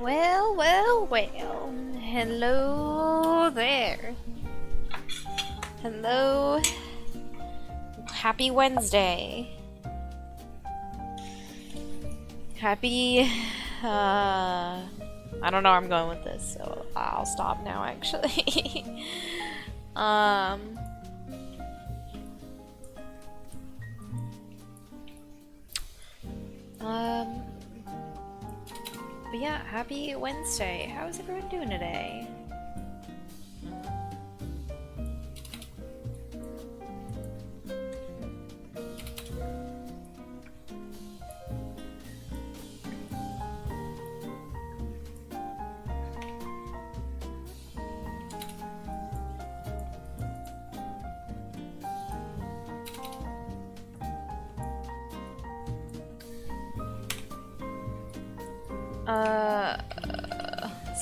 Well, well, well. Hello there. Hello. Happy Wednesday. Happy, I don't know where I'm going with this, so I'll stop now, actually. um... But yeah, happy Wednesday. How is everyone doing today?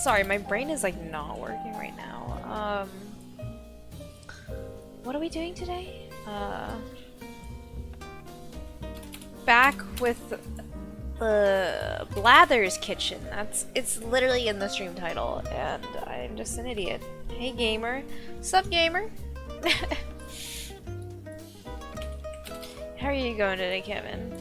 Sorry, my brain is like not working right now. What are we doing today? Back with the Blathers kitchen. It's literally in the stream title, and I'm just an idiot. Hey gamer. Sup gamer? How are you going today, Kevin?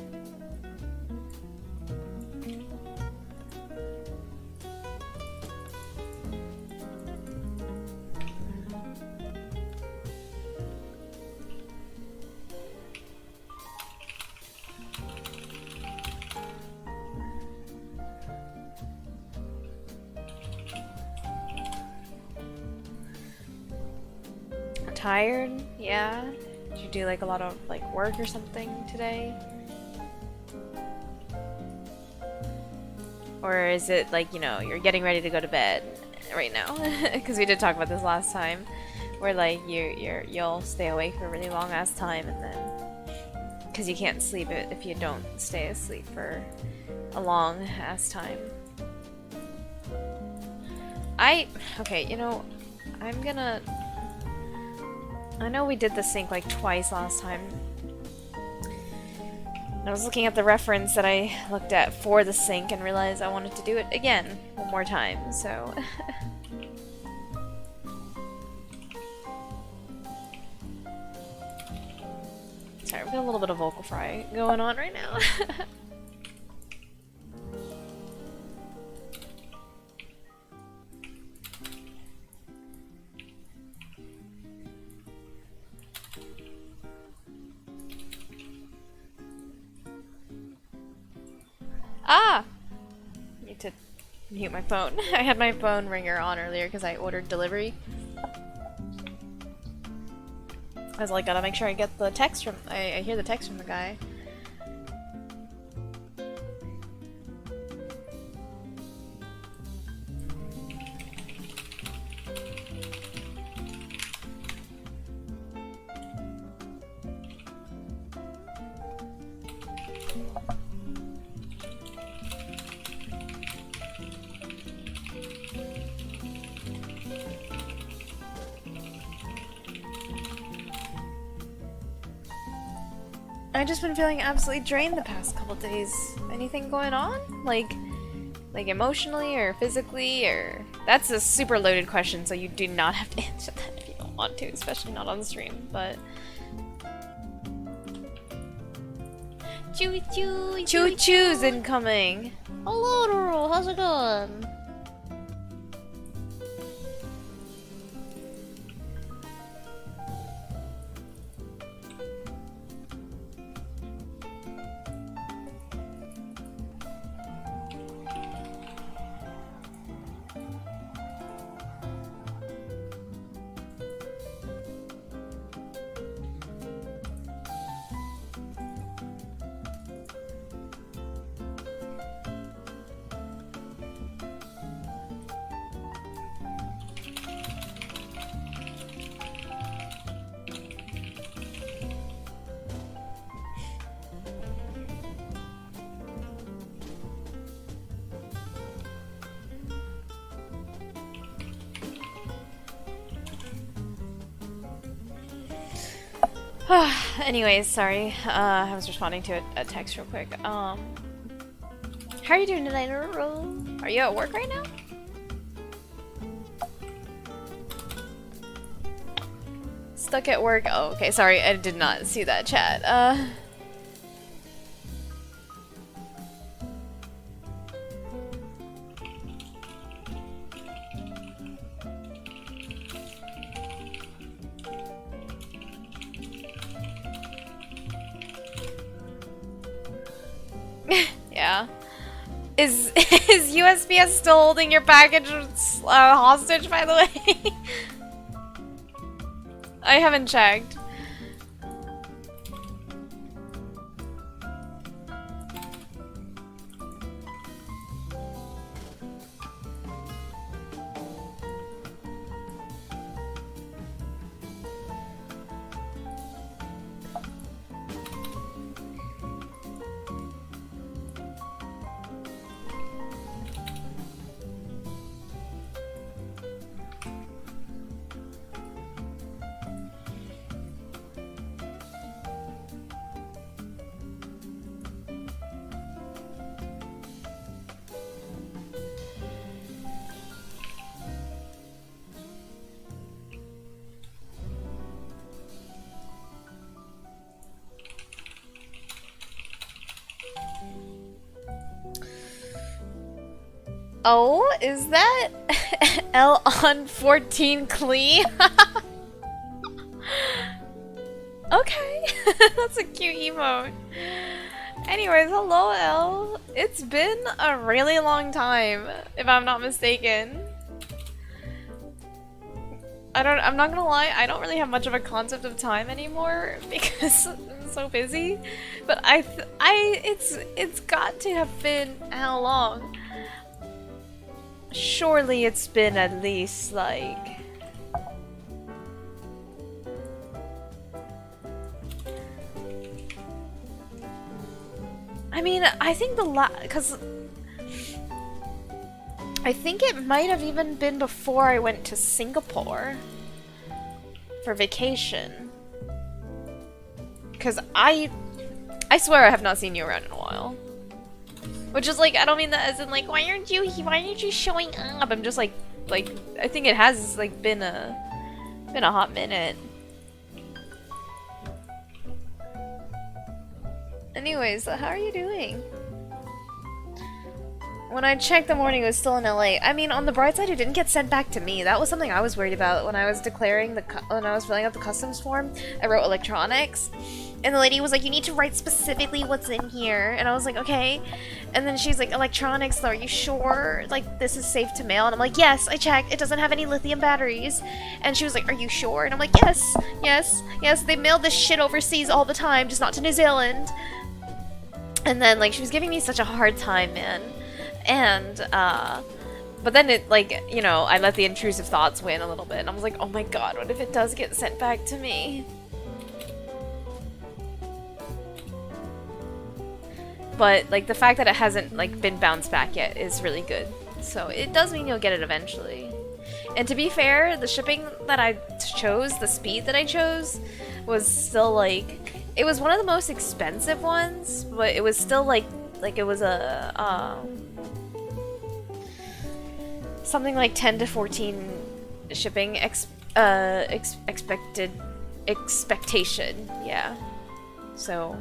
Tired? Yeah? Did you do like a lot of like work or something today? Or is it like, you know, you're getting ready to go to bed right now? Because we did talk about this last time, where like you'll stay awake for a really long ass time, and then because you can't sleep it if you don't stay asleep for a long ass time. Okay, you know, I know we did the sync like twice last time. And I was looking at the reference that I looked at for the sync and realized I wanted to do it again one more time, so... Sorry, I've got a little bit of vocal fry going on right now. Ah! I need to mute my phone. I had my phone ringer on earlier because I ordered delivery. I was like, gotta make sure I get the text from- I hear the text from the guy. I've just been feeling absolutely drained the past couple days. Anything going on? Like emotionally or physically, or... That's a super loaded question, so you do not have to answer that if you don't want to, especially not on stream, but... Choo-choo! Choo-choo's incoming! Hello, Doral! How's it going? Anyways, sorry. I was responding to a text real quick. How are you doing tonight, Earl? Are you at work right now? Stuck at work. Oh, okay. Sorry, I did not see that chat. Yeah. Is USPS still holding your package hostage, by the way? I haven't checked. Oh, is that L on 14 Clee? Okay, that's a cute emote. Anyways, hello L. It's been a really long time, if I'm not mistaken. I'm not gonna lie, I don't really have much of a concept of time anymore because I'm so busy. But it's got to have been how long? Surely it's been at least like... I mean, I think because I think it might have even been before I went to Singapore for vacation. Because I swear I have not seen you around in a while. Which is like, I don't mean that as in like, why aren't you showing up? I'm just like, I think it has like been a hot minute. Anyways, how are you doing? When I checked the morning, it was still in LA. I mean, on the bright side, it didn't get sent back to me. That was something I was worried about when I was when I was filling out the customs form. I wrote electronics, and the lady was like, "You need to write specifically what's in here." And I was like, "Okay." And then she's like, "Electronics, are you sure? Like, this is safe to mail?" And I'm like, "Yes, I checked. It doesn't have any lithium batteries." And she was like, "Are you sure?" And I'm like, "Yes, yes, yes. They mail this shit overseas all the time, just not to New Zealand." And then like she was giving me such a hard time, man. And, but then it, like, you know, I let the intrusive thoughts win a little bit, and I was like, oh my god, what if it does get sent back to me? But, like, the fact that it hasn't, like, been bounced back yet is really good. So, it does mean you'll get it eventually. And to be fair, the shipping that I chose, the speed that I chose, was still, like, it was one of the most expensive ones, but it was still, like it was a, something like 10 to 14 shipping expectation, yeah. So,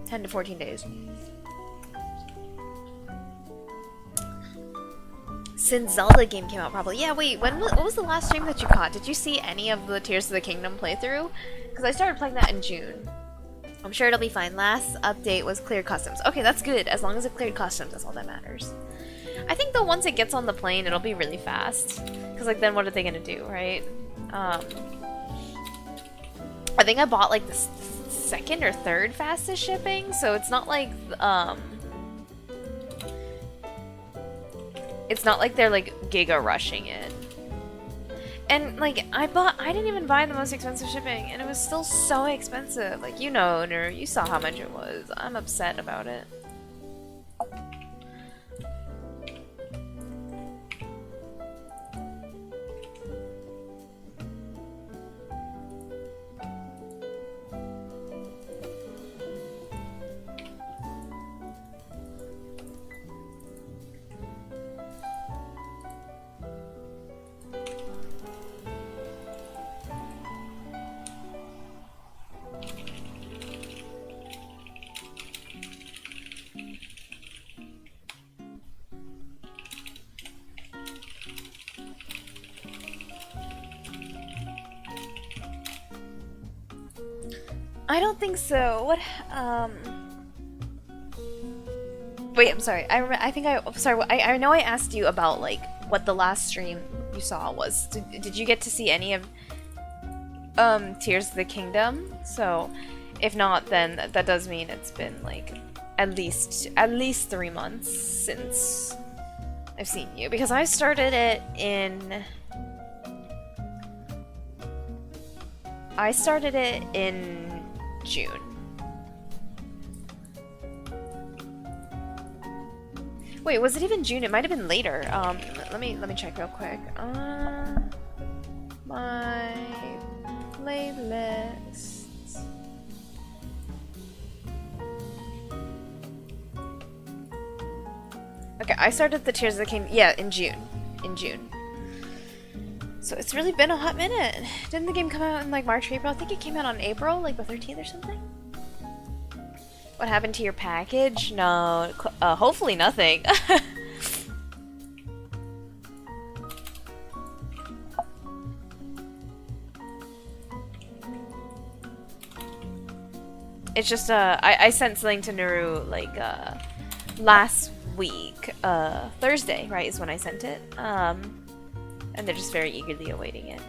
10 to 14 days. Since Zelda game came out, probably. Yeah, wait, what was the last stream that you caught? Did you see any of the Tears of the Kingdom playthrough? Because I started playing that in June. I'm sure it'll be fine. Last update was cleared customs. Okay, that's good. As long as it cleared customs, that's all that matters. I think though once it gets on the plane, it'll be really fast. Because like then what are they gonna do, right? I think I bought like the second or third fastest shipping, so it's not like it's not like they're like giga rushing it. And like I didn't even buy the most expensive shipping, and it was still so expensive. Like, you know, or you saw how much it was. I'm upset about it. I don't think so. What? Wait, I'm sorry. I know I asked you about like what the last stream you saw was. Did you get to see any of Tears of the Kingdom? So, if not, then that does mean it's been like at least 3 months since I've seen you, because I started it in June. Wait, was it even June? It might have been later. Let me check real quick. My playlists. Okay, I started the Tears of the Kingdom. Yeah, in June. So it's really been a hot minute. Didn't the game come out in like March or April? I think it came out on April, like the 13th or something. What happened to your package? No, hopefully nothing. It's just, I sent something to Naru, like, last week, Thursday, right, is when I sent it. And they're just very eagerly awaiting it.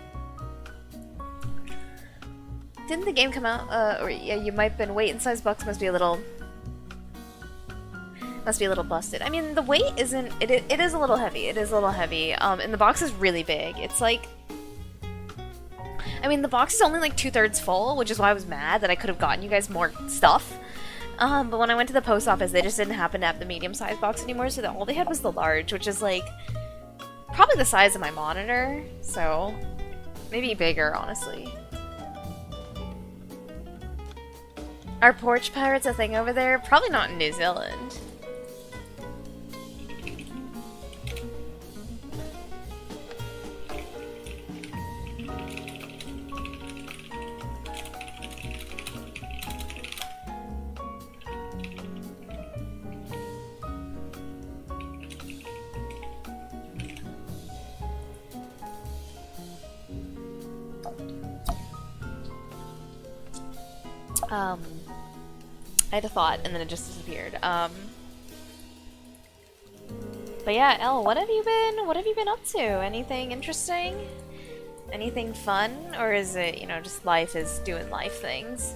Didn't the game come out? Or yeah, you might have been. Weight and size box must be a little busted. I mean, the weight isn't. It is a little heavy. It is a little heavy. And the box is really big. It's like. I mean, the box is only like 2/3 full, which is why I was mad that I could have gotten you guys more stuff. But when I went to the post office, they just didn't happen to have the medium-sized box anymore, so all they had was the large, which is like probably the size of my monitor. So maybe bigger, honestly. Are porch pirates a thing over there? Probably not in New Zealand. I had a thought and then it just disappeared. But yeah, Elle, what have you been up to? Anything interesting? Anything fun? Or is it, you know, just life is doing life things?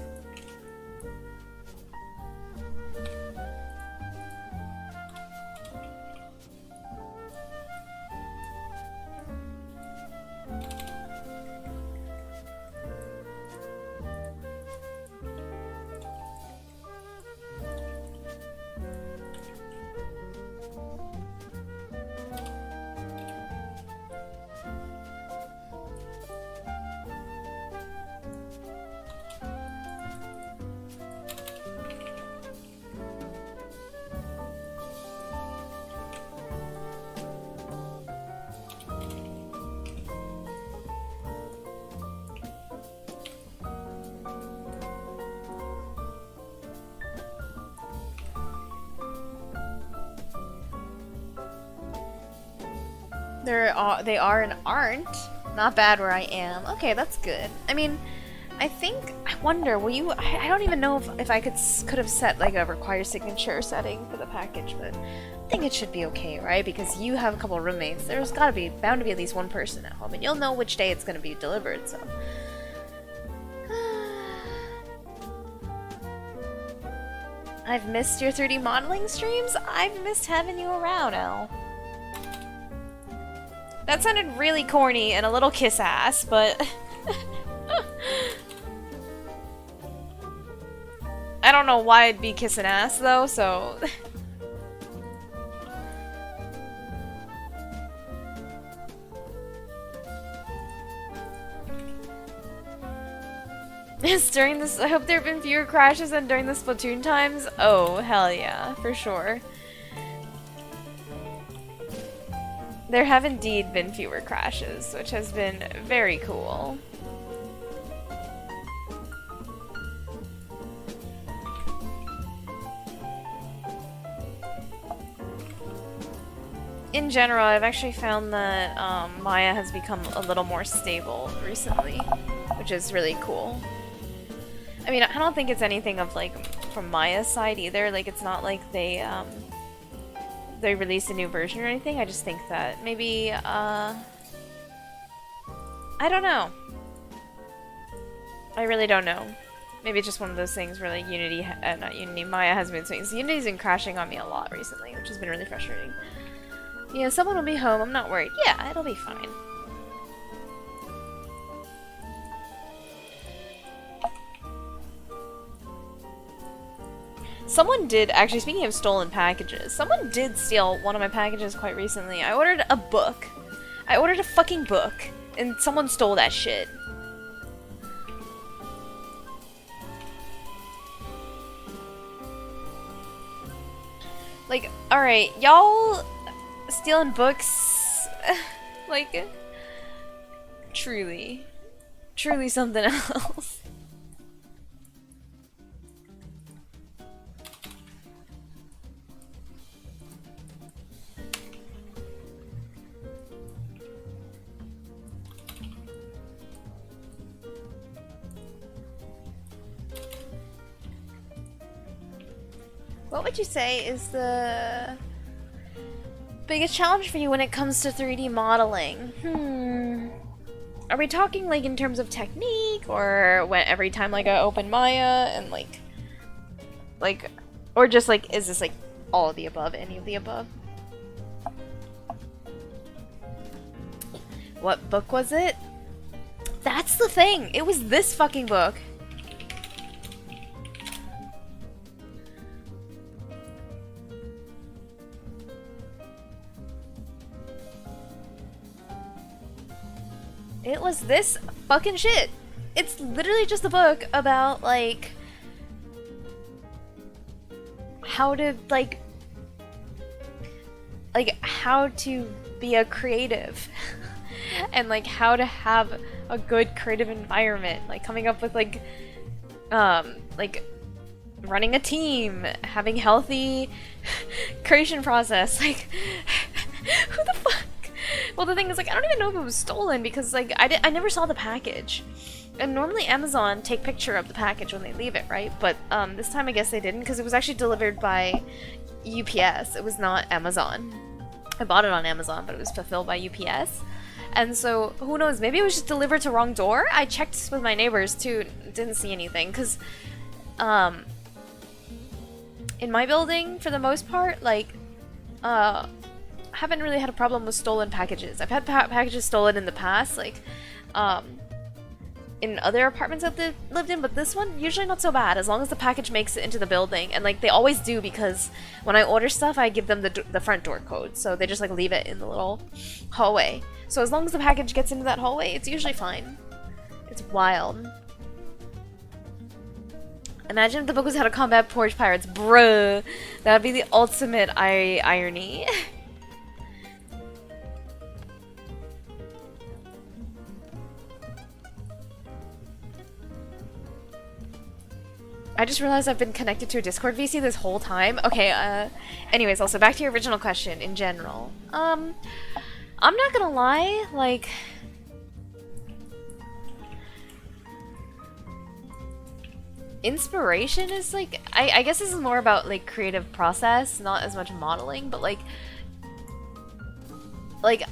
They are and aren't. Not bad where I am. Okay, that's good. I mean, I wonder, will you, I don't even know if I could have set like a require signature setting for the package, but I think it should be okay, right? Because you have a couple of roommates. There's bound to be at least one person at home, and you'll know which day it's going to be delivered, so. I've missed your 3D modeling streams? I've missed having you around, Elle. That sounded really corny and a little kiss ass, but I don't know why I'd be kissing ass though, so yes, during this, I hope there have been fewer crashes than during the Splatoon times. Oh, hell yeah, for sure. There have indeed been fewer crashes, which has been very cool. In general, I've actually found that Maya has become a little more stable recently, which is really cool. I mean, I don't think it's anything of like from Maya's side either. Like, it's not like they released a new version or anything. I just think that maybe I don't know. I really don't know. Maybe it's just one of those things where like not Unity, Maya has been swinging. Unity's been crashing on me a lot recently, which has been really frustrating. Yeah, someone will be home. I'm not worried. Yeah, it'll be fine. Someone did, actually, speaking of stolen packages, someone did steal one of my packages quite recently. I ordered a book. I ordered a fucking book, and someone stole that shit. Like, alright, y'all stealing books, like, truly something else. What would you say is the biggest challenge for you when it comes to 3D modeling? Are we talking like in terms of technique, or when every time like I open Maya and like, or just like, is this like all of the above, any of the above? What book was it? That's the thing! It was this fucking book! It was this fucking shit. It's literally just a book about, like, how to, like how to be a creative. And, like, how to have a good creative environment. Like, coming up with, like, running a team, having healthy creation process. Like, who the fuck? Well, the thing is, like, I don't even know if it was stolen because, like, I never saw the package. And normally Amazon take picture of the package when they leave it, right? But this time I guess they didn't because it was actually delivered by UPS. It was not Amazon. I bought it on Amazon, but it was fulfilled by UPS. And so, who knows, maybe it was just delivered to wrong door? I checked with my neighbors too, didn't see anything, because in my building, for the most part, like, haven't really had a problem with stolen packages. I've had packages stolen in the past, like, in other apartments I've lived in, but this one, usually not so bad, as long as the package makes it into the building. And, like, they always do, because when I order stuff, I give them the front door code, so they just, like, leave it in the little hallway. So as long as the package gets into that hallway, it's usually fine. It's wild. Imagine if the book was how to combat porch pirates. Bruh! That would be the ultimate irony. I just realized I've been connected to a Discord VC this whole time. Okay, anyways, also back to your original question in general. I'm not gonna lie, like, inspiration is, like, I guess this is more about, like, creative process, not as much modeling, but, like,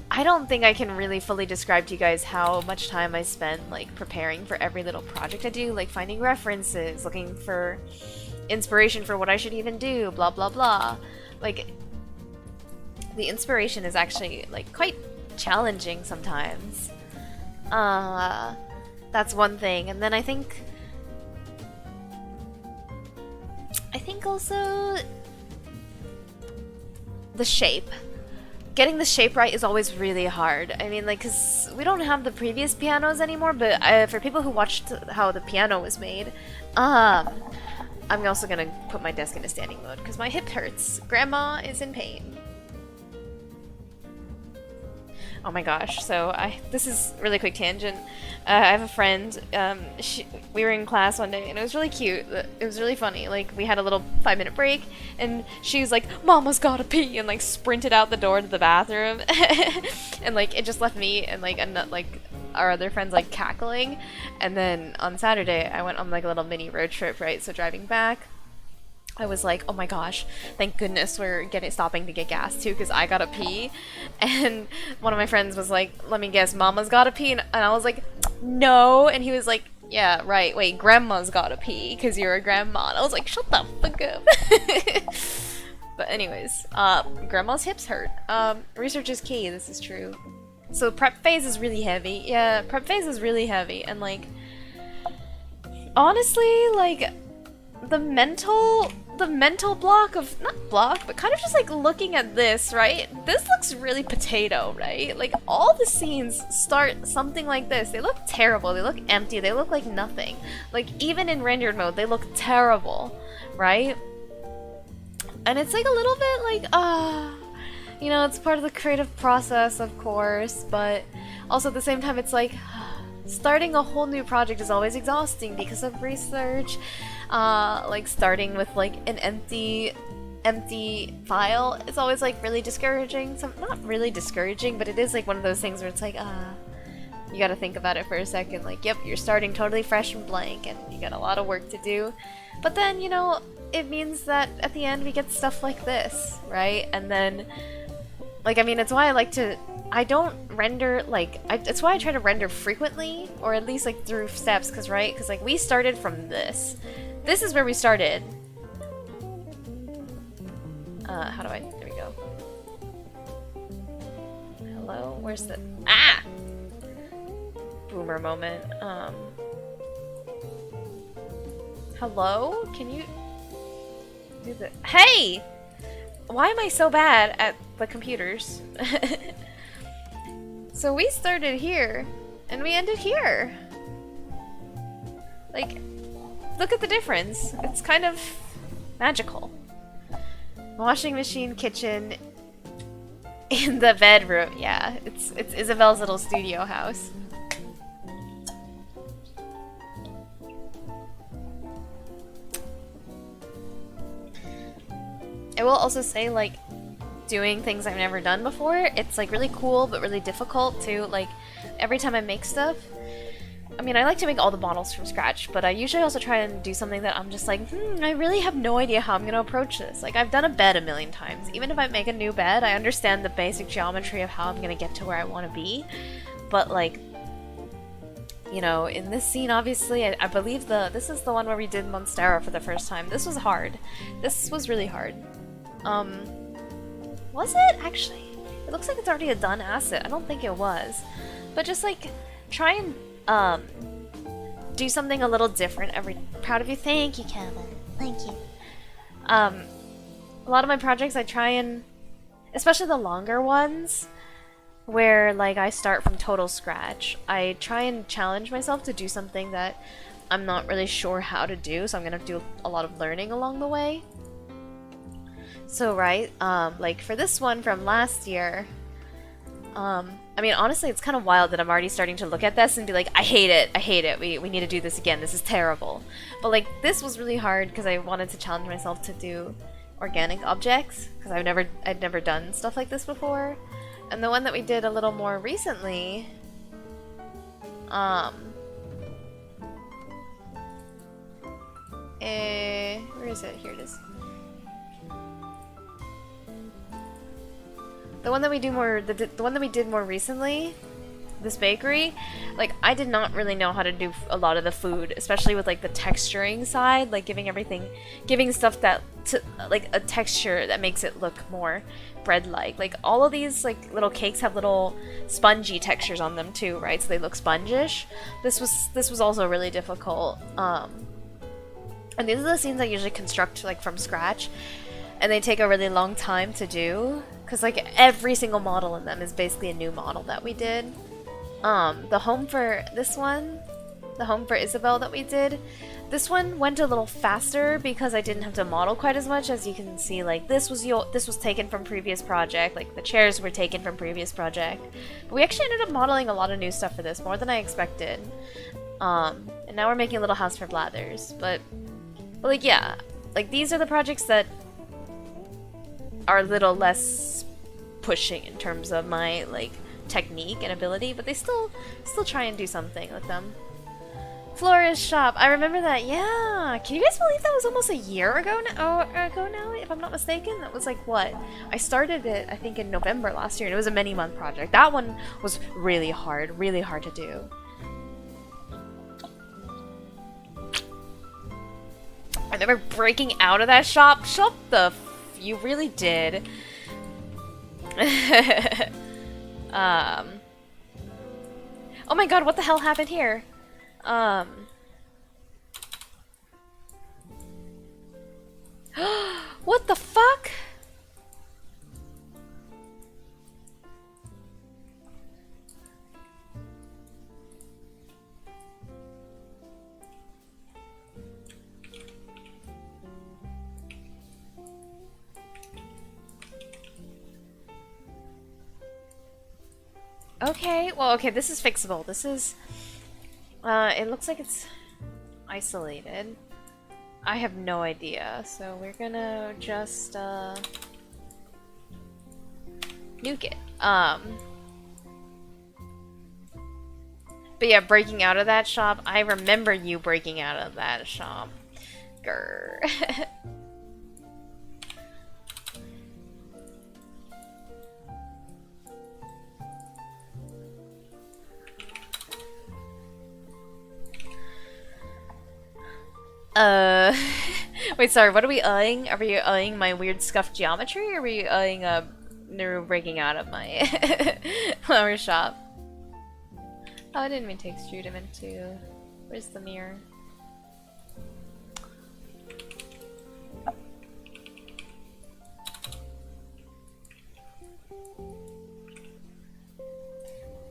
I don't think I can really fully describe to you guys how much time I spend, like, preparing for every little project I do, like, finding references, looking for inspiration for what I should even do, blah, blah, blah. Like, the inspiration is actually, like, quite challenging sometimes. That's one thing. And then I think also the shape. Getting the shape right is always really hard. I mean, like, because we don't have the previous pianos anymore, but for people who watched how the piano was made, I'm also gonna put my desk in a standing mode because my hip hurts. Grandma is in pain. Oh my gosh, so this is a really quick tangent. I have a friend, we were in class one day and it was really cute. It was really funny. Like, we had a little 5-minute break and she was like, "Mama's gotta pee," and like sprinted out the door to the bathroom. And like it just left me and like our other friends like cackling. And then on Saturday, I went on like a little mini road trip, right? So driving back, I was like, oh my gosh, thank goodness we're stopping to get gas too, because I gotta pee. And one of my friends was like, let me guess, Mama's gotta pee? And I was like, no. And he was like, yeah, right, wait, Grandma's gotta pee, because you're a grandma. And I was like, shut the fuck up. But anyways, Grandma's hips hurt. Research is key, this is true. So prep phase is really heavy. Yeah, prep phase is really heavy. And like, honestly, like, the mental block of, not block, but kind of just like looking at this, right? This looks really potato, right? Like all the scenes start something like this. They look terrible, they look empty, they look like nothing. Like even in rendered mode, they look terrible, right? And it's like a little bit like, you know, it's part of the creative process, of course, but also at the same time, it's like, starting a whole new project is always exhausting because of research. Like starting with like an empty file, it's always like really discouraging. So not really discouraging, but it is like one of those things where it's like, you gotta think about it for a second. Like, yep, you're starting totally fresh and blank, and you got a lot of work to do. But then, you know, it means that at the end we get stuff like this, right? And then, like, I mean, it's why I like to. I don't render, like, it's why I try to render frequently, or at least, like, through steps, because, right? Because, like, we started from this. This is where we started. How do I, there we go. Hello? Where's the, boomer moment. Hello? Can you do the, hey! Why am I so bad at the computers? So we started here, and we ended here. Like, look at the difference. It's kind of magical. Washing machine, kitchen, in the bedroom. Yeah, it's Isabel's little studio house. I will also say, like, doing things I've never done before, it's like really cool but really difficult too. Like every time I make stuff, I mean, I like to make all the models from scratch, but I usually also try and do something that I'm just like, I really have no idea how I'm gonna approach this. Like, I've done a bed a million times. Even if I make a new bed, I understand the basic geometry of how I'm gonna get to where I want to be. But like, you know, in this scene, obviously, I believe this is the one where we did Monstera for the first time. This was hard. This was really hard. Was it? Actually, it looks like it's already a done asset. I don't think it was. But just like, try and do something a little different every. Proud of you. Thank you, Kevin. Thank you. A lot of my projects I try and, especially the longer ones, where like I start from total scratch, I try and challenge myself to do something that I'm not really sure how to do, so I'm gonna do a lot of learning along the way. So right, like for this one from last year, I mean, honestly, it's kind of wild that I'm already starting to look at this and be like, I hate it, we need to do this again, this is terrible. But like, this was really hard because I wanted to challenge myself to do organic objects, because I'd never done stuff like this before. And the one that we did a little more recently, where is it? Here it is. The one that we do more, the one that we did more recently, this bakery, like I did not really know how to do a lot of the food, especially with like the texturing side, like giving stuff that like a texture that makes it look more bread-like. Like all of these like little cakes have little spongy textures on them too, right? So they look spongish. This was also really difficult. And these are the scenes I usually construct like from scratch, and they take a really long time to do. Because, like, every single model in them is basically a new model that we did. The home for this one, the home for Isabel that we did, this one went a little faster because I didn't have to model quite as much. As you can see, like, this was taken from previous project. Like, the chairs were taken from previous project. But we actually ended up modeling a lot of new stuff for this, more than I expected. And now we're making a little house for Blathers. But like, yeah. Like, these are the projects that are a little less pushing in terms of my like technique and ability, but they still try and do something with them. Florist shop. I remember that. Yeah. Can you guys believe that was almost a year ago now, if I'm not mistaken? That was like what? I started it, I think, in November last year, and it was a many-month project. That one was really hard to do. I remember breaking out of that shop. Shut the f- You really did. Oh my god, what the hell happened here? What the fuck? Okay, well, okay, this is fixable. This is, it looks like it's isolated. I have no idea, so we're gonna just, nuke it. But yeah, breaking out of that shop, I remember you breaking out of that shop. Grr. Wait, sorry, what are we eyeing? Are we eyeing my weird scuffed geometry, or are we eyeing Naru breaking out of my flower shop? Oh, I didn't mean to extrude him into... Where's the mirror?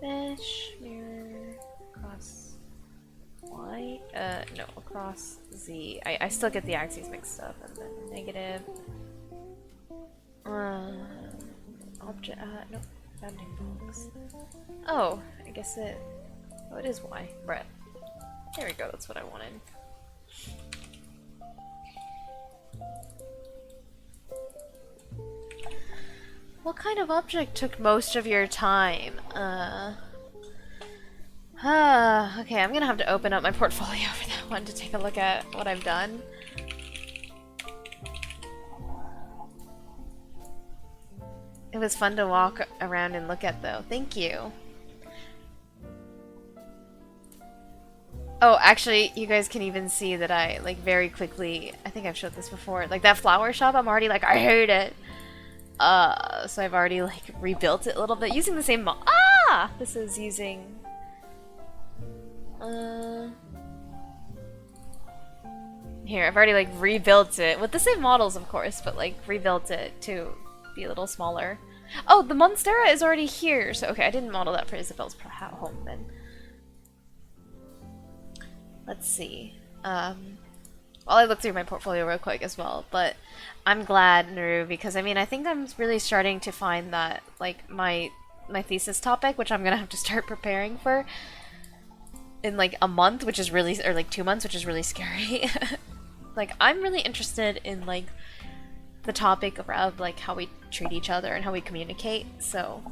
Mesh, mirror, cross... Y? No, across Z. I still get the axes mixed up, and then negative. Object, nope, bounding box. Oh, I guess it... Oh, it is Y. Right. There we go, that's what I wanted. What kind of object took most of your time? Okay, I'm gonna have to open up my portfolio for that one to take a look at what I've done. It was fun to walk around and look at, though. Thank you. Oh, actually, you guys can even see that I, like, very quickly... I think I've showed this before. Like, that flower shop, I'm already like, I hate it! So I've already, like, rebuilt it a little bit using the same Ah! This is using... Here, I've already, like, rebuilt it. With the same models, of course, but, like, rebuilt it to be a little smaller. Oh, the Monstera is already here! So, okay, I didn't model that for Isabel's home, then. Let's see. Well, I looked through my portfolio real quick as well, but I'm glad, Naru, because, I mean, I think I'm really starting to find that, like, my thesis topic, which I'm gonna have to start preparing for in, like, a month, which is really, or, like, 2 months, which is really scary. Like, I'm really interested in, like, the topic around, like, how we treat each other and how we communicate, so...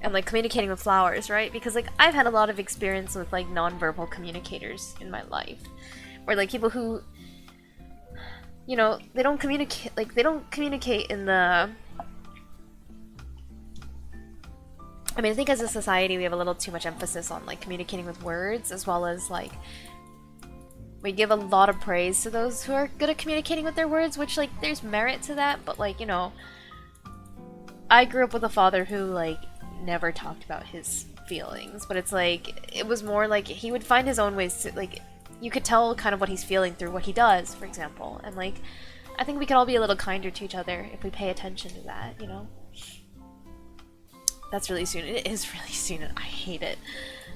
And, like, communicating with flowers, right? Because, like, I've had a lot of experience with, like, non-verbal communicators in my life. Or, like, people who, you know, they don't communicate, like, they don't communicate in the... I mean, I think as a society we have a little too much emphasis on, like, communicating with words, as well as, like, we give a lot of praise to those who are good at communicating with their words, which, like, there's merit to that, but, like, you know, I grew up with a father who, like, never talked about his feelings, but it's like, it was more like he would find his own ways to, like, you could tell kind of what he's feeling through what he does, for example, and, like, I think we could all be a little kinder to each other if we pay attention to that, you know? That's really soon. It is really soon, and I hate it.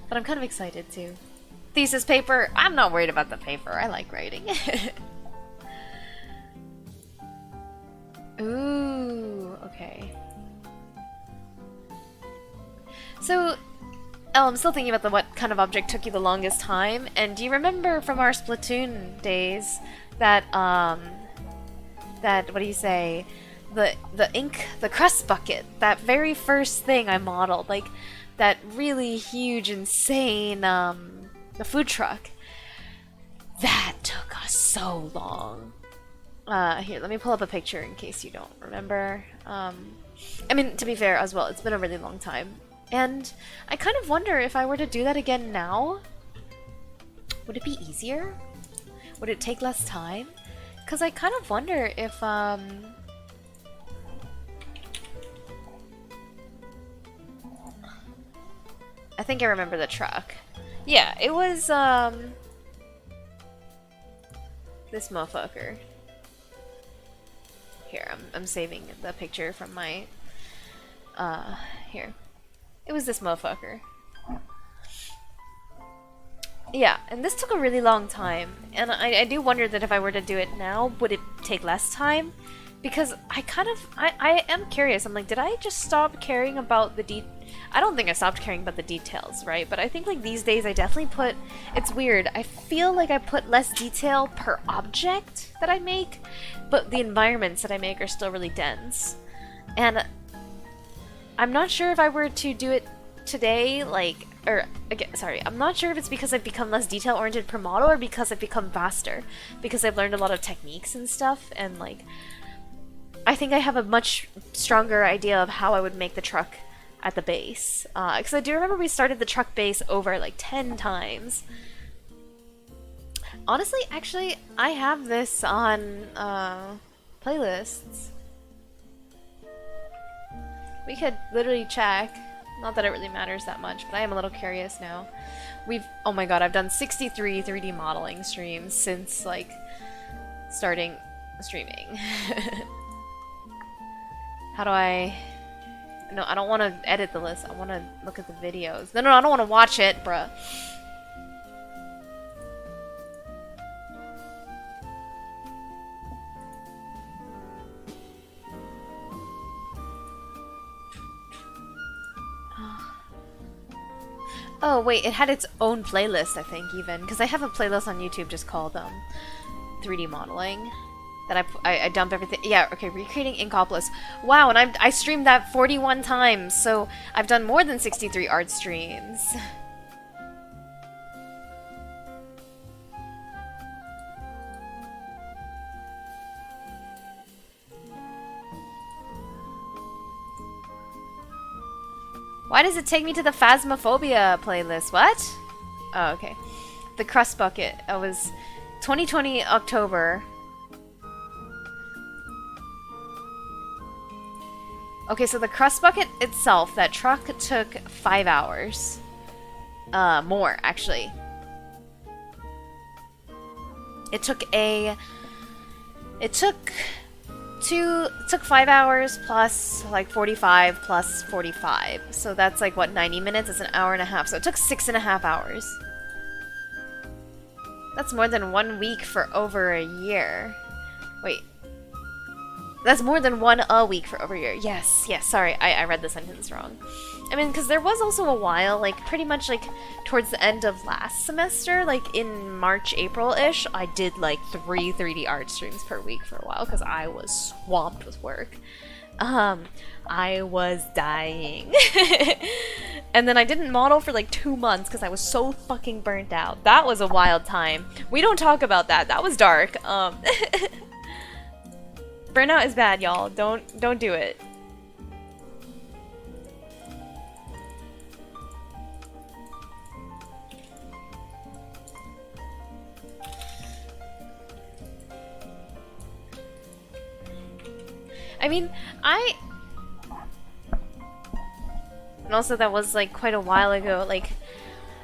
But I'm kind of excited, too. Thesis paper? I'm not worried about the paper. I like writing. Ooh, okay. So, I'm still thinking about what kind of object took you the longest time, and do you remember from our Splatoon days that, what do you say, the crust bucket, that very first thing I modeled, like that really huge, insane the food truck. That took us so long. Here, let me pull up a picture in case you don't remember. I mean, to be fair as well, it's been a really long time. And I kind of wonder if I were to do that again now, would it be easier? Would it take less time? Because I kind of wonder if, I think I remember the truck. Yeah, it was, this motherfucker. Here, I'm saving the picture from my, here. It was this motherfucker. Yeah, and this took a really long time, and I do wonder that if I were to do it now, would it take less time? Because I am curious. I'm like, did I just stop caring about the I don't think I stopped caring about the details, right? But I think like these days I definitely put, it's weird, I feel like I put less detail per object that I make, but the environments that I make are still really dense. And I'm not sure if I were to do it today, like, or, again, sorry, I'm not sure if it's because I've become less detail-oriented per model or because I've become faster. Because I've learned a lot of techniques and stuff, and, like, I think I have a much stronger idea of how I would make the truck at the base. Because I do remember we started the truck base over, like, 10 times. Honestly, actually, I have this on, playlists. We could literally check. Not that it really matters that much, but I am a little curious now. Oh my god, I've done 63 3D modeling streams since, like, starting streaming. How do I... No, I don't want to edit the list. I want to look at the videos. No, I don't want to watch it, bruh. Oh, wait, it had its own playlist, I think, even. Because I have a playlist on YouTube just called 3D modeling. That I dump everything. Yeah, okay, recreating Inkopolis. Wow, and I streamed that 41 times, so I've done more than 63 art streams. Why does it take me to the Phasmophobia playlist? What? Oh, okay. The Crust Bucket. It was 2020 October. Okay, so the Crust Bucket itself, that truck took 5 hours. More, actually. It took 5 hours plus like 45 plus 45. So that's like what, 90 minutes? It's an hour and a half. So it took 6.5 hours. That's more than 1 week for over a year. Wait. That's more than a week for over a year. Yes, sorry, I read the sentence wrong. I mean, because there was also a while, like, pretty much, like, towards the end of last semester, like, in March, April-ish, I did, like, 3 3D art streams per week for a while, because I was swamped with work. I was dying. And then I didn't model for, like, 2 months, because I was so fucking burnt out. That was a wild time. We don't talk about that. That was dark. Burnout is bad, y'all. Don't do it. I mean, and also that was like quite a while ago, like,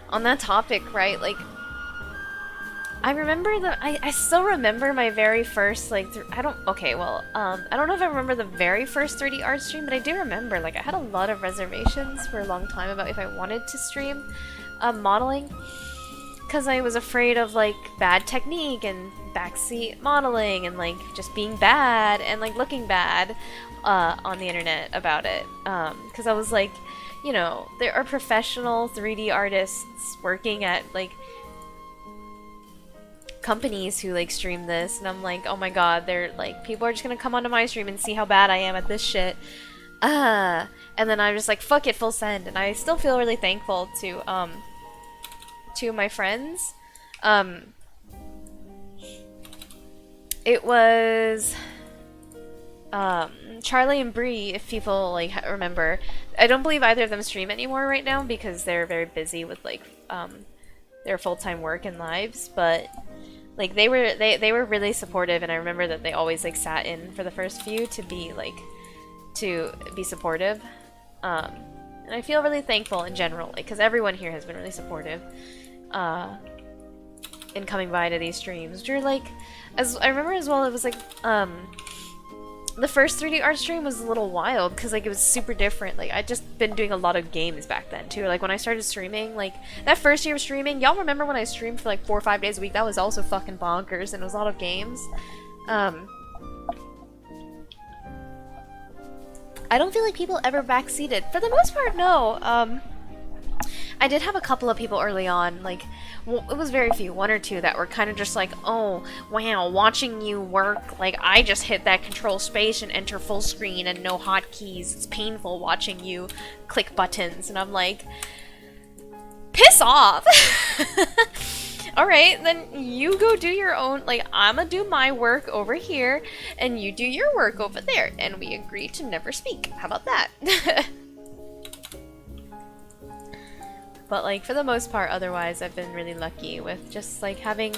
on that topic, right? Like, I remember I still remember my very first, like, I don't know if I remember the very first 3D art stream, but I do remember, like, I had a lot of reservations for a long time about if I wanted to stream modeling, because I was afraid of, like, bad technique and backseat modeling and, like, just being bad and, like, looking bad on the internet about it, because I was like, you know, there are professional 3D artists working at, like, companies who like stream this, and I'm like, oh my god, they're like, people are just gonna come onto my stream and see how bad I am at this shit. And then I'm just like, fuck it, full send. And I still feel really thankful to my friends. It was Charlie and Bree, if people like remember. I don't believe either of them stream anymore right now because they're very busy with like their full-time work and lives, but like they were really supportive, and I remember that they always like sat in for the first few to be supportive. And I feel really thankful in general, like, because everyone here has been really supportive in coming by to these streams. You're like, as I remember as well, it was like the first 3D art stream was a little wild because like it was super different. Like I'd just been doing a lot of games back then too. Like when I started streaming, like that first year of streaming, y'all remember when I streamed for like 4 or 5 days a week? That was also fucking bonkers, and it was a lot of games. I don't feel like people ever backseated. For the most part, no. I did have a couple of people early on, like, it was very few, 1 or 2, that were kind of just like, oh, wow, watching you work, like, I just hit that control space and enter full screen and no hotkeys. It's painful watching you click buttons. And I'm like, piss off! Alright, then you go do your own, like, I'ma do my work over here, and you do your work over there, and we agree to never speak. How about that? But, like, for the most part, otherwise, I've been really lucky with just, like, having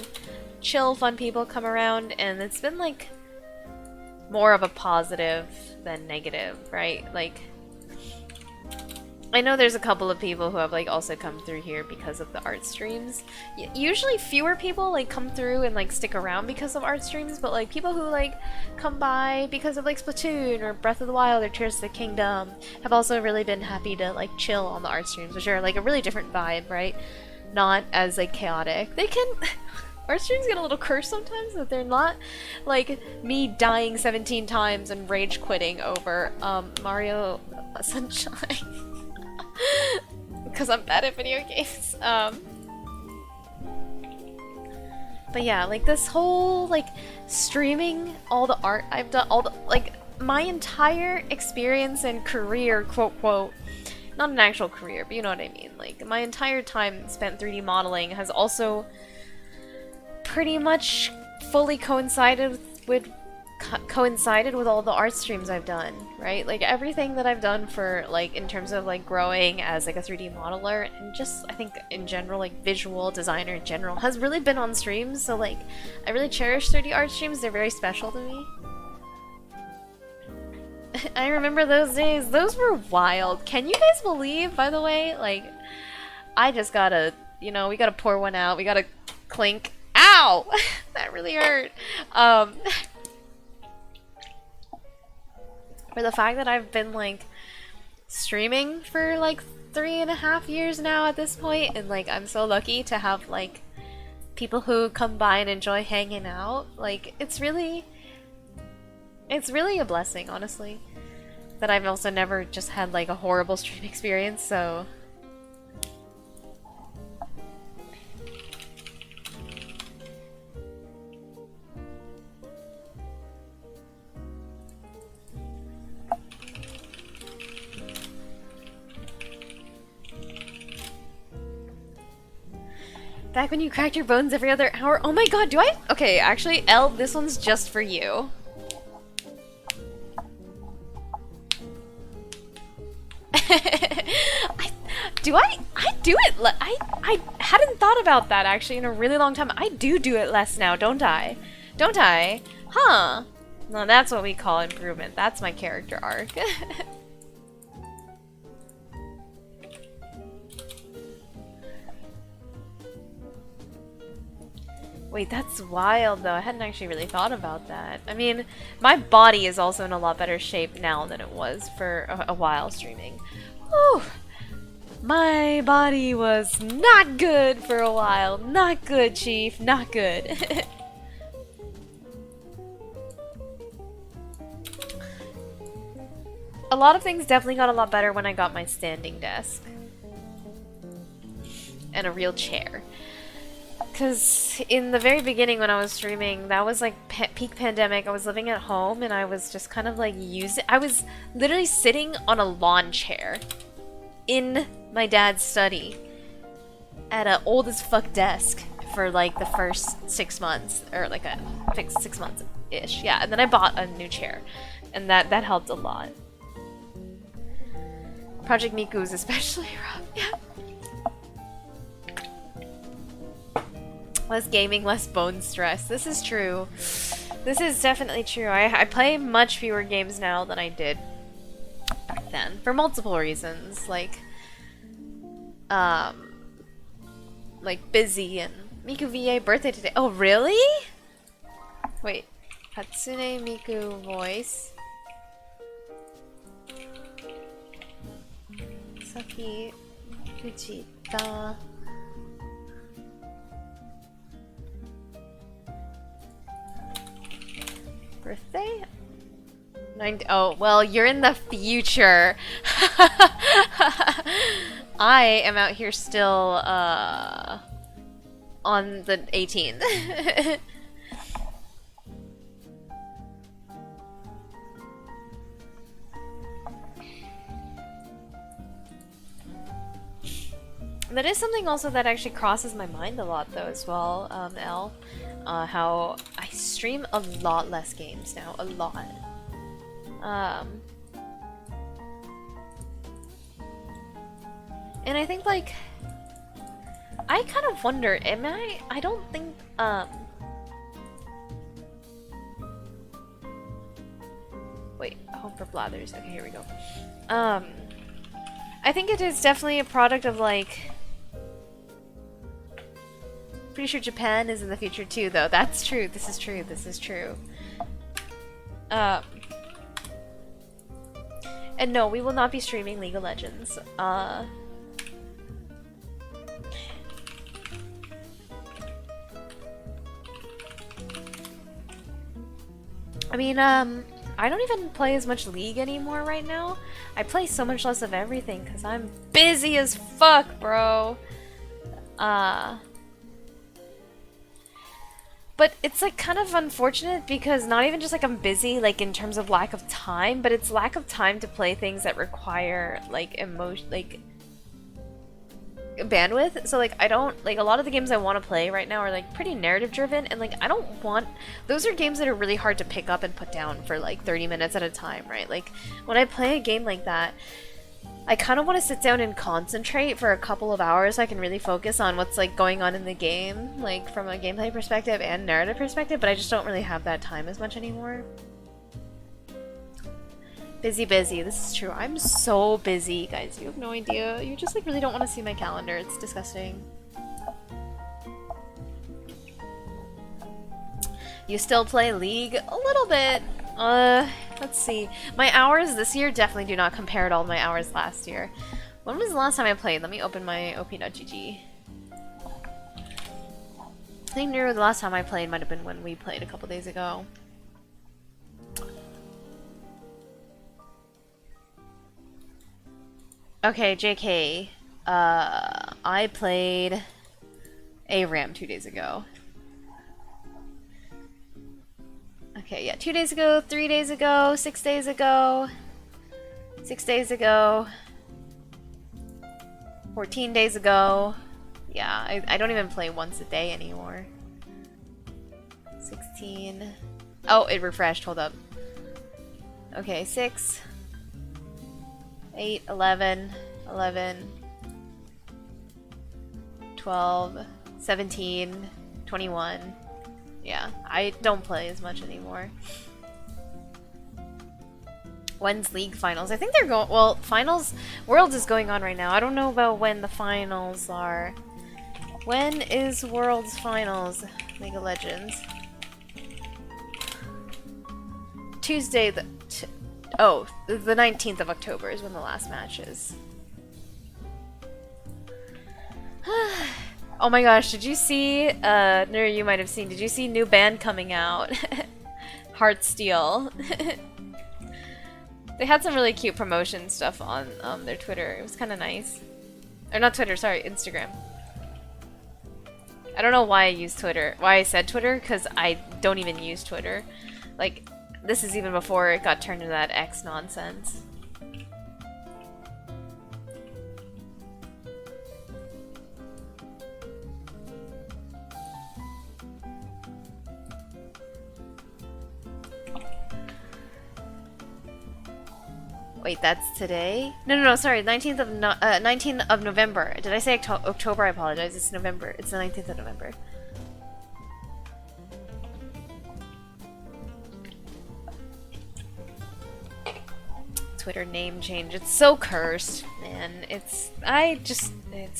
chill, fun people come around, and it's been, like, more of a positive than negative, right? Like, I know there's a couple of people who have like also come through here because of the art streams. Usually fewer people like come through and like stick around because of art streams, but like people who like come by because of like Splatoon or Breath of the Wild or Tears of the Kingdom have also really been happy to like chill on the art streams, which are like a really different vibe, right? Not as like chaotic. They can art streams get a little cursed sometimes, but they're not like me dying 17 times and rage quitting over Mario Sunshine. Because I'm bad at video games. But yeah, like this whole like streaming all the art I've done, all the like my entire experience and career, quote quote, not an actual career, but you know what I mean. Like my entire time spent 3D modeling has also pretty much fully coincided with all the art streams I've done, right? Like everything that I've done for like in terms of like growing as like a 3D modeler and just I think in general like visual designer in general has really been on streams. So like I really cherish 3D art streams. They're very special to me. I remember those days. Those were wild. Can you guys believe, by the way, like I just gotta, you know, we gotta pour one out. We gotta clink. Ow! That really hurt. For the fact that I've been like streaming for like 3.5 years now at this point, and like I'm so lucky to have like people who come by and enjoy hanging out. Like it's really a blessing, honestly, that I've also never just had like a horrible stream experience. So back when you cracked your bones every other hour. Oh my god, do I? Okay, actually, Elle, this one's just for you. I do it. I hadn't thought about that actually in a really long time. I do it less now, don't I? Don't I? Huh. No, that's what we call improvement. That's my character arc. Wait, that's wild though. I hadn't actually really thought about that. I mean, my body is also in a lot better shape now than it was for a while streaming. Whew. My body was not good for a while. Not good, Chief. Not good. A lot of things definitely got a lot better when I got my standing desk. And a real chair. because in the very beginning when I was streaming, that was like peak pandemic. I was living at home and I was just kind of like I was literally sitting on a lawn chair in my dad's study at an old as fuck desk for like the first 6 months, or like a 6 months ish. Yeah, and then I bought a new chair, and that helped a lot. Project Miku is especially rough. Yeah. Less gaming, less bone stress. This is true. This is definitely true. I play much fewer games now than I did back then, for multiple reasons, like busy and Miku VA birthday today. Oh, really? Wait. Hatsune Miku voice. Saki Fujita. Birthday? Oh, well, you're in the future. I am out here still, on the 18th. That is something also that actually crosses my mind a lot, though, as well, Elle. How I stream a lot less games now. A lot. And I think, like, I kind of wonder, I don't think, wait, home for Blathers. Okay, here we go. I think it is definitely a product of, like, pretty sure Japan is in the future too, though. That's true. This is true. This is true. And no, we will not be streaming League of Legends. I mean, I don't even play as much League anymore right now. I play so much less of everything because I'm busy as fuck, bro. But it's like kind of unfortunate because not even just like I'm busy like in terms of lack of time, but it's lack of time to play things that require like bandwidth. So like I don't like a lot of the games I want to play right now are like pretty narrative driven, and like I don't want those are games that are really hard to pick up and put down for like 30 minutes at a time, right? Like when I play a game like that, I kind of want to sit down and concentrate for a couple of hours so I can really focus on what's like going on in the game, like from a gameplay perspective and narrative perspective, but I just don't really have that time as much anymore. Busy. This is true. I'm so busy, guys. You have no idea. You just like really don't want to see my calendar. It's disgusting. You still play League? A little bit. Let's see. My hours this year definitely do not compare at all to my hours last year. When was the last time I played? Let me open my op.gg. I think near the last time I played might have been when we played a couple days ago. Okay, JK. I played ARAM 2 days ago. Okay, yeah, 2 days ago, 3 days ago, 6 days ago, 6 days ago, 14 days ago. Yeah, I don't even play once a day anymore. 16. Oh, it refreshed, hold up. Okay, 6, 8, 11, 12, 17, 21. Yeah, I don't play as much anymore. When's League Finals? I think they're going... Well, Finals... Worlds is going on right now. I don't know about when the Finals are. When is Worlds Finals? League of Legends. Tuesday the... the 19th of October is when the last match is. Oh my gosh, did you see, no, you might have seen, did you see new band coming out? Heartsteel. They had some really cute promotion stuff on their Twitter. It was kind of nice. Or not Twitter, sorry, Instagram. I don't know why I use Twitter. Why I said Twitter, because I don't even use Twitter. Like, this is even before it got turned into that X nonsense. Wait, that's today? No, sorry, 19th of November. Did I say October? I apologize. It's November. It's the 19th of November. Twitter name change. It's so cursed, man. It's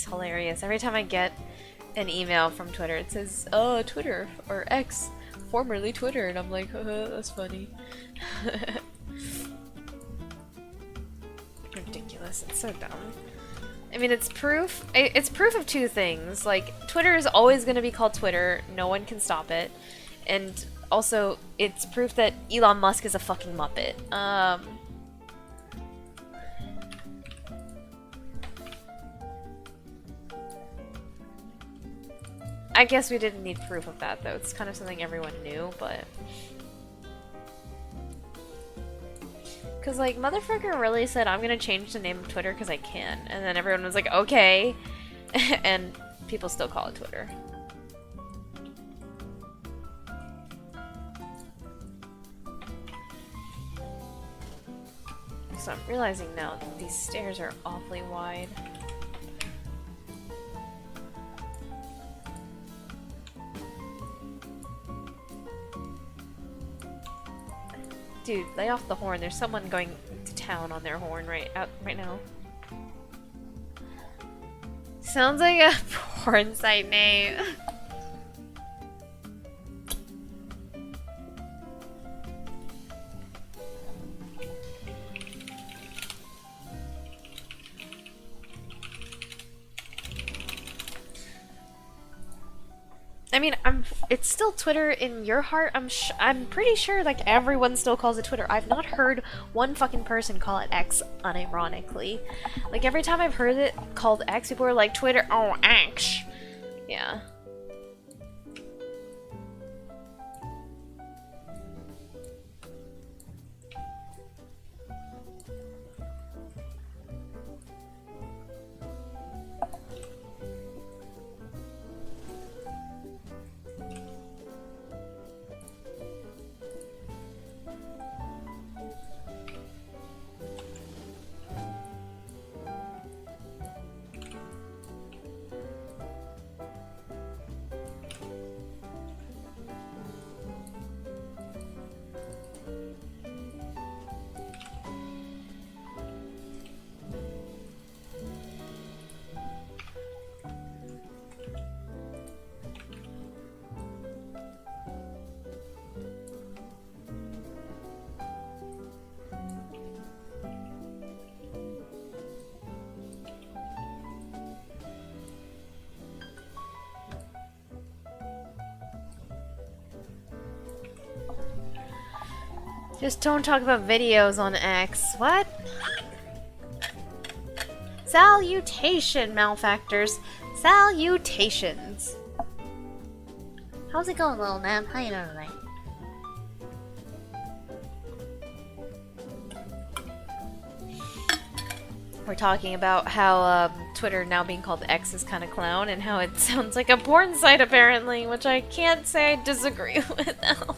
hilarious. Every time I get an email from Twitter, it says, "Oh, Twitter or X, formerly Twitter," and I'm like, that's funny. Ridiculous. It's so dumb. I mean, it's proof. It's proof of two things. Like, Twitter is always going to be called Twitter. No one can stop it. And also, it's proof that Elon Musk is a fucking muppet. I guess we didn't need proof of that, though. It's kind of something everyone knew, but... Because, like, motherfucker really said, I'm gonna change the name of Twitter because I can. And then everyone was like, okay. And people still call it Twitter. So I'm realizing now that these stairs are awfully wide. Dude, lay off the horn. There's someone going to town on their horn right now. Sounds like a porn site name. I mean, it's still Twitter in your heart. I'm pretty sure like everyone still calls it Twitter. I've not heard one fucking person call it X unironically. Like every time I've heard it called X, people are like, Twitter, oh, X. Yeah. Just don't talk about videos on X. What? Salutation, malefactors. Salutations. How's it going, little man? How you doing tonight? We're talking about how Twitter now being called X is kind of clown, and how it sounds like a porn site apparently, which I can't say I disagree with now.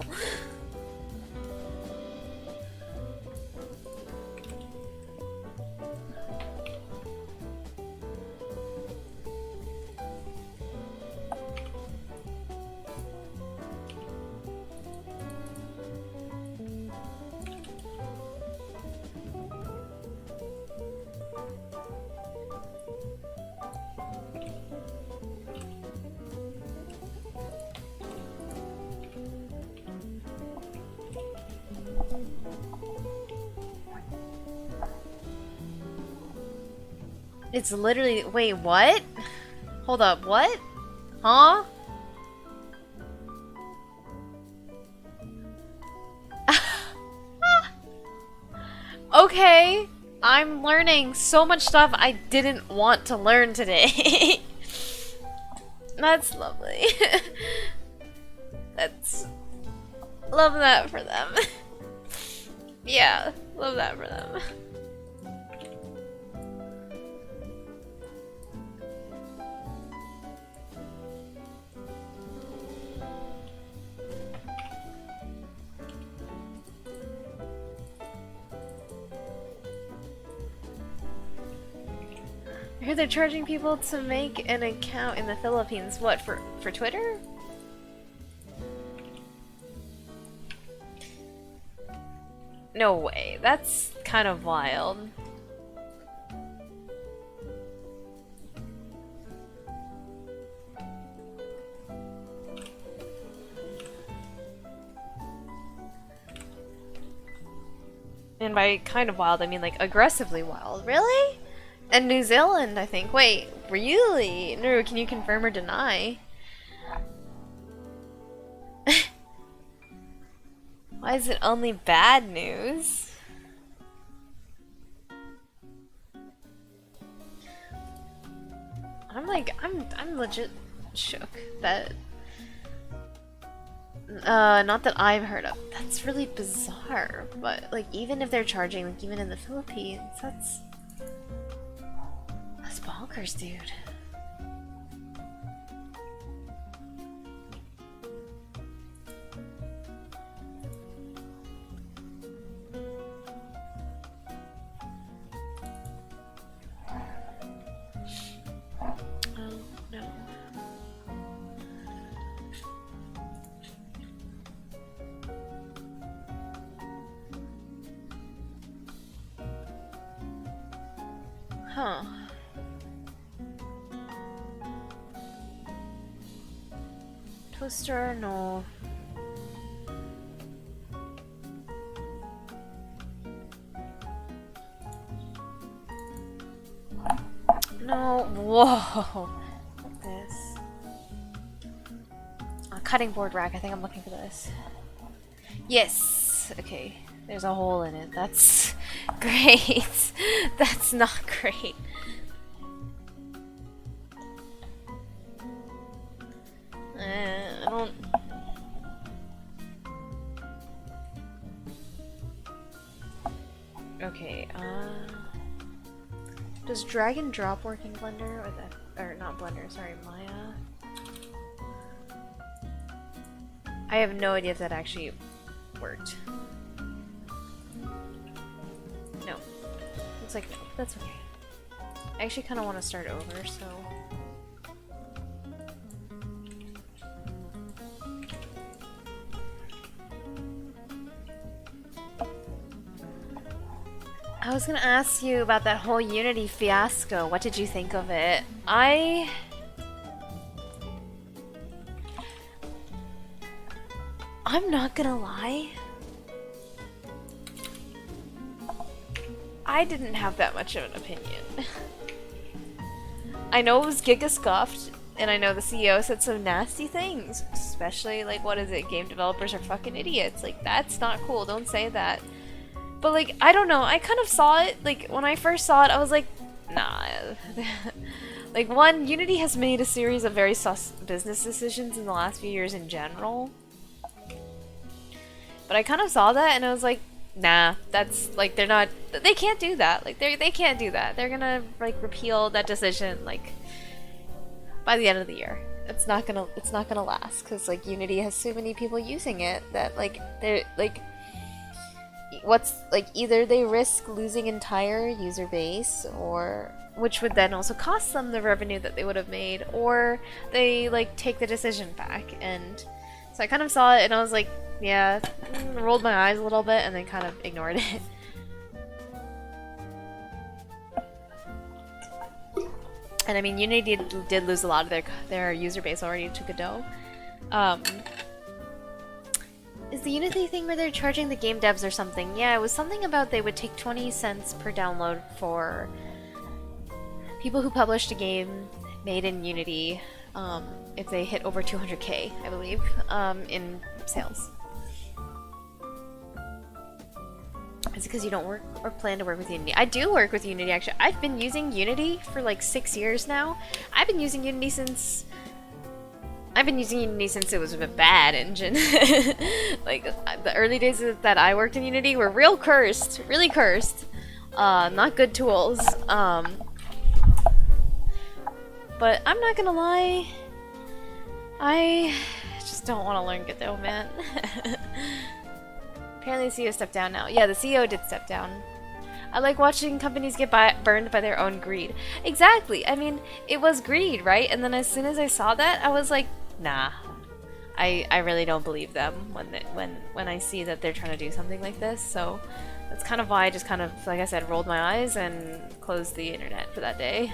It's literally- wait, what? Hold up, what? Huh? Okay, I'm learning so much stuff I didn't want to learn today. That's lovely. That's... Love that for them. Yeah, love that for them. I heard they're charging people to make an account in the Philippines. What, for Twitter? No way. That's kind of wild. And by kind of wild, I mean like aggressively wild. Really? And New Zealand, I think. Wait, really? No, can you confirm or deny? Why is it only bad news? I'm legit shook that not that I've heard of. That's really bizarre, but like even if they're charging, like even in the Philippines, that's bonkers, dude. Huh. Toaster, no. No, whoa. What's this? A cutting board rack, I think I'm looking for this. Yes! Okay, there's a hole in it. That's great. That's not great. I don't... Okay, does drag and drop work in Blender? Or not Blender, sorry, Maya? I have no idea if that actually worked. No. Looks like no, but that's okay. I actually kind of want to start over, so... I was gonna ask you about that whole Unity fiasco. What did you think of it? I'm not gonna lie. I didn't have that much of an opinion. I know it was giga-scuffed, and I know the CEO said some nasty things. Especially, like, what is it? Game developers are fucking idiots. Like, that's not cool. Don't say that. But, like, I don't know. I kind of saw it. Like, when I first saw it, I was like, nah. Like, one, Unity has made a series of very sus business decisions in the last few years in general. But I kind of saw that, and I was like, nah, that's, like, they're not, they can't do that. Like, they can't do that. They're gonna, like, repeal that decision, like, by the end of the year. It's not gonna last, because, like, Unity has so many people using it that, like, they're, like, what's, like, either they risk losing entire user base, or, which would then also cost them the revenue that they would have made, or they, like, take the decision back, and so I kind of saw it, and I was like, yeah, rolled my eyes a little bit, and then kind of ignored it. And I mean, Unity did lose a lot of their user base already to Godot. Is the Unity thing where they're charging the game devs or something? Yeah, it was something about they would take 20 cents per download for people who published a game made in Unity if they hit over 200k, I believe, in sales. Is it because you don't work or plan to work with Unity? I do work with Unity, actually. I've been using Unity for like 6 years now. I've been using Unity since I've been using Unity since it was a bad engine. Like, the early days that I worked in Unity were real cursed. Really cursed. Not good tools. But I'm not gonna lie. I just don't want to learn Godot, man. Apparently the CEO stepped down now. Yeah, the CEO did step down. I like watching companies get burned by their own greed. Exactly. I mean, it was greed, right? And then as soon as I saw that, I was like, nah. I really don't believe them when I see that they're trying to do something like this. So that's kind of why I just kind of, like I said, rolled my eyes and closed the internet for that day.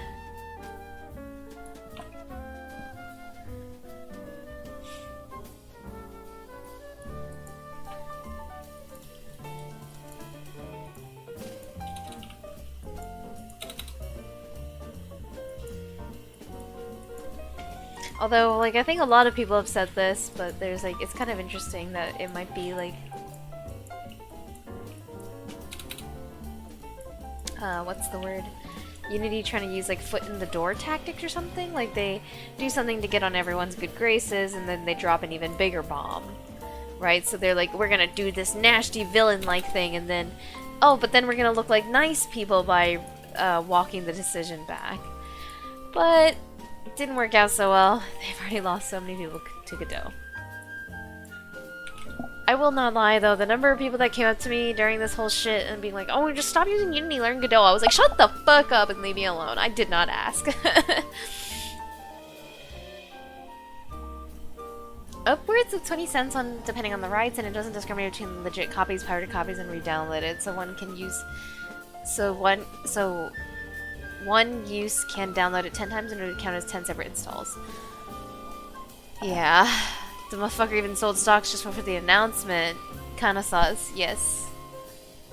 Although, like, I think a lot of people have said this, but there's, like, it's kind of interesting that it might be, like, what's the word? Unity trying to use, like, foot in the door tactics or something? Like, they do something to get on everyone's good graces, and then they drop an even bigger bomb. Right? So they're like, we're gonna do this nasty villain-like thing, and then, oh, but then we're gonna look like nice people by walking the decision back. But it didn't work out so well. They've already lost so many people to Godot. I will not lie though, the number of people that came up to me during this whole shit and being like, oh, just stop using Unity, learn Godot. I was like, shut the fuck up and leave me alone. I did not ask. Upwards of 20 cents on depending on the rights, and it doesn't discriminate between legit copies, pirated copies, and re-downloaded. So one can use one use can download it 10 times and it would count as 10 separate installs. Yeah. The motherfucker even sold stocks just for the announcement. Kinda sus, yes.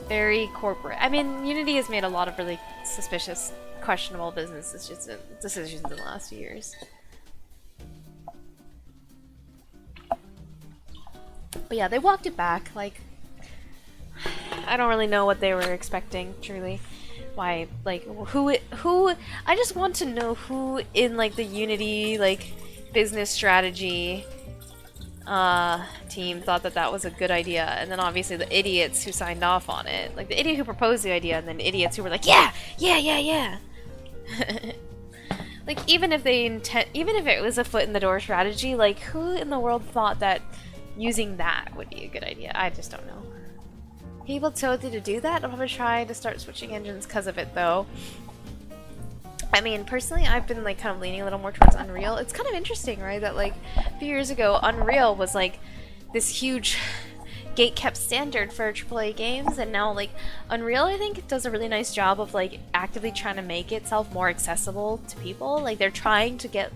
Very corporate. I mean, Unity has made a lot of really suspicious, questionable business decisions in the last few years. But yeah, they walked it back. Like, I don't really know what they were expecting, truly. Why, like, who, I just want to know who in, like, the Unity, like, business strategy team thought that that was a good idea, and then obviously the idiots who signed off on it. Like, the idiot who proposed the idea, and then idiots who were like, yeah! Like, even if it was a foot in the door strategy, like, who in the world thought that using that would be a good idea? I just don't know. People told you to do that? I'm gonna try to start switching engines because of it, though. I mean, personally, I've been, like, kind of leaning a little more towards Unreal. It's kind of interesting, right? That, like, a few years ago, Unreal was, like, this huge gate-kept standard for AAA games, and now, like, Unreal, I think, does a really nice job of, like, actively trying to make itself more accessible to people. Like, they're trying to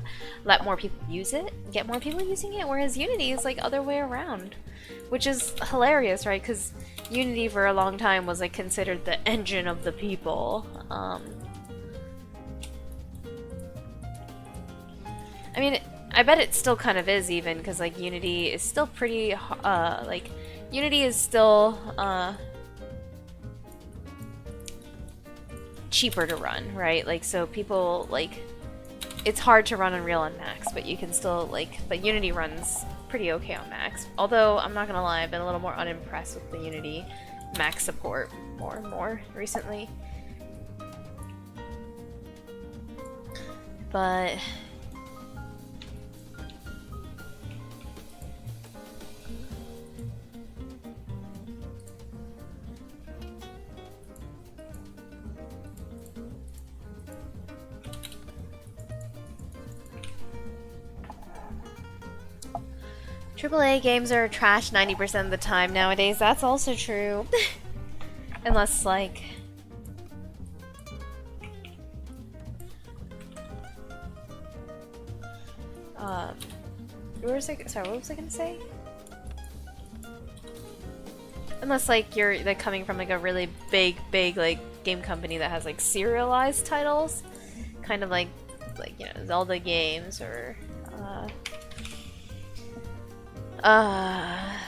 let more people use it, get more people using it, whereas Unity is, like, other way around. Which is hilarious, right? Because Unity for a long time was, like, considered the engine of the people. I mean, I bet it still kind of is, even, because, like, Unity is still pretty, like, Unity is still, cheaper to run, right? Like, so people, like, it's hard to run Unreal on Max, but you can still, like, but Unity runs pretty okay on Max. Although, I'm not gonna lie, I've been a little more unimpressed with the Unity Max support more and more recently. But AAA games are trash 90% of the time nowadays. That's also true. Unless, like... what was I gonna say? Unless, like, you're, like, coming from, like, a really big, like, game company that has, like, serialized titles. Kind of like, you know, Zelda games, or,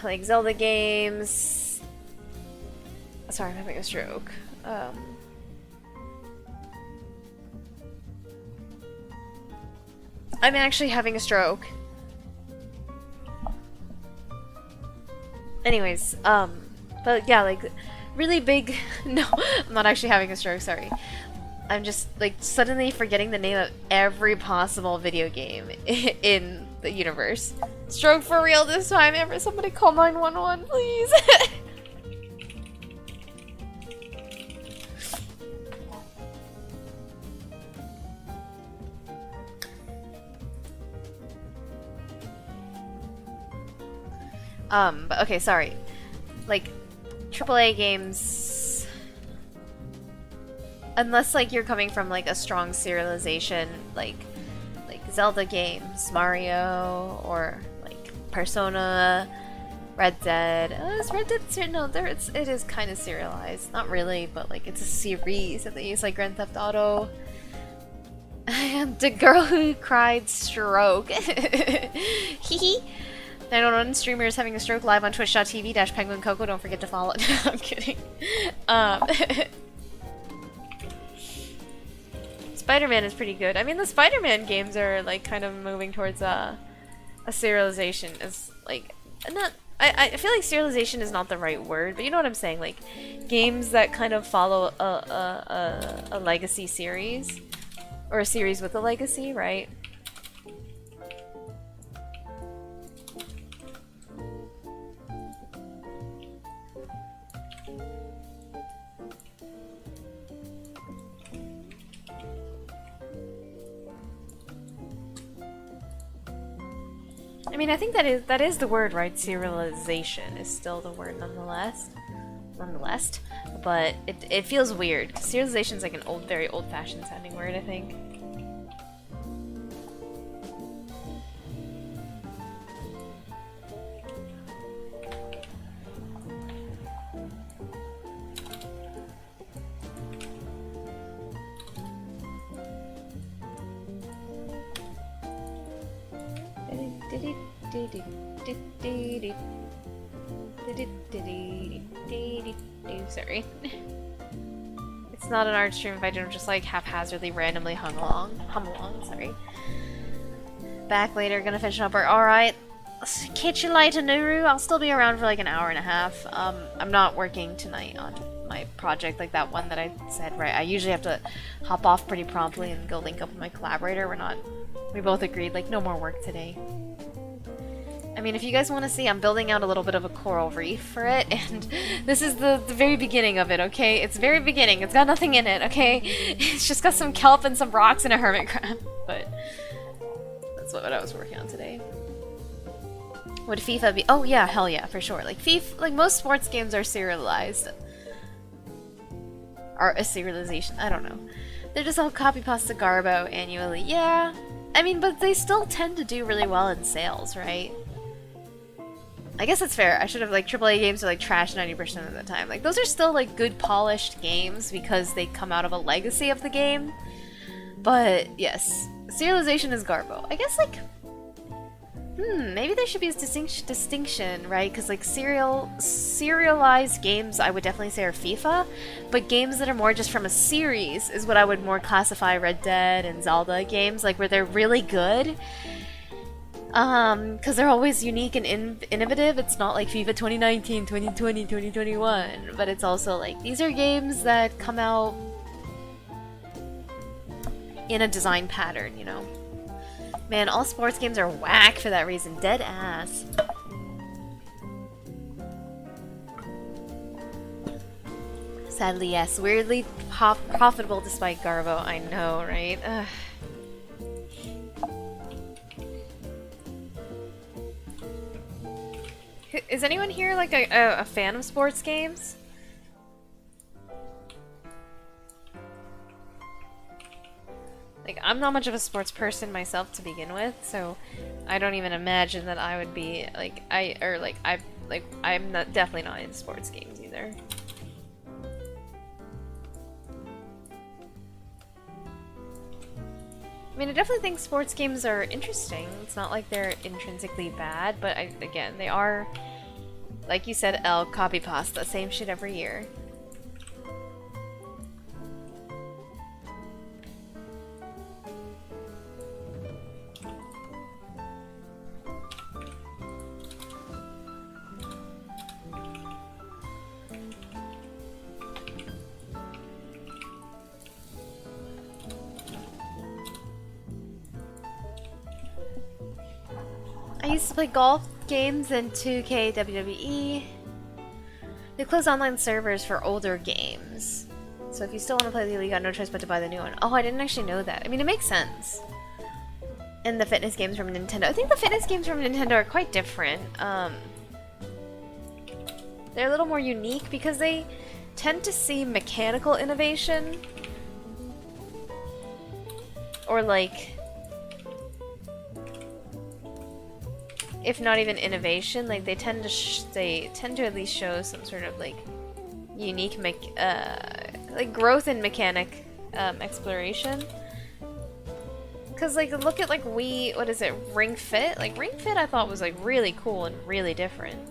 like Zelda games. Sorry, I'm having a stroke. I'm actually having a stroke. Anyways, but yeah, like, really big. No, I'm not actually having a stroke. Sorry. I'm just like suddenly forgetting the name of every possible video game in the universe. Stroke for real this time. Ever somebody call 911, please. But okay, sorry. Like, AAA games, unless like you're coming from like a strong serialization, like Zelda games, Mario, or like Persona, Red Dead. Is Red Dead no? It is kind of serialized, not really, but like it's a series that they use, like Grand Theft Auto. And the girl who cried stroke. Hee 911 streamer is having a stroke live on twitch.tv /penguin coco. Don't forget to follow. I'm kidding. Spider-Man is pretty good. I mean, the Spider-Man games are like kind of moving towards a serialization. Is like not. I feel like serialization is not the right word, but you know what I'm saying. Like games that kind of follow a legacy series, or a series with a legacy, right? I mean, I think that is the word, right? Serialization is still the word nonetheless. But it feels weird. Serialization is like an very old-fashioned sounding word, I think. Sorry. It's not an art stream if I don't just like haphazardly randomly hum along, sorry. Back later, gonna finish up our alright. Catch you later, Nuru. I'll still be around for like an hour and a half. I'm not working tonight on my project, like that one that I said, right? I usually have to hop off pretty promptly and go link up with my collaborator. We both agreed, like, no more work today. I mean, if you guys want to see, I'm building out a little bit of a coral reef for it, and this is the very beginning of it, okay? It's very beginning. It's got nothing in it, okay? It's just got some kelp and some rocks and a hermit crab, but that's what I was working on today. Would FIFA be? Oh yeah, hell yeah, for sure. Like FIFA, like most sports games are serialized. Or a serialization, I don't know. They're just all copy-pasta garbo annually. Yeah, I mean, but they still tend to do really well in sales, right? I guess that's fair. I should have, like, AAA games are like trash 90% of the time. Like, those are still like good polished games because they come out of a legacy of the game. But yes, serialization is garbo. I guess, like, maybe there should be a distinction, right? Because like serialized games, I would definitely say are FIFA, but games that are more just from a series is what I would more classify Red Dead and Zelda games, like where they're really good. Because they're always unique and innovative. It's not like FIFA 2019, 2020, 2021, but it's also like these are games that come out in a design pattern, you know? Man, all sports games are whack for that reason. Dead ass. Sadly, yes. Weirdly profitable despite garbo. I know, right? Ugh. Is anyone here like a fan of sports games? Like, I'm not much of a sports person myself to begin with, so I don't even imagine that I would be like I'm not definitely not in sports games either. I mean, I definitely think sports games are interesting. It's not like they're intrinsically bad, but again, they are, like you said, copy pasta, same shit every year. used to play golf games in 2K WWE. They closed online servers for older games. So if you still want to play the league, you got no choice but to buy the new one. Oh, I didn't actually know that. I mean, it makes sense. And the fitness games from Nintendo. I think the fitness games from Nintendo are quite different. They're a little more unique because they tend to see mechanical innovation. Or like... if not even innovation, like they tend to at least show some sort of like unique like growth in mechanic exploration. Cause like look at like what is it, Ring Fit? Like Ring Fit I thought was like really cool and really different.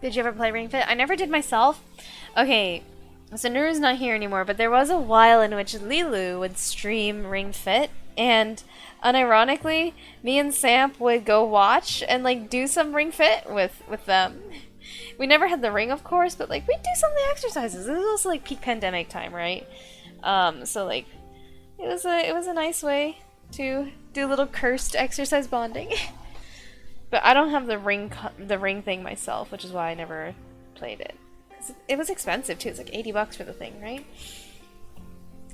Did you ever play Ring Fit? I never did myself. Okay, so Nuru's not here anymore, but there was a while in which Lilu would stream Ring Fit, and unironically, me and Samp would go watch and like do some Ring Fit with them. We never had the ring, of course, but like we'd do some of the exercises. It was also like peak pandemic time, right? So like it was a nice way to do a little cursed exercise bonding. But I don't have the ring thing myself, which is why I never played it. 'Cause it was expensive too. It's like $80 for the thing, right?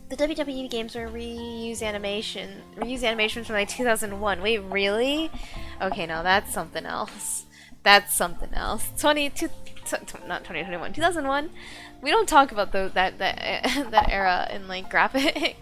The WWE games were reuse animations from like 2001. Wait, really? Okay, no, that's something else. That's something else. Not 2021, 2001. We don't talk about that era in like graphics.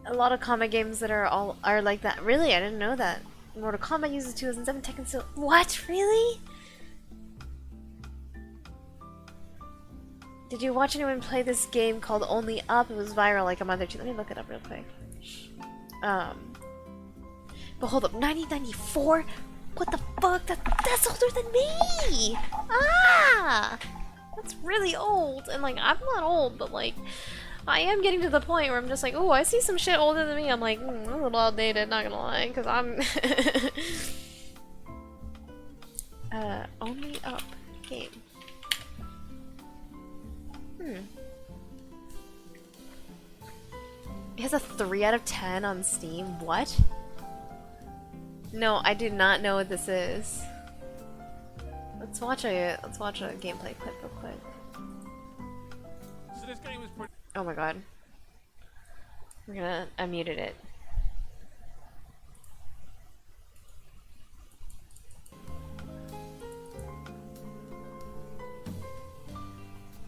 A lot of combat games that are like that. Really, I didn't know that. Mortal Kombat uses 2007 Tekken still. What? Really? Did you watch anyone play this game called Only Up? It was viral like a month or two. Let me look it up real quick. Um, but hold up, 1994? What the fuck? That's older than me! Ah! That's really old. And like, I'm not old, but like, I am getting to the point where I'm just like, oh, I see some shit older than me. I'm like, a little outdated, not gonna lie, because I'm... only up game. It has a 3 out of 10 on Steam. What? No, I do not know what this is. Let's watch a gameplay clip real quick. So this game was pretty. Oh my god. I muted it.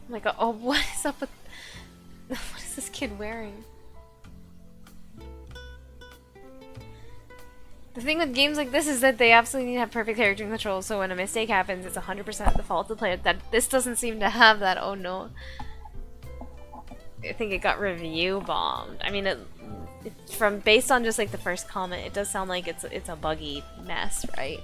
Oh my god, oh, what is up with... What is this kid wearing? The thing with games like this is that they absolutely need to have perfect character control, so when a mistake happens, it's 100% the fault of the player. This doesn't seem to have that, oh no. I think it got review bombed. I mean, based on just like the first comment, it does sound like it's a buggy mess, right?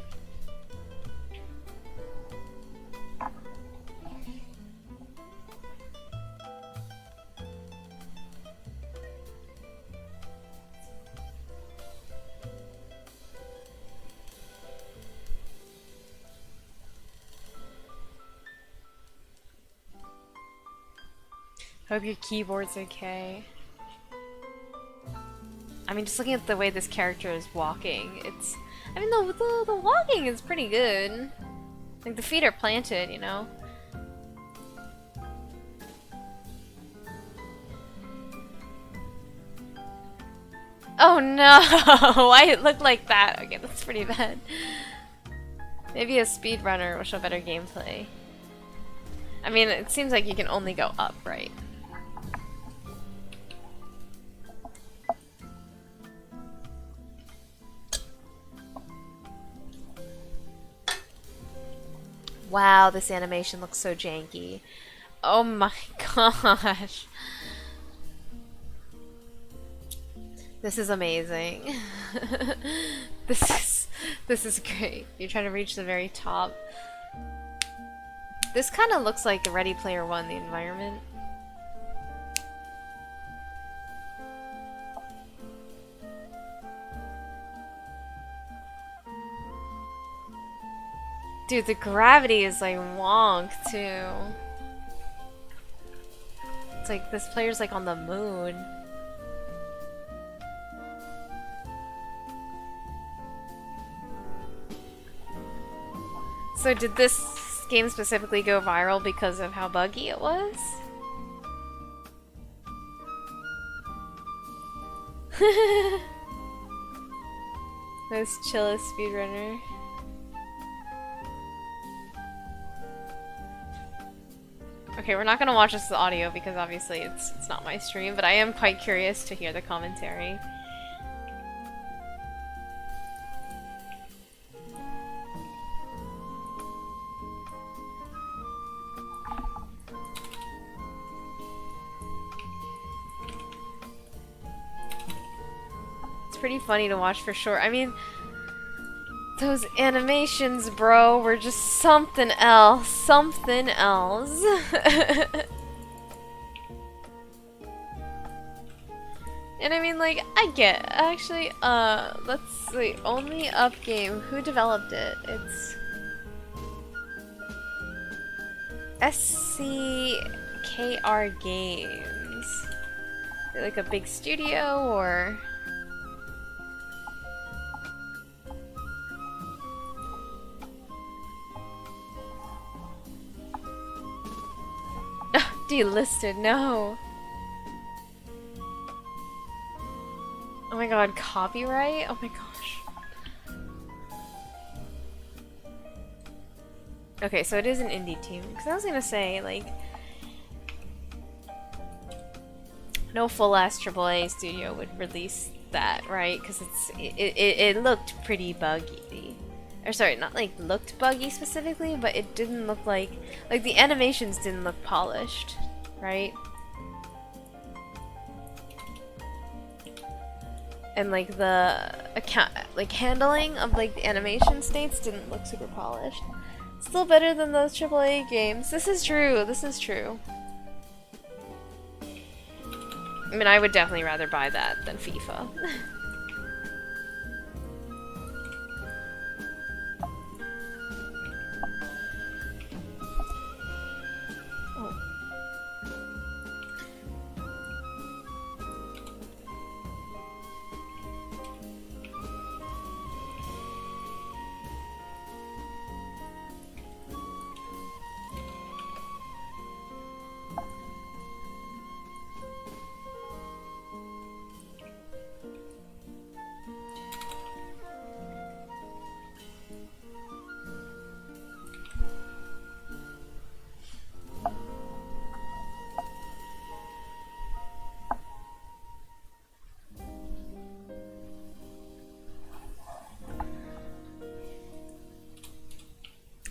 Hope your keyboard's okay. I mean, just looking at the way this character is walking, I mean, the walking is pretty good. Like, the feet are planted, you know? Oh no! Why it looked like that? Okay, that's pretty bad. Maybe a speedrunner will show better gameplay. I mean, it seems like you can only go up, right? Wow, this animation looks so janky. Oh my gosh. This is amazing. This is great. You're trying to reach the very top. This kind of looks like the Ready Player One, the environment. Dude, the gravity is like wonk too. It's like this player's like on the moon. So did this game specifically go viral because of how buggy it was? Most chillest speedrunner. Okay, we're not gonna watch this audio because obviously it's not my stream, but I am quite curious to hear the commentary. It's pretty funny to watch for sure. I mean, those animations, bro, were just something else. Something else. And I mean, like, I get, actually, let's see, only up game. Who developed it? It's SCKR Games. Is it like a big studio, or? Delisted, no. Oh my god, copyright? Oh my gosh. Okay, so it is an indie team. Because I was gonna say, like, no full-ass AAA studio would release that, right? Because it looked pretty buggy. Or sorry, not like looked buggy specifically, but it didn't look like the animations didn't look polished, right? and like the account, like handling of like the animation states didn't look super polished. Still better than those AAA games. This is true. This is true. I mean, I would definitely rather buy that than FIFA.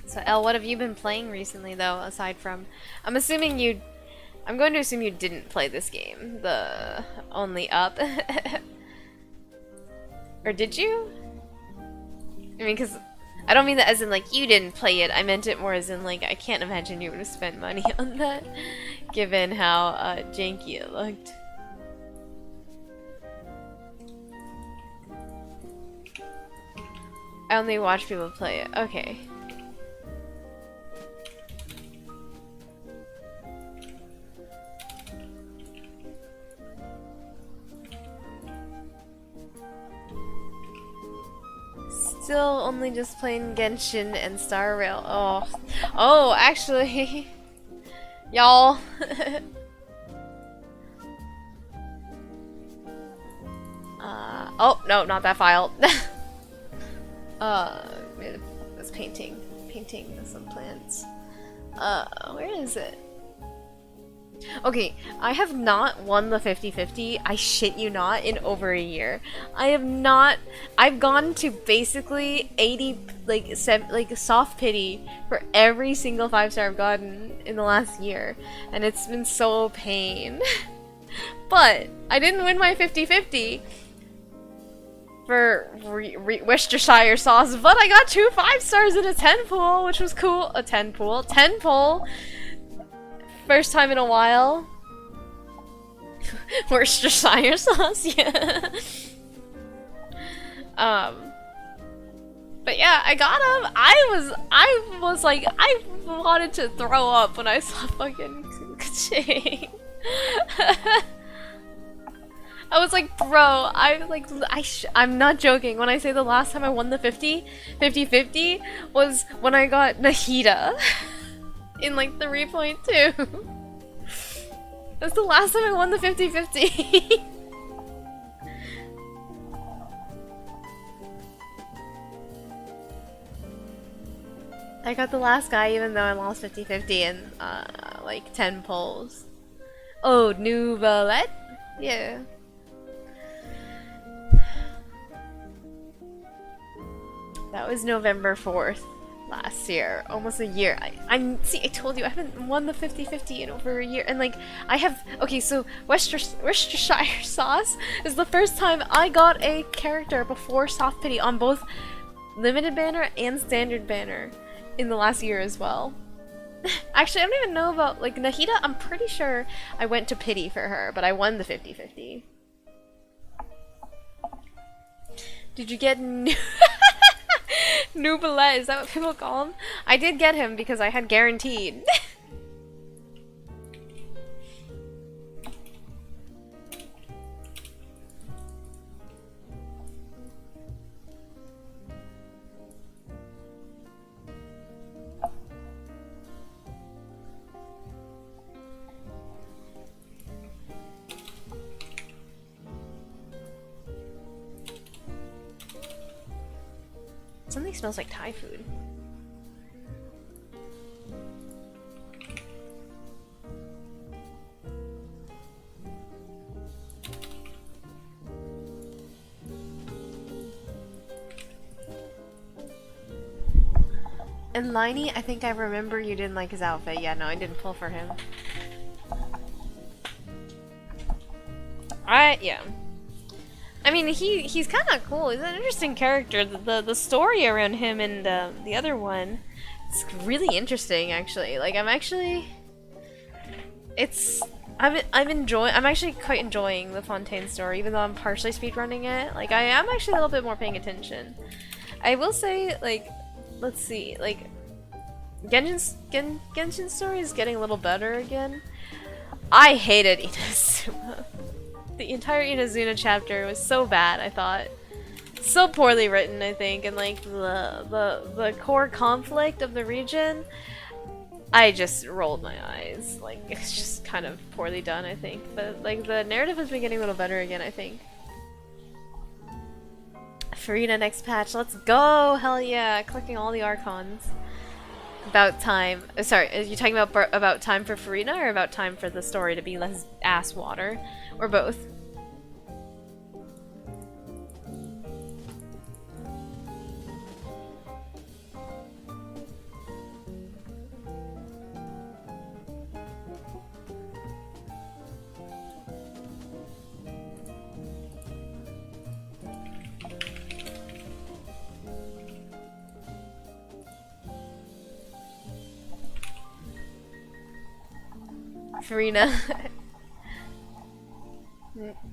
So, Elle, what have you been playing recently, though, aside from... I'm going to assume you didn't play this game, the Only Up. Or did you? I mean, because I don't mean that as in, like, you didn't play it. I meant it more as in, like, I can't imagine you would have spent money on that, given how janky it looked. I only watch people play it. Okay. Still only just playing Genshin and Star Rail. Oh, actually, y'all. Oh no, not that file. It's painting some plants. Where is it? Okay, I have not won the 50-50, I shit you not, in over a year. I've gone to basically 80, like soft pity for every single 5-star I've gotten in the last year. And it's been so pain. But, I didn't win my 50-50 for Worcestershire sauce, but I got 2 5-stars in a 10 pool, which was cool. A 10 pool. 10 pool! First time in a while. Worcestershire sauce, yeah. But yeah, I got him. I was like, I wanted to throw up when I saw fucking Ching. I was like, bro, I'm not joking when I say the last time I won the 50-50 was when I got Nahida. In like 3.2. That's the last time I won the 50-50. I got the last guy even though I lost 50-50 in like 10 polls. Oh, Nouvellette? Yeah. That was November 4th. Last year, almost a year. See, I told you I haven't won the 50-50 in over a year, and like I have. Okay, so Worcestershire sauce is the first time I got a character before soft pity on both limited banner and standard banner in the last year as well. Actually, I don't even know about like Nahida. I'm pretty sure I went to pity for her, but I won the 50-50. Did you get Noubelette, is that what people call him? I did get him because I had guaranteed. Something smells like Thai food. And Liney, I think I remember you didn't like his outfit. Yeah, no, I didn't pull for him. Yeah. I mean, he's kind of cool. He's an interesting character. The story around him and the other one, it's really interesting actually. Like I'm actually, I'm actually quite enjoying the Fontaine story, even though I'm partially speedrunning it. Like I am actually a little bit more paying attention. I will say, like, let's see, like Genshin's story is getting a little better again. I hated Inazuma. The entire Inazuma chapter was so bad, I thought. So poorly written, I think, and like the core conflict of the region, I just rolled my eyes. Like, it's just kind of poorly done, I think. But like the narrative has been getting a little better again, I think. Farina next patch, let's go! Hell yeah! Collecting all the Archons. About time. Sorry, are you talking about time for Farina or about time for the story to be less ass water? Or both? Farina.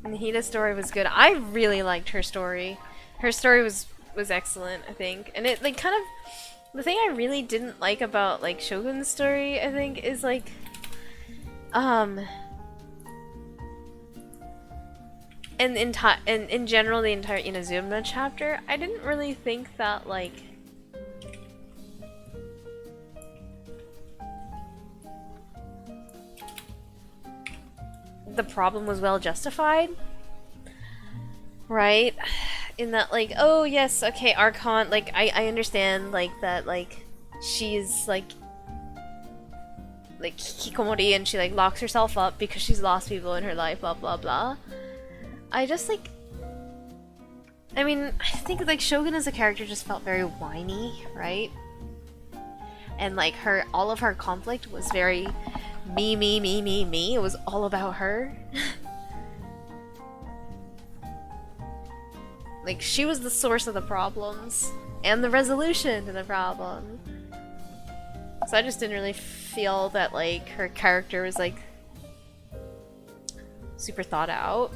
Nahida's story was good. I really liked her story. Her story was excellent, I think. And it like kind of the thing I really didn't like about like Shogun's story, I think, is like and in general the entire Inazuma chapter, I didn't really think that like the problem was well justified, right? In that, like, oh yes, okay, Archon, like, I understand, like, that, like, she's, like, hikikomori and she, like, locks herself up because she's lost people in her life, blah, blah, blah. I just, like, I mean, I think, like, Shogun as a character just felt very whiny, right? And, like, all of her conflict was very me, me, me, me, me. It was all about her. Like, she was the source of the problems and the resolution to the problem. So I just didn't really feel that, like, her character was, like, super thought out.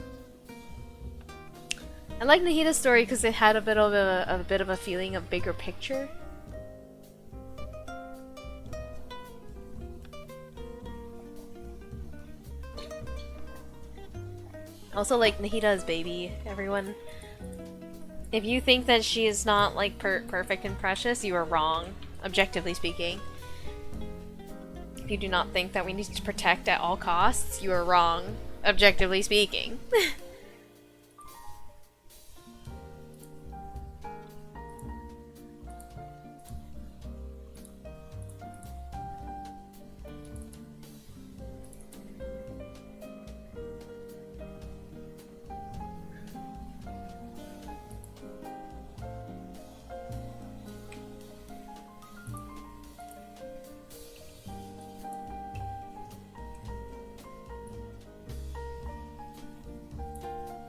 I like Nahida's story because it had a bit of a feeling of bigger picture. Also, like, Nahida's baby, everyone. If you think that she is not, like, perfect and precious, you are wrong, objectively speaking. If you do not think that we need to protect at all costs, you are wrong, objectively speaking.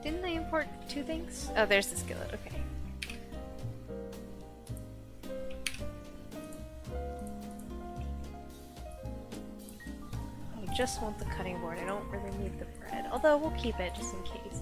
Didn't I import two things? Oh, there's the skillet, okay. I just want the cutting board, I don't really need the bread. Although, we'll keep it just in case.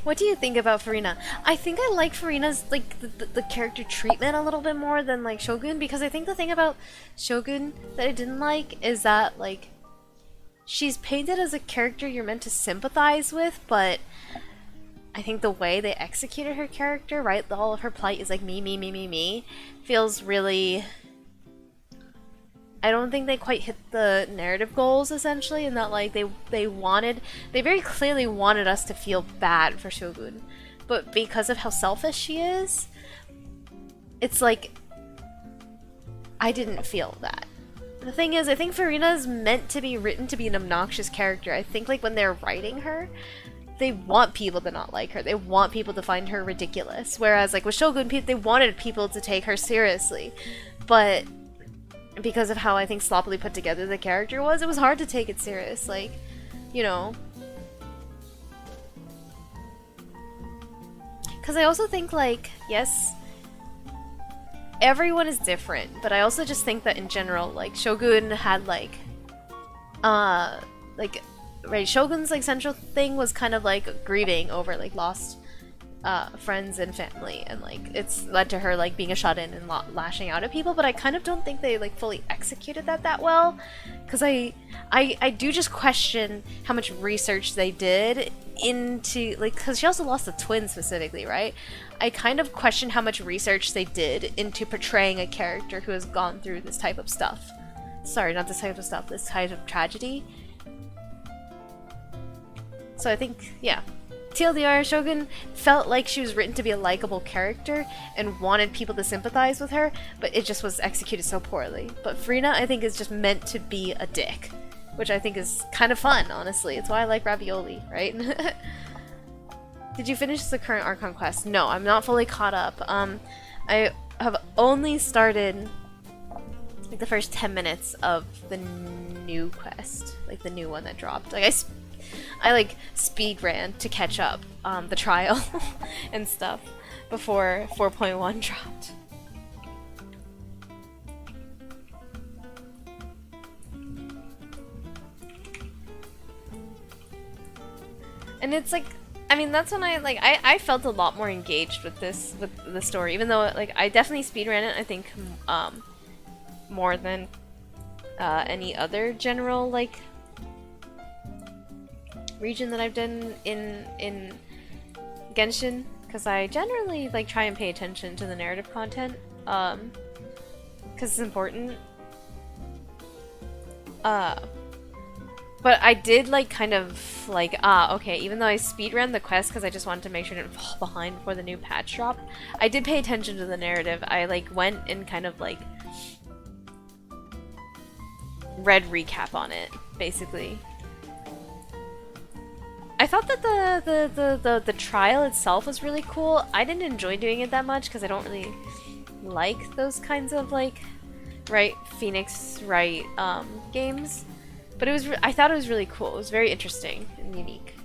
What do you think about Farina? I think I like Farina's, like, the character treatment a little bit more than, like, Shogun, because I think the thing about Shogun that I didn't like is that, like, she's painted as a character you're meant to sympathize with, but I think the way they executed her character, right, all of her plight is like me, me, me, me, me, feels really... I don't think they quite hit the narrative goals, essentially, in that, like, they very clearly wanted us to feel bad for Shogun, but because of how selfish she is, it's like, I didn't feel that. The thing is, I think Farina is meant to be written to be an obnoxious character. I think, like, when they're writing her, they want people to not like her. They want people to find her ridiculous. Whereas like with Shogun, they wanted people to take her seriously. But because of how I think sloppily put together the character was, it was hard to take it serious. Like, you know. Because I also think like, yes, everyone is different, but I also just think that in general, like Shogun had like right, Shogun's like central thing was kind of like grieving over like lost friends and family, and like it's led to her like being a shut-in and lashing out at people. But I kind of don't think they like fully executed that well, because I do just question how much research they did into like, because she also lost a twin specifically, right? I kind of question how much research they did into portraying a character who has gone through this type of stuff. Sorry, not this type of stuff, this type of tragedy. So I think, yeah. TLDR, Shogun felt like she was written to be a likable character and wanted people to sympathize with her, but it just was executed so poorly. But Furina, I think, is just meant to be a dick, which I think is kind of fun, honestly. It's why I like Ravioli, right? Did you finish the current Archon quest? No, I'm not fully caught up. I have only started like the first 10 minutes of the new quest, like the new one that dropped. Like I like speed ran to catch up the trial and stuff before 4.1 dropped. And it's like, I mean, that's when I felt a lot more engaged with the story, even though like I definitely speedran it, I think more than any other general like region that I've done in Genshin, because I generally like try and pay attention to the narrative content because it's important. But I did like kind of like, okay, even though I speedran the quest because I just wanted to make sure I didn't fall behind before the new patch dropped, I did pay attention to the narrative. I like went and kind of like read recap on it, basically. I thought that the trial itself was really cool. I didn't enjoy doing it that much because I don't really like those kinds of like, right, Phoenix Wright games. But it was I thought it was really cool. It was very interesting and unique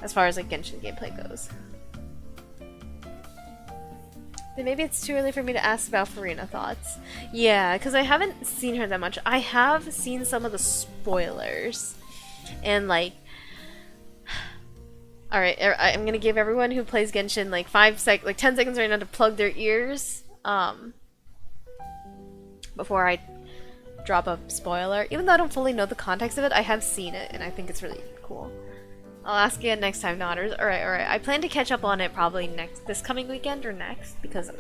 as far as like Genshin gameplay goes. But maybe it's too early for me to ask about Furina thoughts. Yeah, because I haven't seen her that much. I have seen some of the spoilers, and like, all right, I'm gonna give everyone who plays Genshin like 10 seconds right now to plug their ears before I drop a spoiler. Even though I don't fully know the context of it, I have seen it, and I think it's really cool. I'll ask again next time, Nodders. Alright. I plan to catch up on it probably this coming weekend or next, because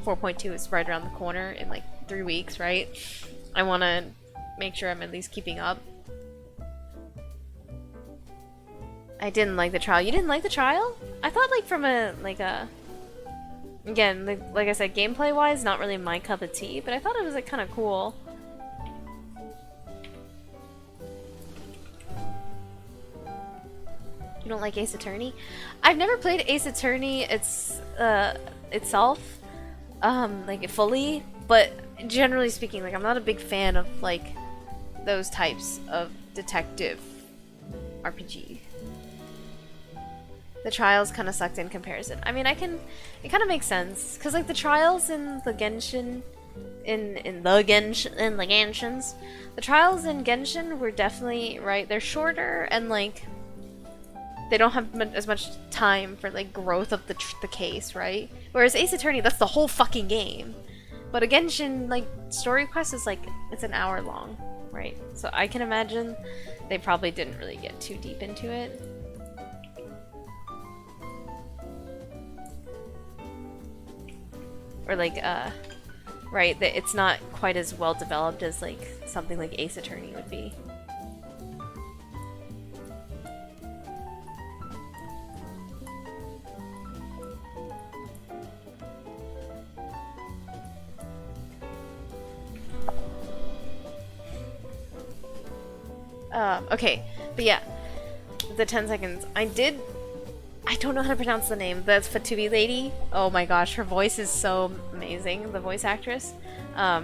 4.2 is right around the corner in like 3 weeks, right? I want to make sure I'm at least keeping up. I didn't like the trial. You didn't like the trial? I thought like from again, like I said, gameplay wise, not really my cup of tea, but I thought it was like kind of cool. You don't like Ace Attorney? I've never played Ace Attorney itself, like fully, but generally speaking, like I'm not a big fan of like those types of detective RPG. The trials kind of sucked in comparison. I mean, it kind of makes sense, because like the trials in the Genshin, the Genshins, the trials in Genshin were definitely, right, they're shorter, and like they don't have as much time for like growth of the case, right? Whereas Ace Attorney, that's the whole fucking game. But a Genshin like story quest is like, it's an hour long, right? So I can imagine they probably didn't really get too deep into it. Or like right, that it's not quite as well developed as like something like Ace Attorney would be. Okay, but yeah, the 10 seconds, I don't know how to pronounce the name. That's Fatubi lady. Oh my gosh, her voice is so amazing, the voice actress. I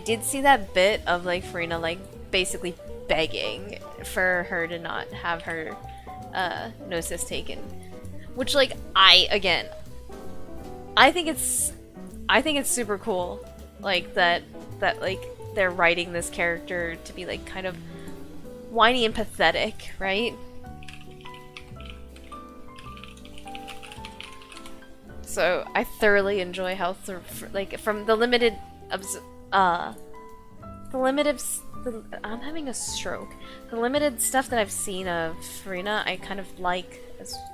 did see that bit of like Farina like basically begging for her to not have her Gnosis taken. Which like I think it's super cool. Like that like they're writing this character to be like kind of whiny and pathetic, right? So I thoroughly enjoy how like from the limited I'm having a stroke. The limited stuff that I've seen of Farina, I kind of like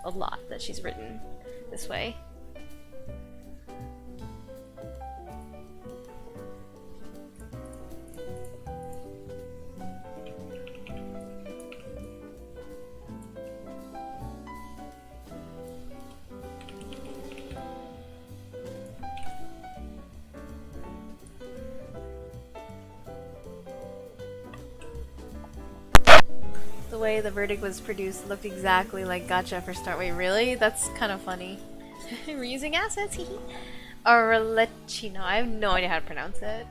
a lot that she's written this way. The way the verdict was produced looked exactly like Gacha for Start. Wait, really? That's kind of funny. We're using assets, hee. Orlecino. I have no idea how to pronounce it.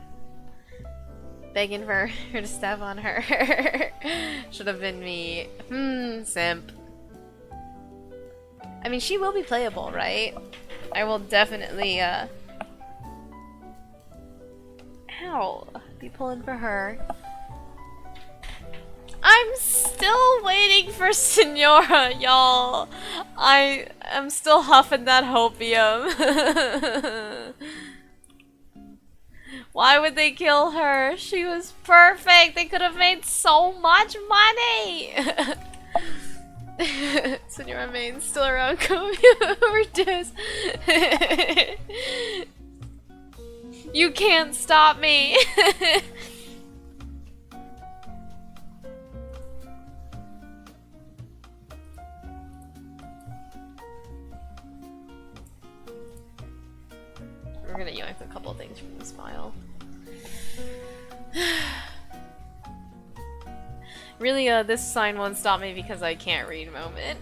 Begging for her to step on her. Should have been me. Simp. I mean, she will be playable, right? I will definitely, ow. Be pulling for her. I'm still waiting for Senora, y'all. I am still huffing that hopium. Why would they kill her? She was perfect. They could have made so much money. Senora Main's still around. Come overdose. You can't stop me. We're gonna yank a couple things from this file. Really, this sign won't stop me because I can't read moment.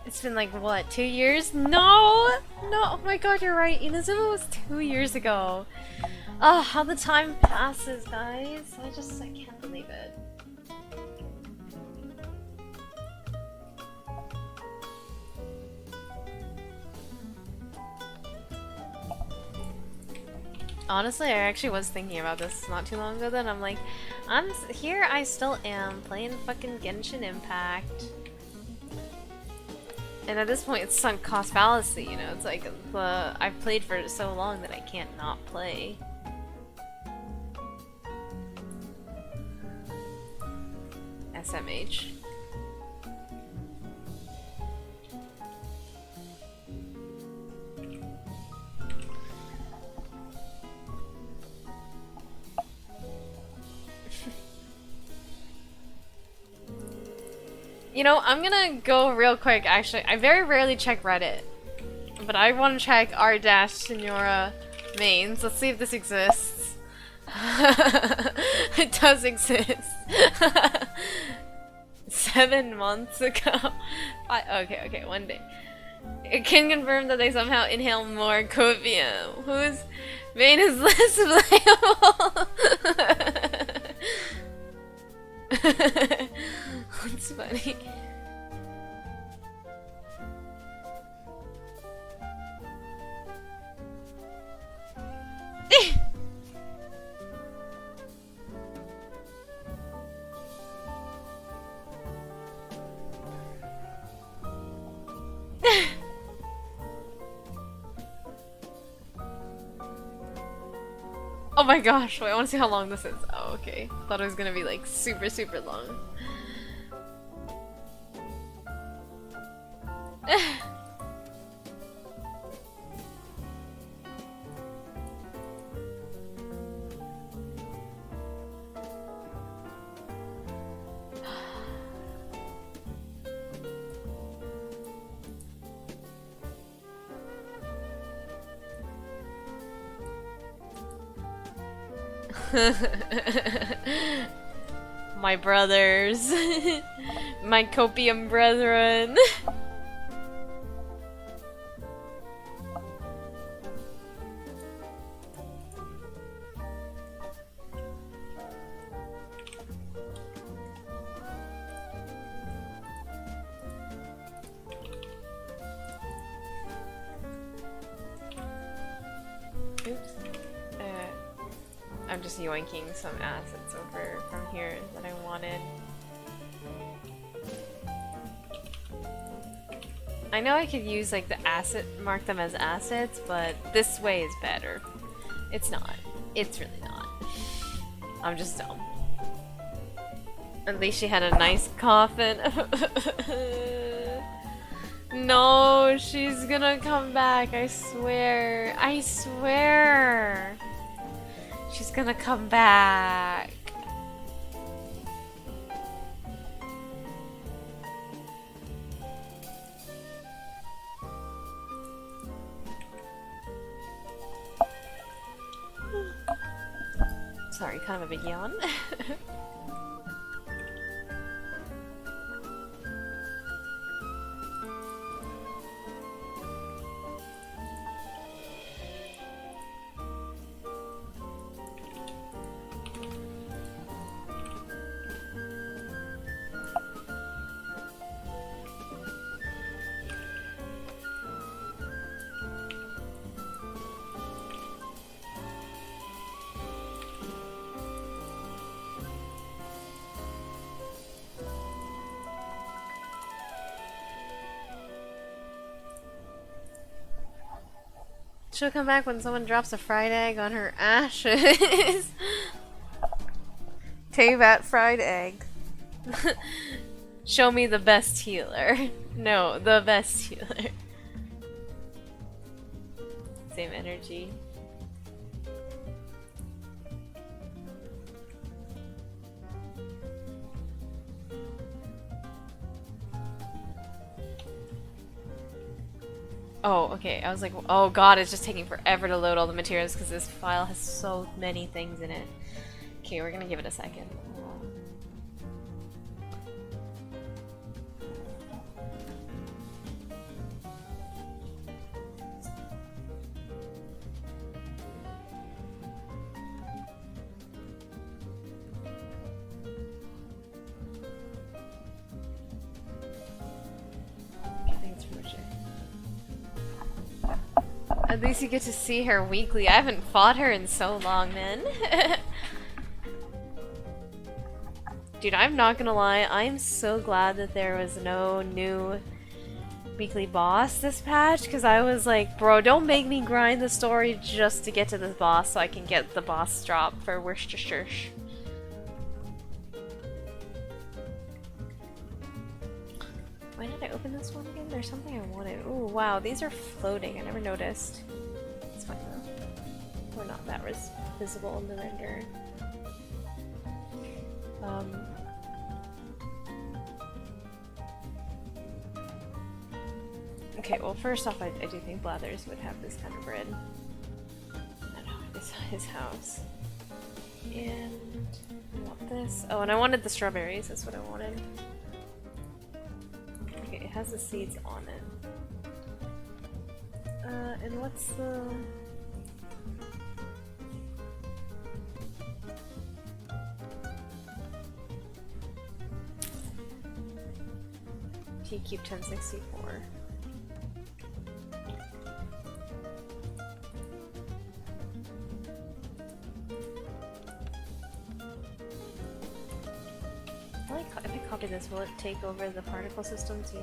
It's been like, what, 2 years? No! No, oh my god, you're right. Inazuma was 2 years ago. Ah, how the time passes, guys. I can't believe it. Honestly, I actually was thinking about this not too long ago. Then I'm like, here I still am, playing fucking Genshin Impact. And at this point, it's sunk cost fallacy, you know? It's like, I've played for so long that I can't not play. SMH. You know, I'm gonna go real quick, actually. I very rarely check Reddit. But I want to check r-Senora mains. Let's see if this exists. It does exist. 7 months ago. Okay, one day. It can confirm that they somehow inhale more copium, whose vein is less playable. That's funny. Oh my gosh, wait, I want to see how long this is. Oh, okay. Thought it was gonna be like super, super long. My brothers. My copium brethren. Oops. I'm just yoinking some assets over from here that I wanted. I know I could use like the asset, mark them as assets, but this way is better. It's not. It's really not. I'm just dumb. At least she had a nice coffin. No, she's gonna come back, I swear. I swear. She's gonna come back. Sorry, kind of a big yawn. She'll come back when someone drops a fried egg on her ashes. Teyvat fried egg. Show me the best healer. No, the best healer. Same energy. Oh, okay. I was like, oh god, it's just taking forever to load all the materials because this file has so many things in it. Okay, we're gonna give it a second. At least you get to see her weekly. I haven't fought her in so long, man. Dude, I'm not gonna lie, I'm so glad that there was no new weekly boss this patch, because I was like, bro, don't make me grind the story just to get to the boss so I can get the boss drop for Worcestershire. Why did I open this one again? There's something I wanted. Ooh, wow, these are floating. I never noticed. It's fine though. We're not that visible in the render. Okay, well first off, I do think Blathers would have this kind of bread. I know, it's his house. And I want this. Oh, and I wanted the strawberries, that's what I wanted. Okay, it has the seeds on it. And what's the... T-Cube 1064. If I copy this, will it take over the particle system too?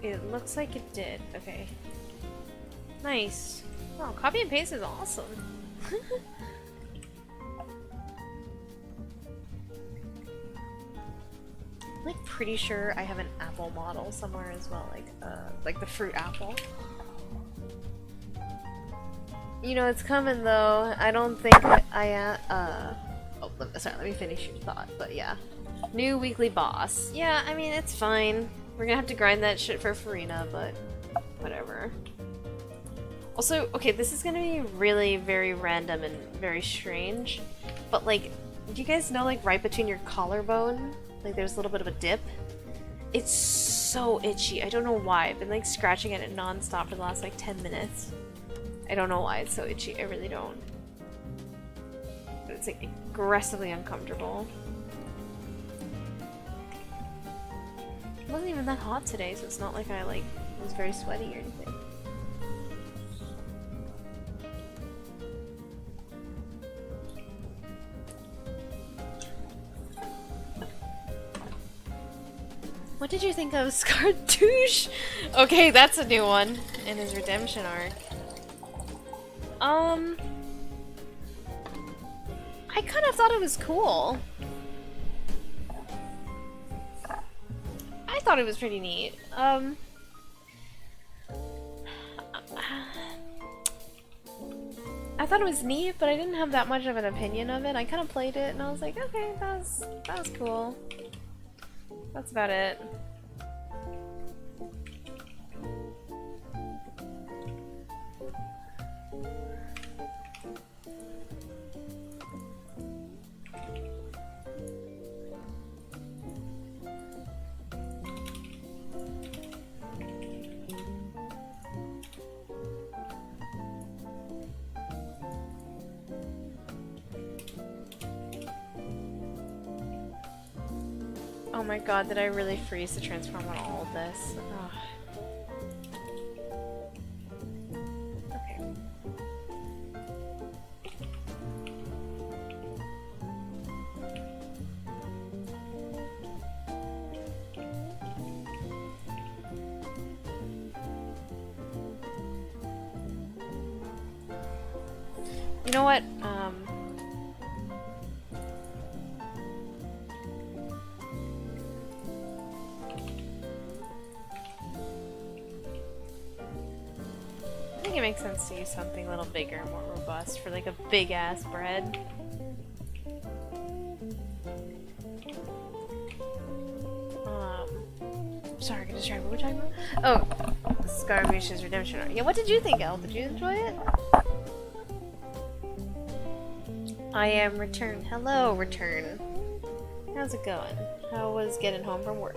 It looks like it did. Okay. Nice. Oh, copy and paste is awesome. I'm like pretty sure I have an apple model somewhere as well, like the fruit apple. You know, it's coming though. I don't think oh, let me finish your thought, but yeah. New weekly boss. Yeah, I mean, it's fine. We're gonna have to grind that shit for Farina, but whatever. Also, okay, this is gonna be really very random and very strange, but like, do you guys know, like, right between your collarbone, like, there's a little bit of a dip? It's so itchy. I don't know why. I've been, like, scratching at it non-stop for the last, like, 10 minutes. I don't know why it's so itchy. I really don't. But it's, like, aggressively uncomfortable. It wasn't even that hot today, so it's not like I, like, was very sweaty or anything. What did you think of Scartouche? Okay, that's a new one in his redemption arc. I kind of thought it was cool. I thought it was pretty neat. I thought it was neat, but I didn't have that much of an opinion of it. I kind of played it and I was like, okay, that was cool. That's about it. Oh my god, did I really freeze to transform on all of this? Ugh. Okay. You know what? I think it makes sense to use something a little bigger and more robust for like a big ass bread. Sorry, I got distracted. What were we talking about? Oh, Scaramouche's redemption arc. Yeah, what did you think, Elle? Did you enjoy it? I am Return. Hello, Return. How's it going? How was getting home from work?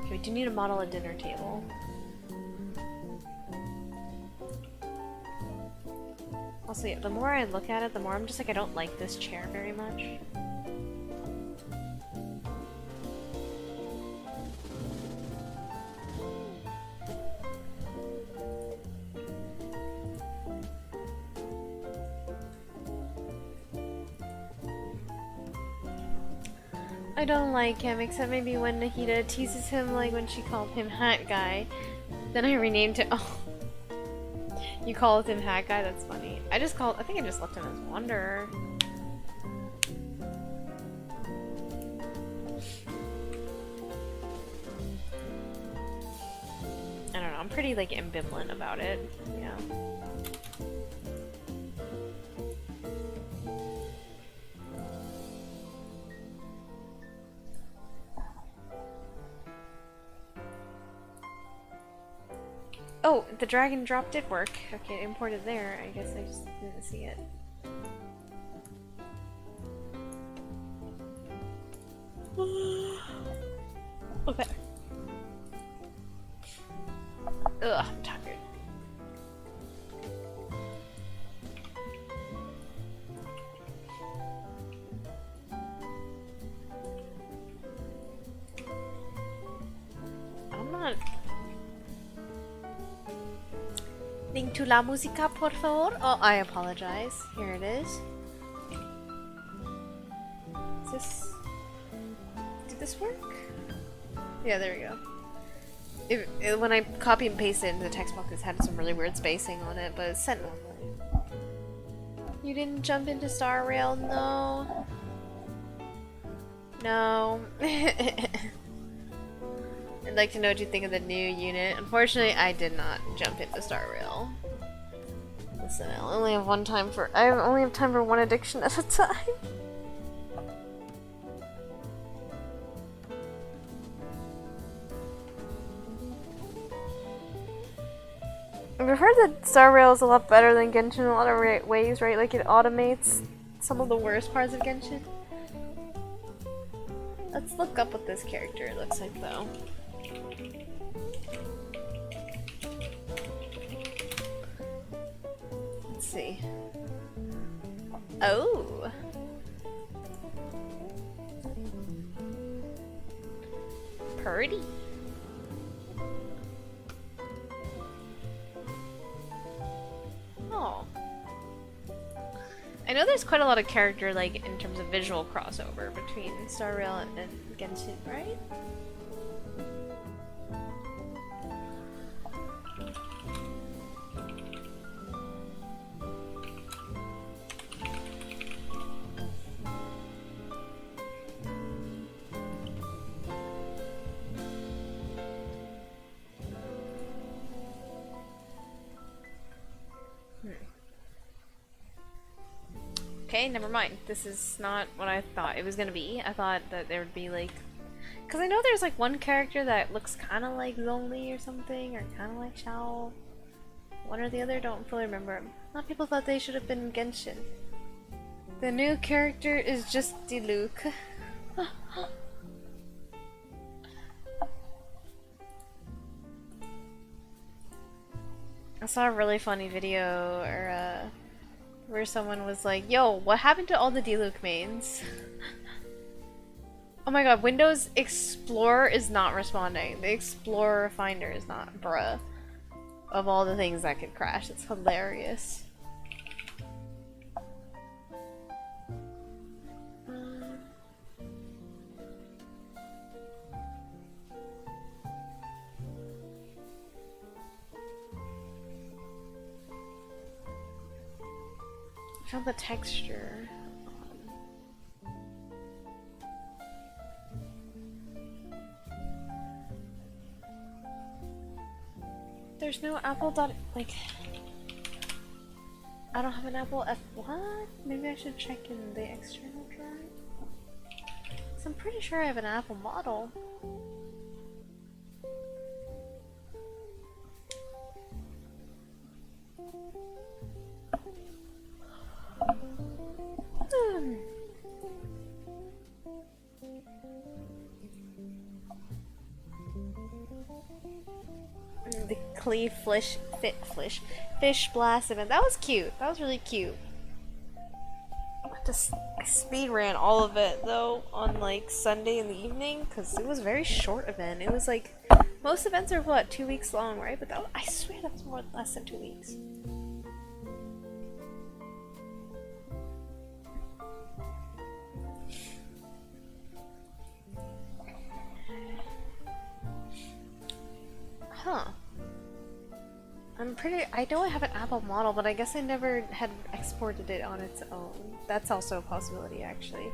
We do need to model a dinner table. Also, yeah, the more I look at it, the more I'm just like, I don't like this chair very much. I don't like him, except maybe when Nahida teases him, like when she called him Hat Guy. Then I renamed it. Oh. You called him Hat Guy? That's funny. I think I just left him as Wanderer. I don't know, I'm pretty like ambivalent about it. Yeah. Oh, the drag and drop did work. Okay, imported there. I guess I just didn't see it. Okay. Ugh, I'm tired. I'm not... Link to la música, por favor? Oh, I apologize. Here it is. Is this... Did this work? Yeah, there we go. When I copy and paste it into the text box, it's had some really weird spacing on it, but it's set normally. You didn't jump into Star Rail? No. No. I'd like to know what you think of the new unit. Unfortunately, I did not jump into Star Rail. Listen, I only have I only have time for one addiction at a time. I've heard that Star Rail is a lot better than Genshin in a lot of ways, right? Like it automates some of the worst parts of Genshin. Let's look up what this character looks like, though. Let's see. Oh! Pretty. Oh. I know there's quite a lot of character, like, in terms of visual crossover between Star Rail and Genshin, right? Okay, never mind. This is not what I thought it was gonna be. I thought that there would be like... Because I know there's like one character that looks kind of like Lonely or something, or kind of like Shao. One or the other, don't fully remember. A lot of people thought they should have been Genshin. The new character is just Diluc. I saw a really funny video where someone was like, yo, what happened to all the Diluc mains? Oh my god, Windows Explorer is not responding. The Explorer Finder is not. Bruh. Of all the things that could crash, it's hilarious. I found the texture. There's no Apple dot, like, I don't have an Apple F, what? Maybe I should check in the external drive? So I'm pretty sure I have an Apple model. The Clee Fish Blast event. That was cute. That was really cute. I speed ran all of it though on like Sunday in the evening because it was a very short event. It was like most events are what, 2 weeks long, right? But that was, I swear that was less than 2 weeks. Huh. I know I have an Apple model, but I guess I never had exported it on its own. That's also a possibility, actually.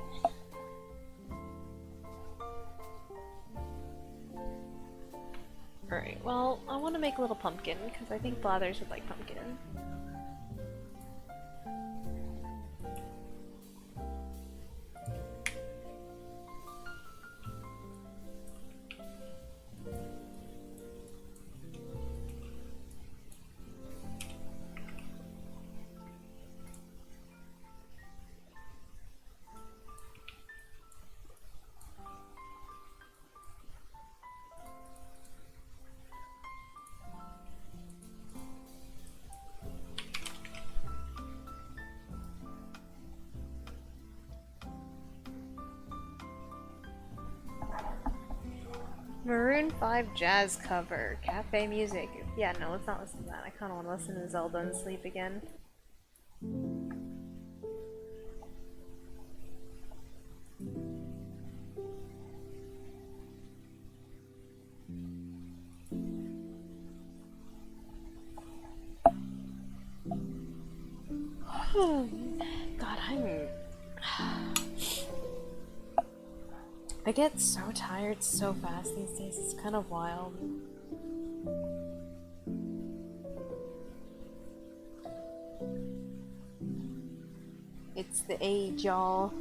Alright, well, I want to make a little pumpkin, because I think Blathers would like pumpkin. Maroon 5 jazz cover, cafe music. Yeah, no, let's not listen to that. I kind of want to listen to Zelda and sleep again. God, I get so tired so fast these days. It's kind of wild. It's the age, y'all.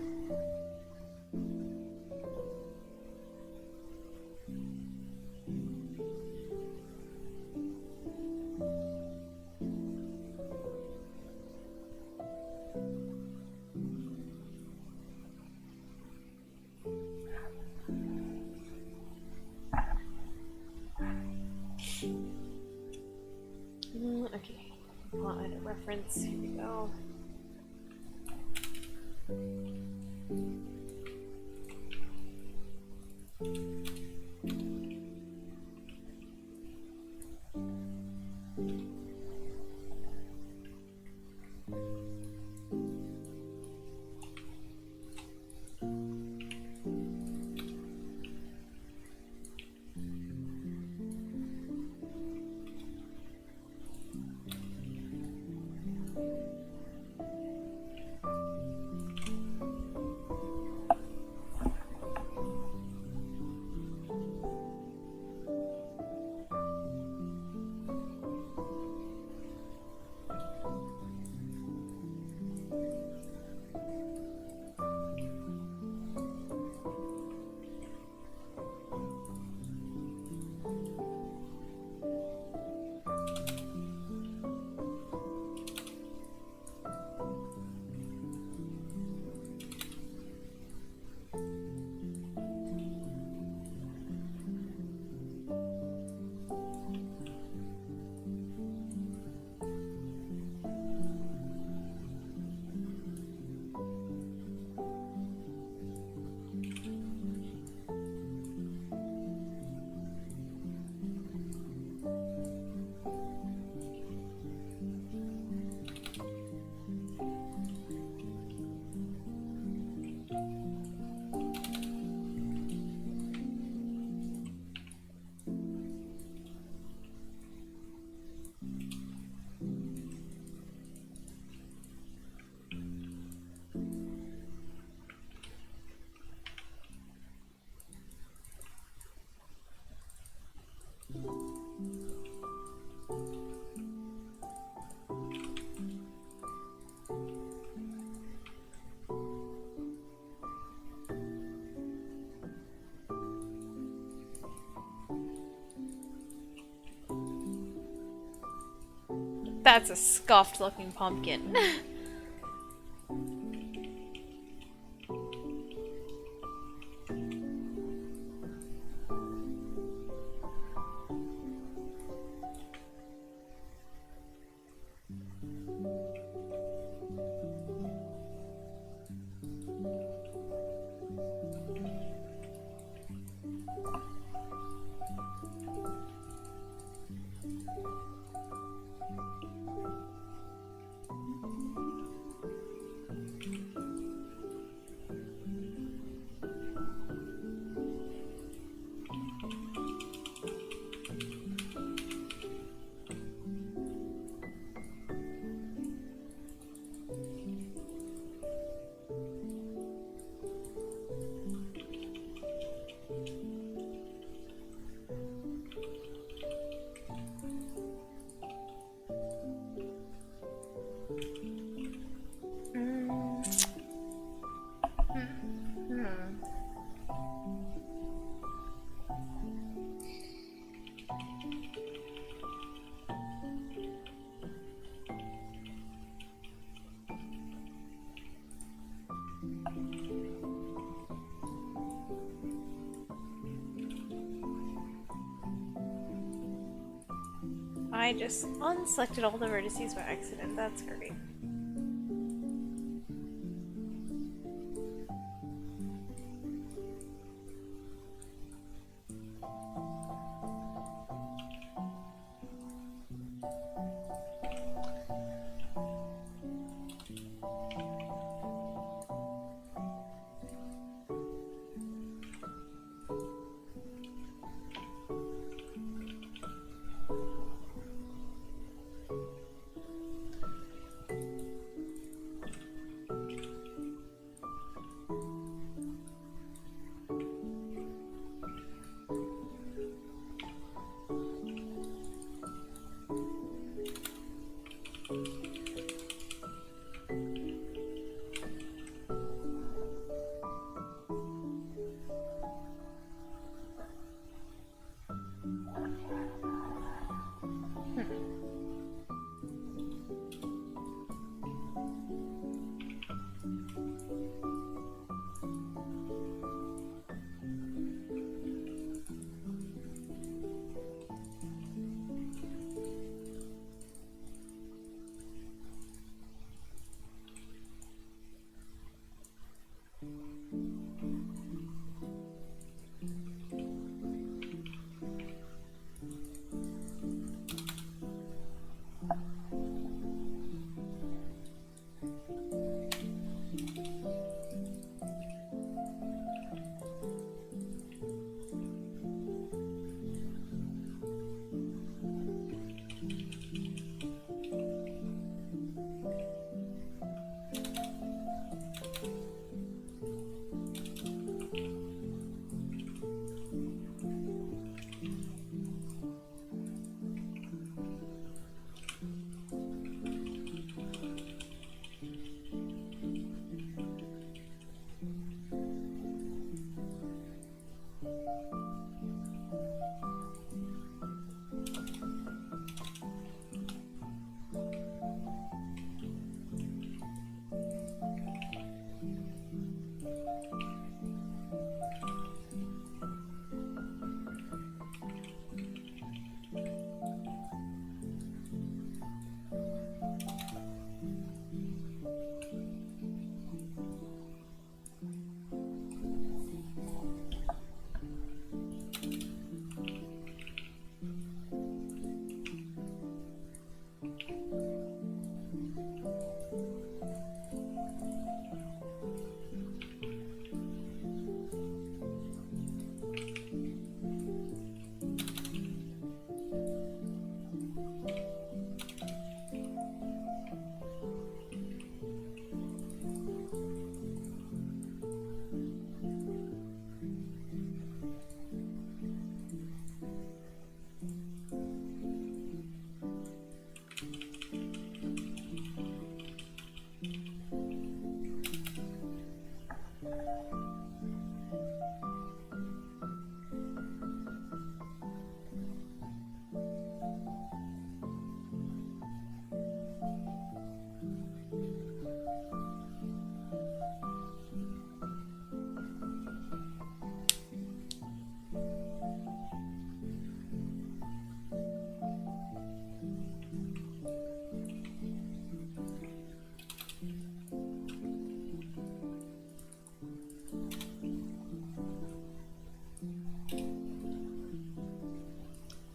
Okay, I'll add a reference. Here we go. That's a scuffed looking pumpkin. I just unselected all the vertices by accident. That's great.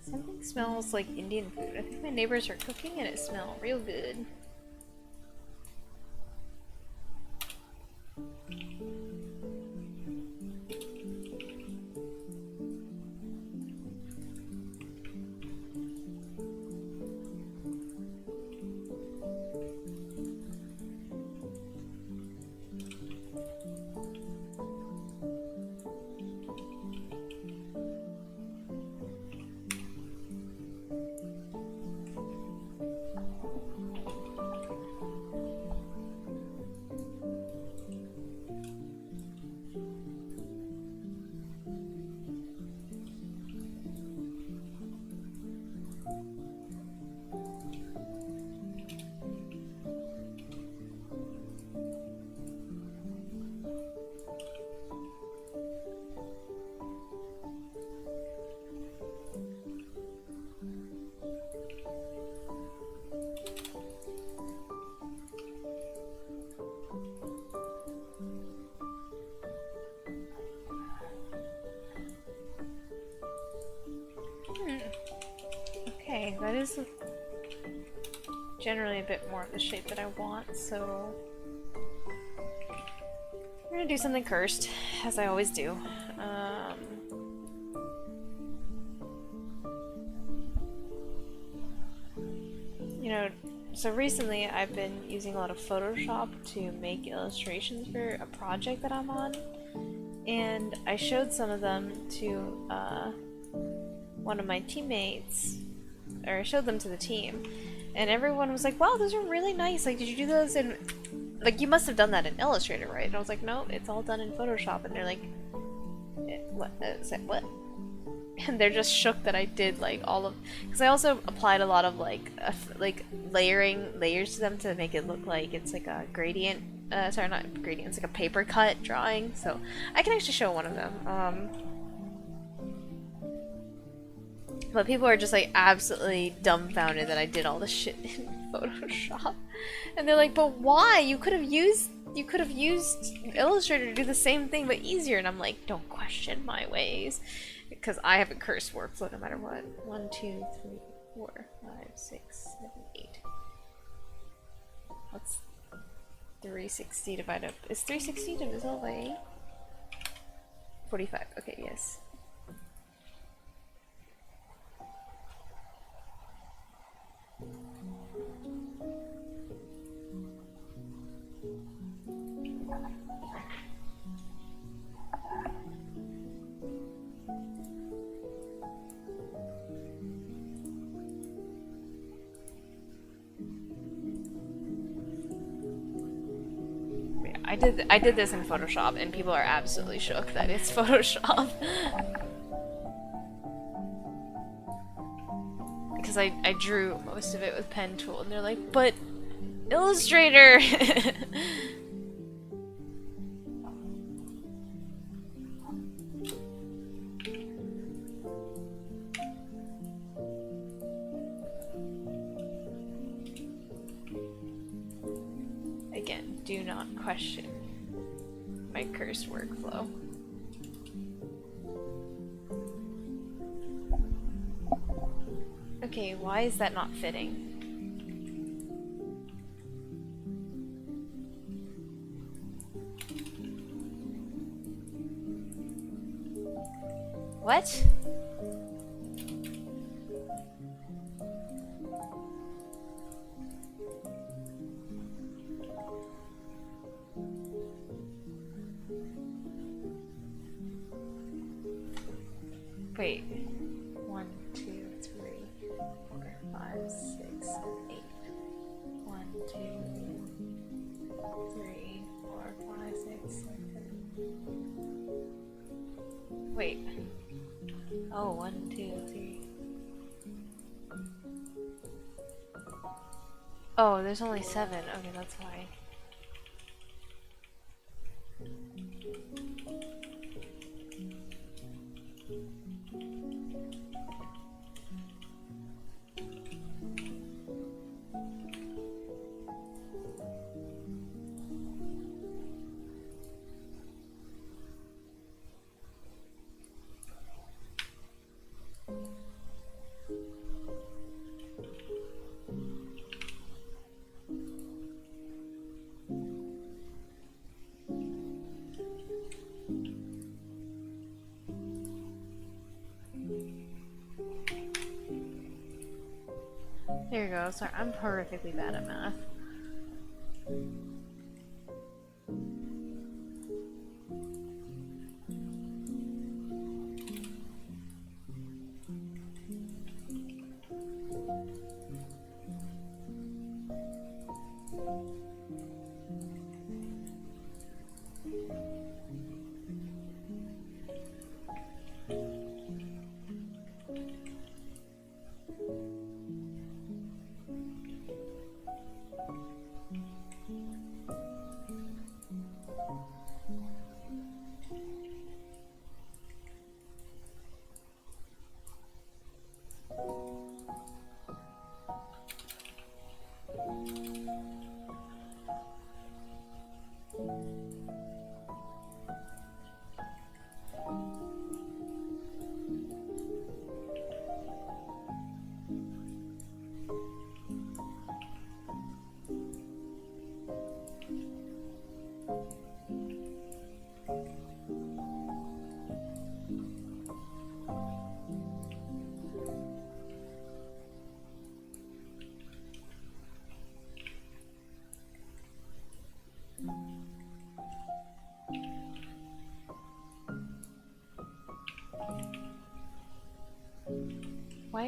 Something smells like Indian food. I think my neighbors are cooking and it smells real good. Okay, that is generally a bit more of the shape that I want, so we're gonna do something cursed, as I always do. You know, so recently I've been using a lot of Photoshop to make illustrations for a project that I'm on, and I showed some of them to one of my teammates, or I showed them to the team, and everyone was like, wow, those are really nice, like, did you do those in, like, you must have done that in Illustrator, right? And I was like, no, it's all done in Photoshop, and they're like, what, what? And they're just shook that I did, like, all of, because I also applied a lot of, like layers to them to make it look like it's like a gradient, sorry, not gradient, it's like a paper cut drawing, so I can actually show one of them. But people are just like absolutely dumbfounded that I did all this shit in Photoshop. And they're like, but why? You could have used Illustrator to do the same thing but easier. And I'm like, don't question my ways. Because I have a cursed workflow no matter what. 1, 2, 3, 4, 5, 6, 7, 8. What's 360 divided up? Is 360 divisible by 8? 45. Okay, yes. I did this in Photoshop, and people are absolutely shook that it's Photoshop. Because I drew most of it with pen tool, and they're like, but Illustrator! Again, do not question my cursed workflow. Okay, why is that not fitting? What? Wait. 1, 2, 3, 4, 5, 6, 7, 8. 1, 2, 3, 4, 5, 6, 7. Wait. Oh, 1, 2, 3. Oh, there's only 7. Okay, that's why. There you go. Sorry, I'm horrifically bad at math.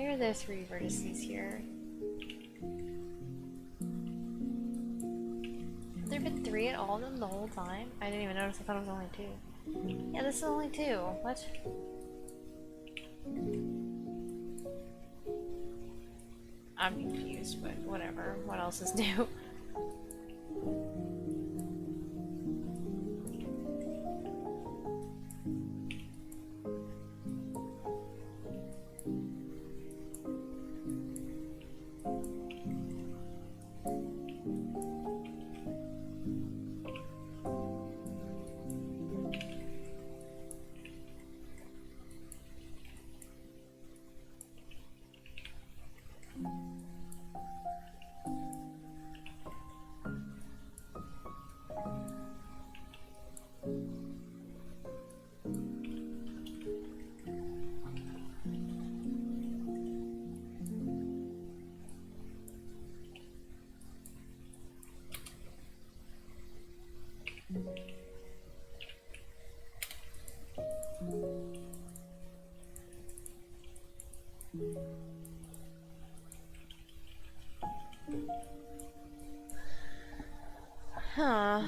are there 3 vertices here? Have there been 3 at all of them the whole time? I didn't even notice, I thought it was only 2. Yeah, this is only 2. What? I'm confused, but whatever. What else is new? Huh.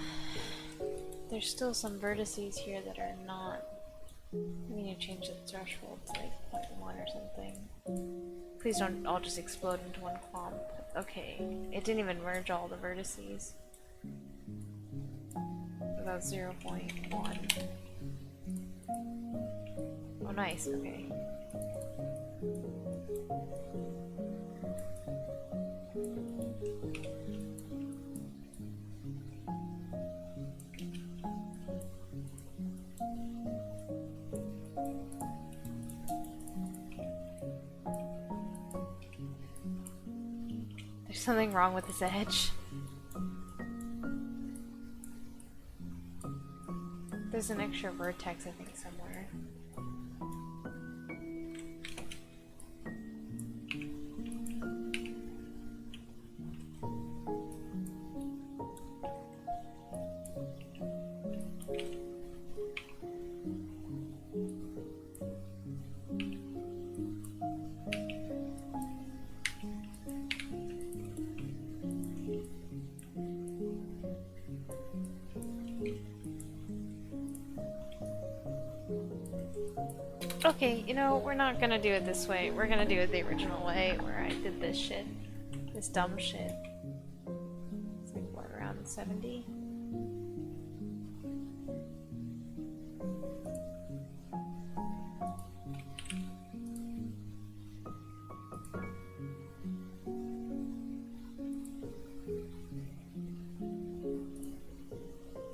There's still some vertices here that are not... We need to change the threshold to like 0.1 or something. Please don't all just explode into one clump. Okay. It didn't even merge all the vertices. About 0.1. Oh nice, okay. There's something wrong with this edge. There's an extra vertex, I think, somewhere. Okay, you know, we're not gonna do it this way. We're gonna do it the original way, where I did this shit. This dumb shit. It's like, what, around 70?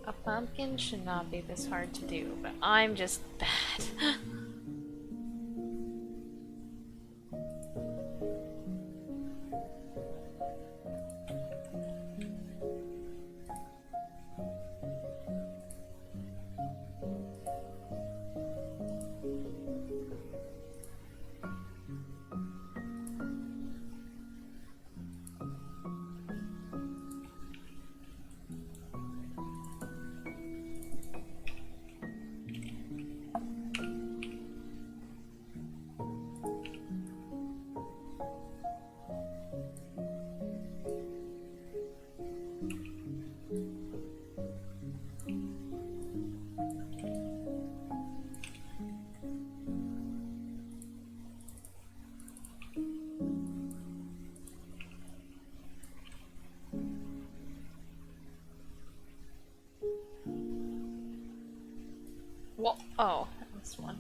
A pumpkin should not be this hard to do, but I'm just bad. Well, oh, this one.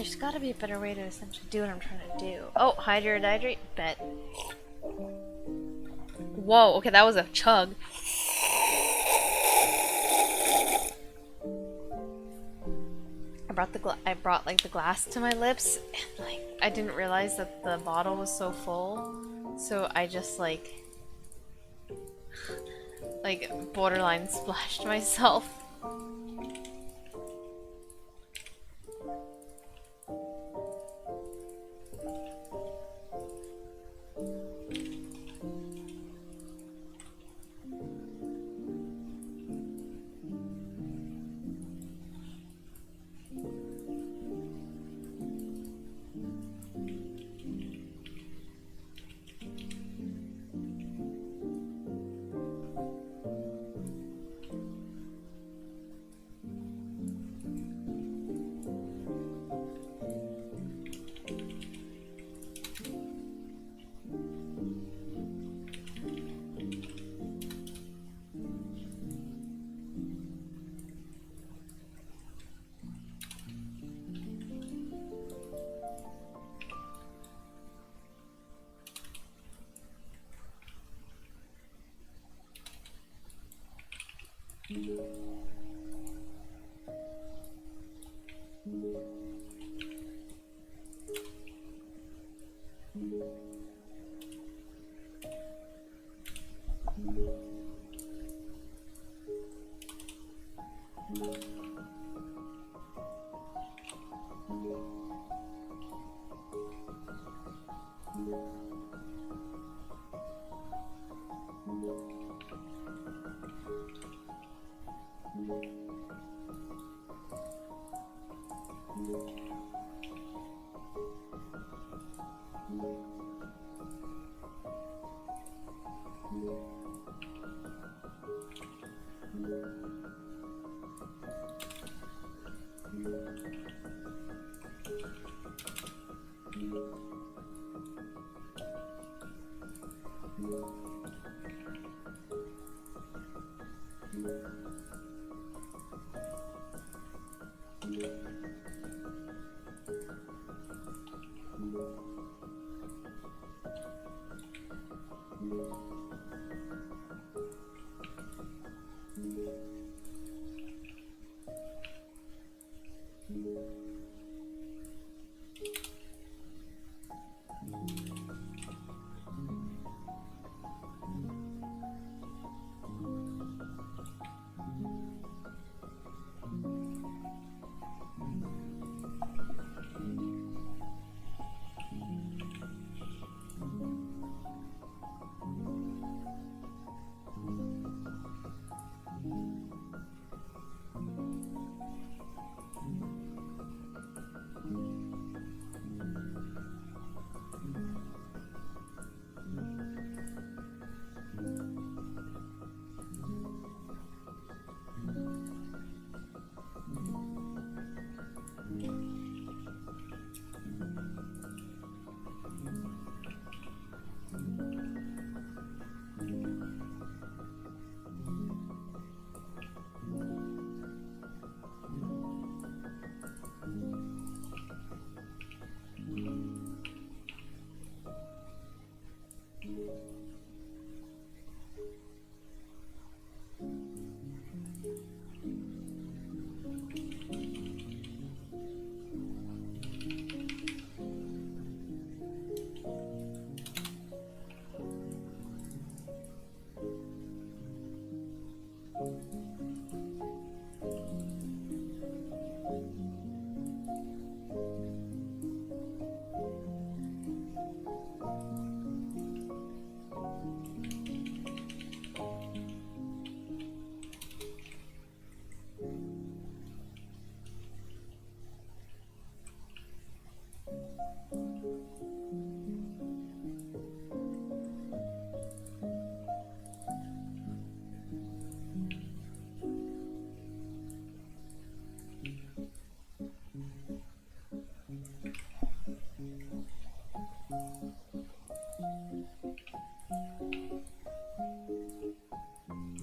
there's gotta be a better way to essentially do what I'm trying to do. Oh, hydrate, hydrate, bet. Whoa, okay, that was a chug. I brought like the glass to my lips, and like I didn't realize that the bottle was so full, so I just like borderline splashed myself.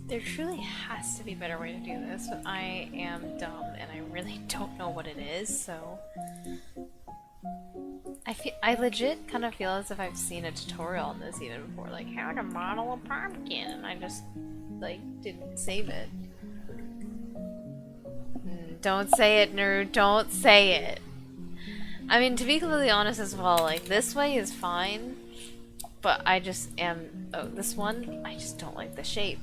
There truly has to be a better way to do this, but I am dumb and I really don't know what it is, so I legit kind of feel as if I've seen a tutorial on this even before, like how to model a pumpkin, and I just like didn't save it. Don't say it, nerd. Don't say it. I mean, to be completely honest as well, like this way is fine, but I just am. Oh, this one, I just don't like the shape.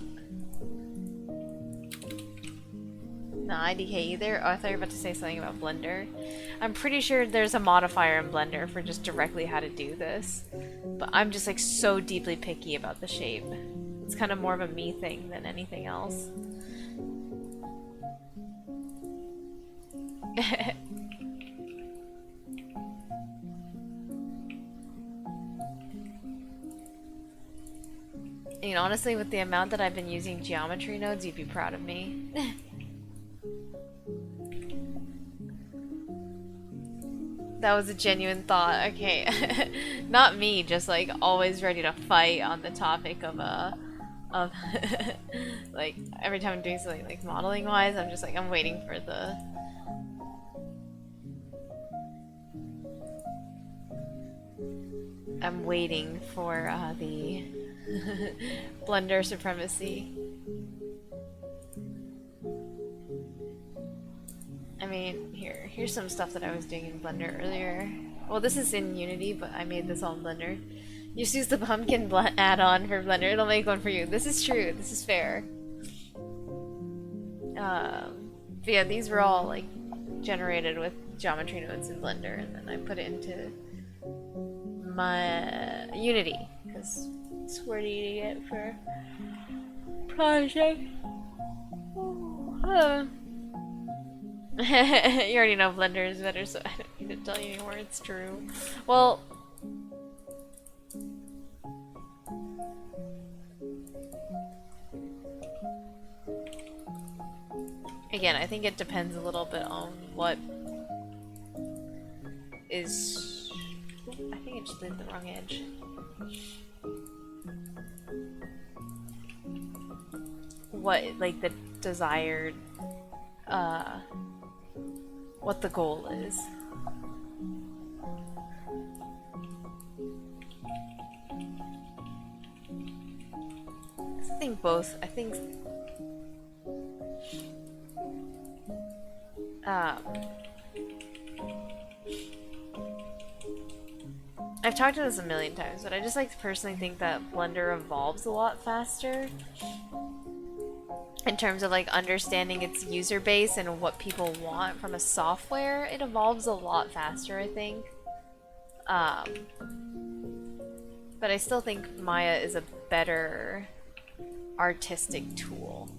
Not IDK either. Oh, I thought you were about to say something about Blender. I'm pretty sure there's a modifier in Blender for just directly how to do this. But I'm just like so deeply picky about the shape. It's kind of more of a me thing than anything else. You know, honestly, with the amount that I've been using geometry nodes, you'd be proud of me. That was a genuine thought. Okay. Not me, just like always ready to fight on the topic of like every time I'm doing something like modeling wise, I'm just like I'm waiting for the the Blender supremacy. I mean, here's some stuff that I was doing in Blender earlier. Well, this is in Unity, but I made this all in Blender. Just use the pumpkin add-on for Blender. It'll make one for you. This is true. This is fair. But yeah, these were all like generated with geometry nodes in Blender, and then I put it into my Unity because it's worth eating it for project. You already know Blender is better, so I don't need to tell you anymore. It's true. Well, again, I think it depends a little bit on what is. I think I just did the wrong edge. What, like, the desired, what the goal is. I think both. I think I've talked about this a million times, but I just like to personally think that Blender evolves a lot faster in terms of like understanding its user base and what people want from a software. It evolves a lot faster, I think. But I still think Maya is a better artistic tool.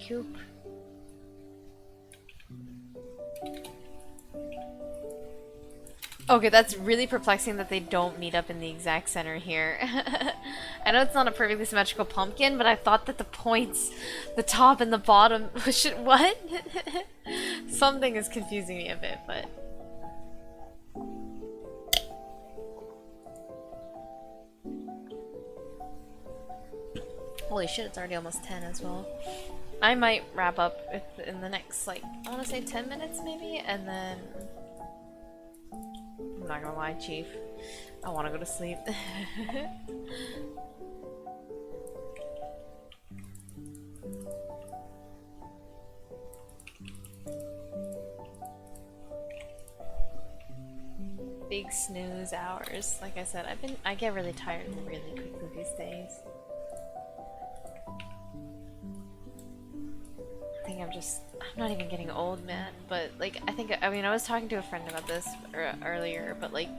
Coop. Okay, that's really perplexing that they don't meet up in the exact center here. I know it's not a perfectly symmetrical pumpkin, but I thought that the points, the top and the bottom, should, what? Something is confusing me a bit, but... Holy shit, it's already almost 10 as well. I might wrap up in the next, like, I want to say 10 minutes maybe, and then... I'm not gonna lie, Chief. I want to go to sleep. Big snooze hours. Like I said, I get really tired really quickly these days. I think I'm not even getting old, man, but like, I mean, I was talking to a friend about this earlier, but like,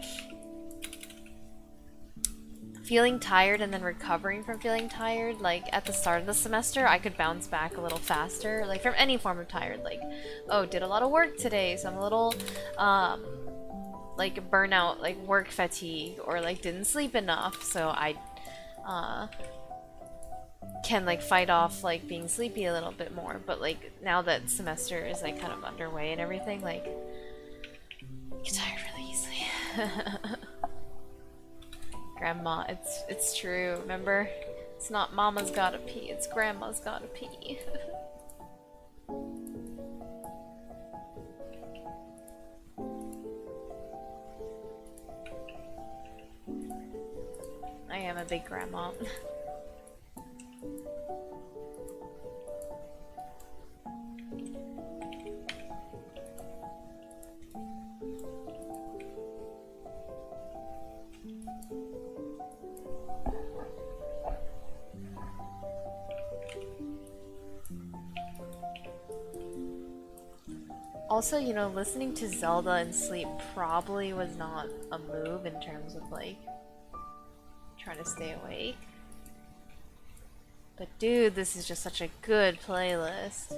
feeling tired and then recovering from feeling tired, like at the start of the semester, I could bounce back a little faster, like from any form of tired, like, oh, did a lot of work today, so I'm a little, like burnout, like work fatigue, or like didn't sleep enough, so I, can like fight off like being sleepy a little bit more, but like now that semester is like kind of underway and everything, like, I get tired really easily. Grandma, it's true. Remember, it's not mama's gotta pee, it's grandma's gotta pee. I am a big grandma. Also, you know, listening to Zelda in sleep probably was not a move in terms of like trying to stay awake. But dude, this is just such a good playlist.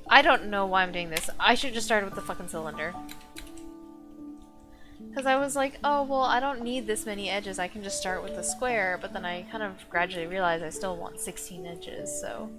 I don't know why I'm doing this. I should just start with the fucking cylinder. Because I was like, oh, well, I don't need this many edges. I can just start with the square. But then I kind of gradually realized I still want 16 edges, so...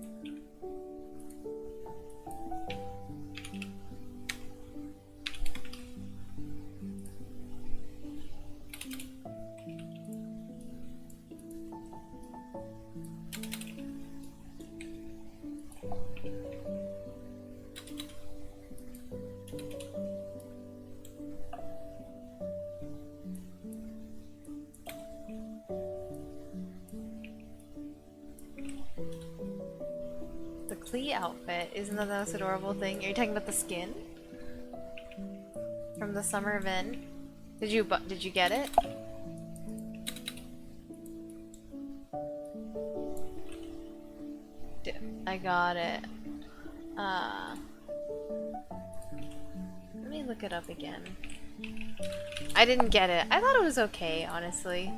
The Klee outfit, isn't that the most adorable thing? Are you talking about the skin? From the summer event? Did you get it? I got it. Let me look it up again. I didn't get it. I thought it was okay, honestly.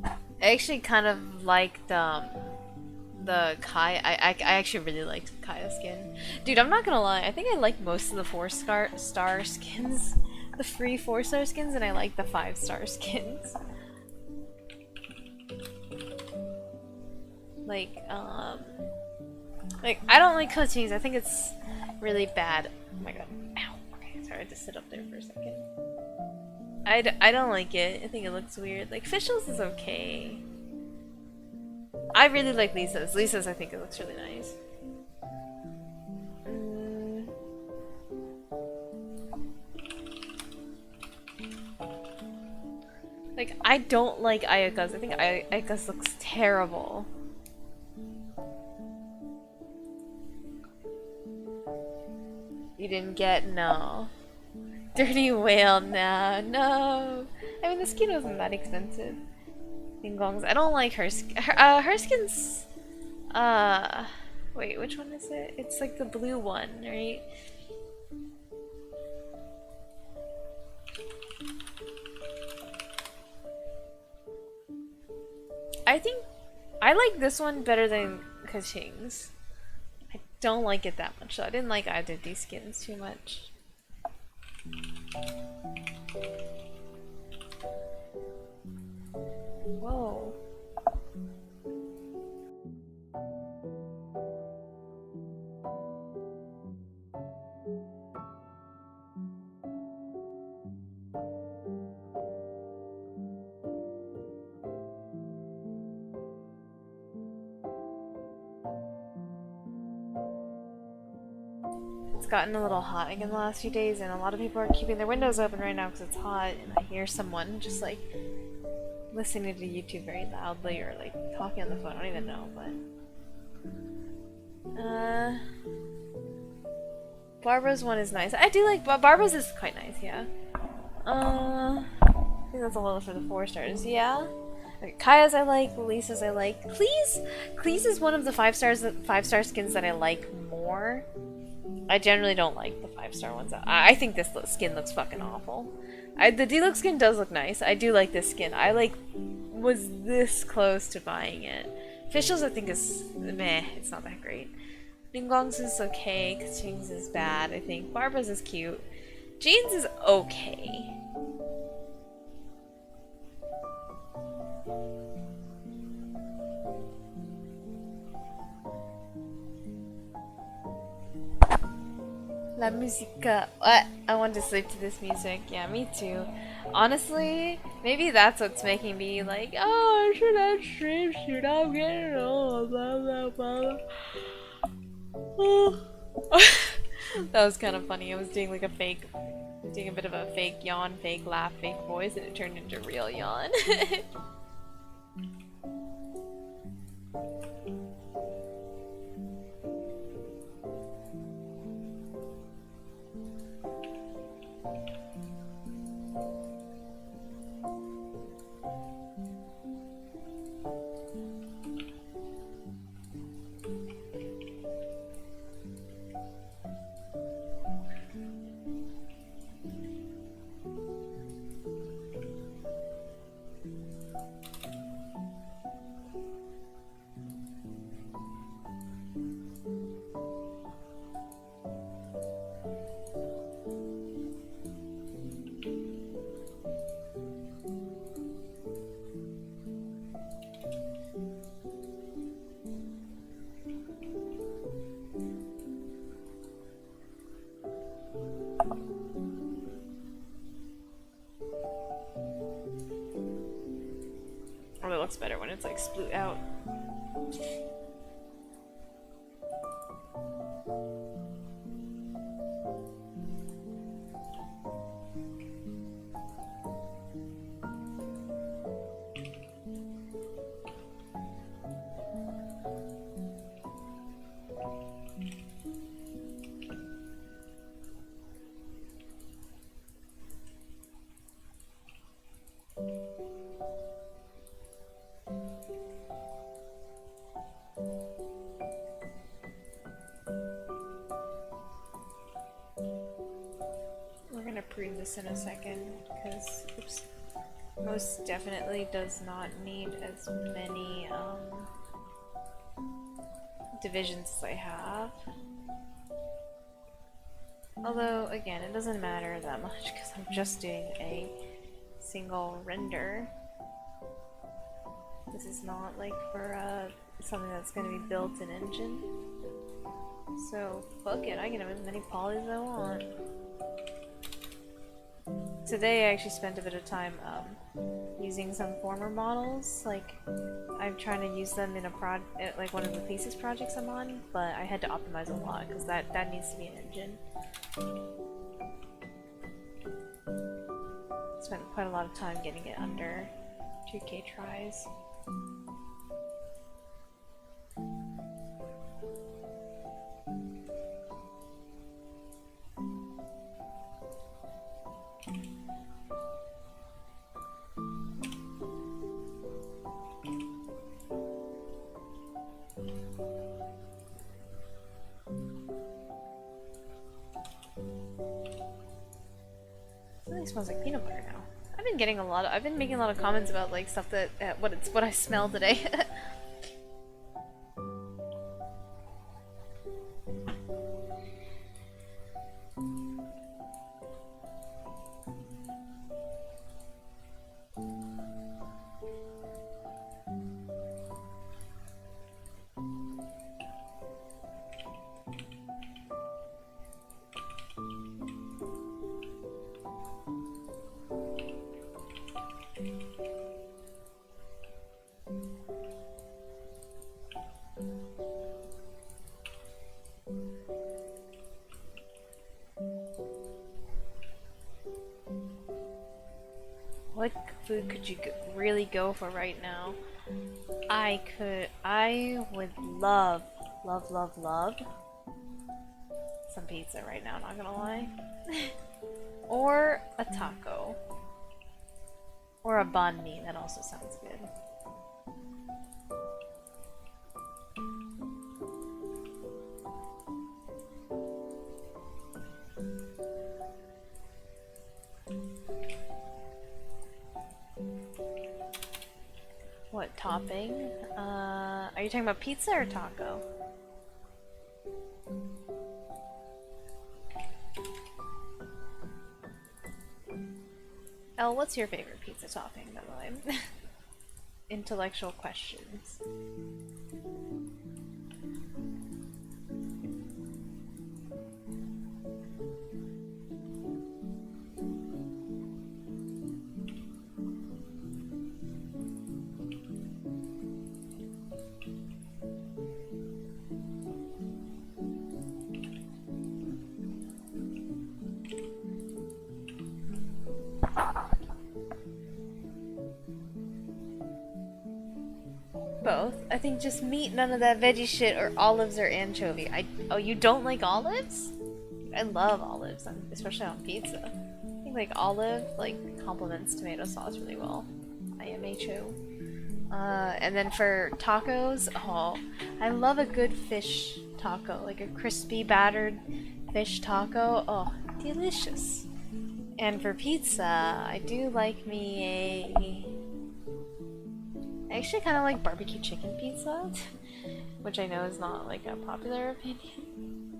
I actually kind of liked, the Kai. I actually really liked Kaya's skin. Dude, I'm not gonna lie. I think I like most of the 4-star skins. The free 4-star skins, and I like the 5-star skins. Like, I don't like cutscenes. I think it's really bad. Oh my god. Ow. Okay, sorry, I had to sit up there for a second. I don't like it. I think it looks weird. Like, Fischl's is okay. I really like Lisa's. Lisa's, I think it looks really nice. Like, I don't like Ayaka's. I think Ayaka's looks terrible. You didn't get? No. Dirty whale? Nah, no. I mean, the skin wasn't that expensive. Dingong's. I don't like her. Her skin's. Wait, which one is it? It's like the blue one, right? I think I like this one better than Kaching's. I don't like it that much, though. I didn't like either of these skins too much. Whoa. It's gotten a little hot again the last few days, and a lot of people are keeping their windows open right now because it's hot, and I hear someone just like listening to YouTube very loudly or like talking on the phone. I don't even know, but Barbara's one is nice. I do like Barbara's is quite nice, yeah. I think that's a little for the 4 stars, yeah. Okay, Kaya's I like, Lisa's I like. Cleese is one of the 5-star skins that I like more. I generally don't like the 5-star ones. I think this skin looks fucking awful. The deluxe skin does look nice. I do like this skin. I like was this close to buying it. Officials I think is meh. It's not that great. Ningong's is okay. Kaching's is bad. I think Barbara's is cute. Jean's is okay. La musica. What? I want to sleep to this music. Yeah, me too. Honestly, maybe that's what's making me like, oh, should I stream? Should I get it all? Blah, blah, blah. That was kind of funny. I was doing like a bit of a fake yawn, fake laugh, fake voice, and it turned into real yawn. Oh, it looks better when it's like sploot out. Prove this in a second, because most definitely does not need as many divisions as I have. Although, again, it doesn't matter that much because I'm just doing a single render. This is not like for something that's going to be built in engine. So, fuck it, I can have as many polys as I want. Today I actually spent a bit of time using some former models. Like, I'm trying to use them in a like one of the thesis projects I'm on, but I had to optimize a lot because that needs to be an engine. Spent quite a lot of time getting it under 2K tries. It smells like peanut butter now. I've been making a lot of comments about like stuff that what I smell today. what food could you really go for right now? I would love some pizza right now, not gonna lie. Or a taco. Or a banh mi, that also sounds good. What topping? Are you talking about pizza or taco? Elle, what's your favorite pizza topping, by the way? Intellectual questions. Both. I think just meat, none of that veggie shit, or olives or anchovy. Oh, you don't like olives? I love olives, especially on pizza. I think like olive complements tomato sauce really well. I am HO. And then for tacos, oh, I love a good fish taco, like a crispy battered fish taco. Oh, delicious. And for pizza, I do like me I actually kind of like barbecue chicken pizza, which I know is not like a popular opinion.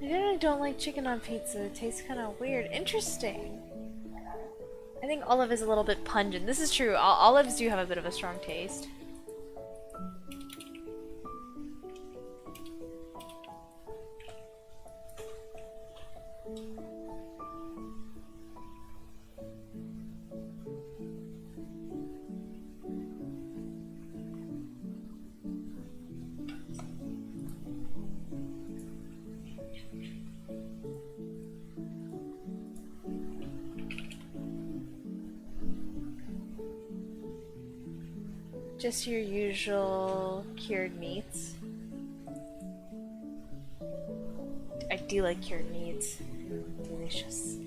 I generally don't like chicken on pizza. It tastes kind of weird. Interesting. I think olive is a little bit pungent. This is true. Olives do have a bit of a strong taste. Just your usual cured meats. I do like cured meats. Delicious.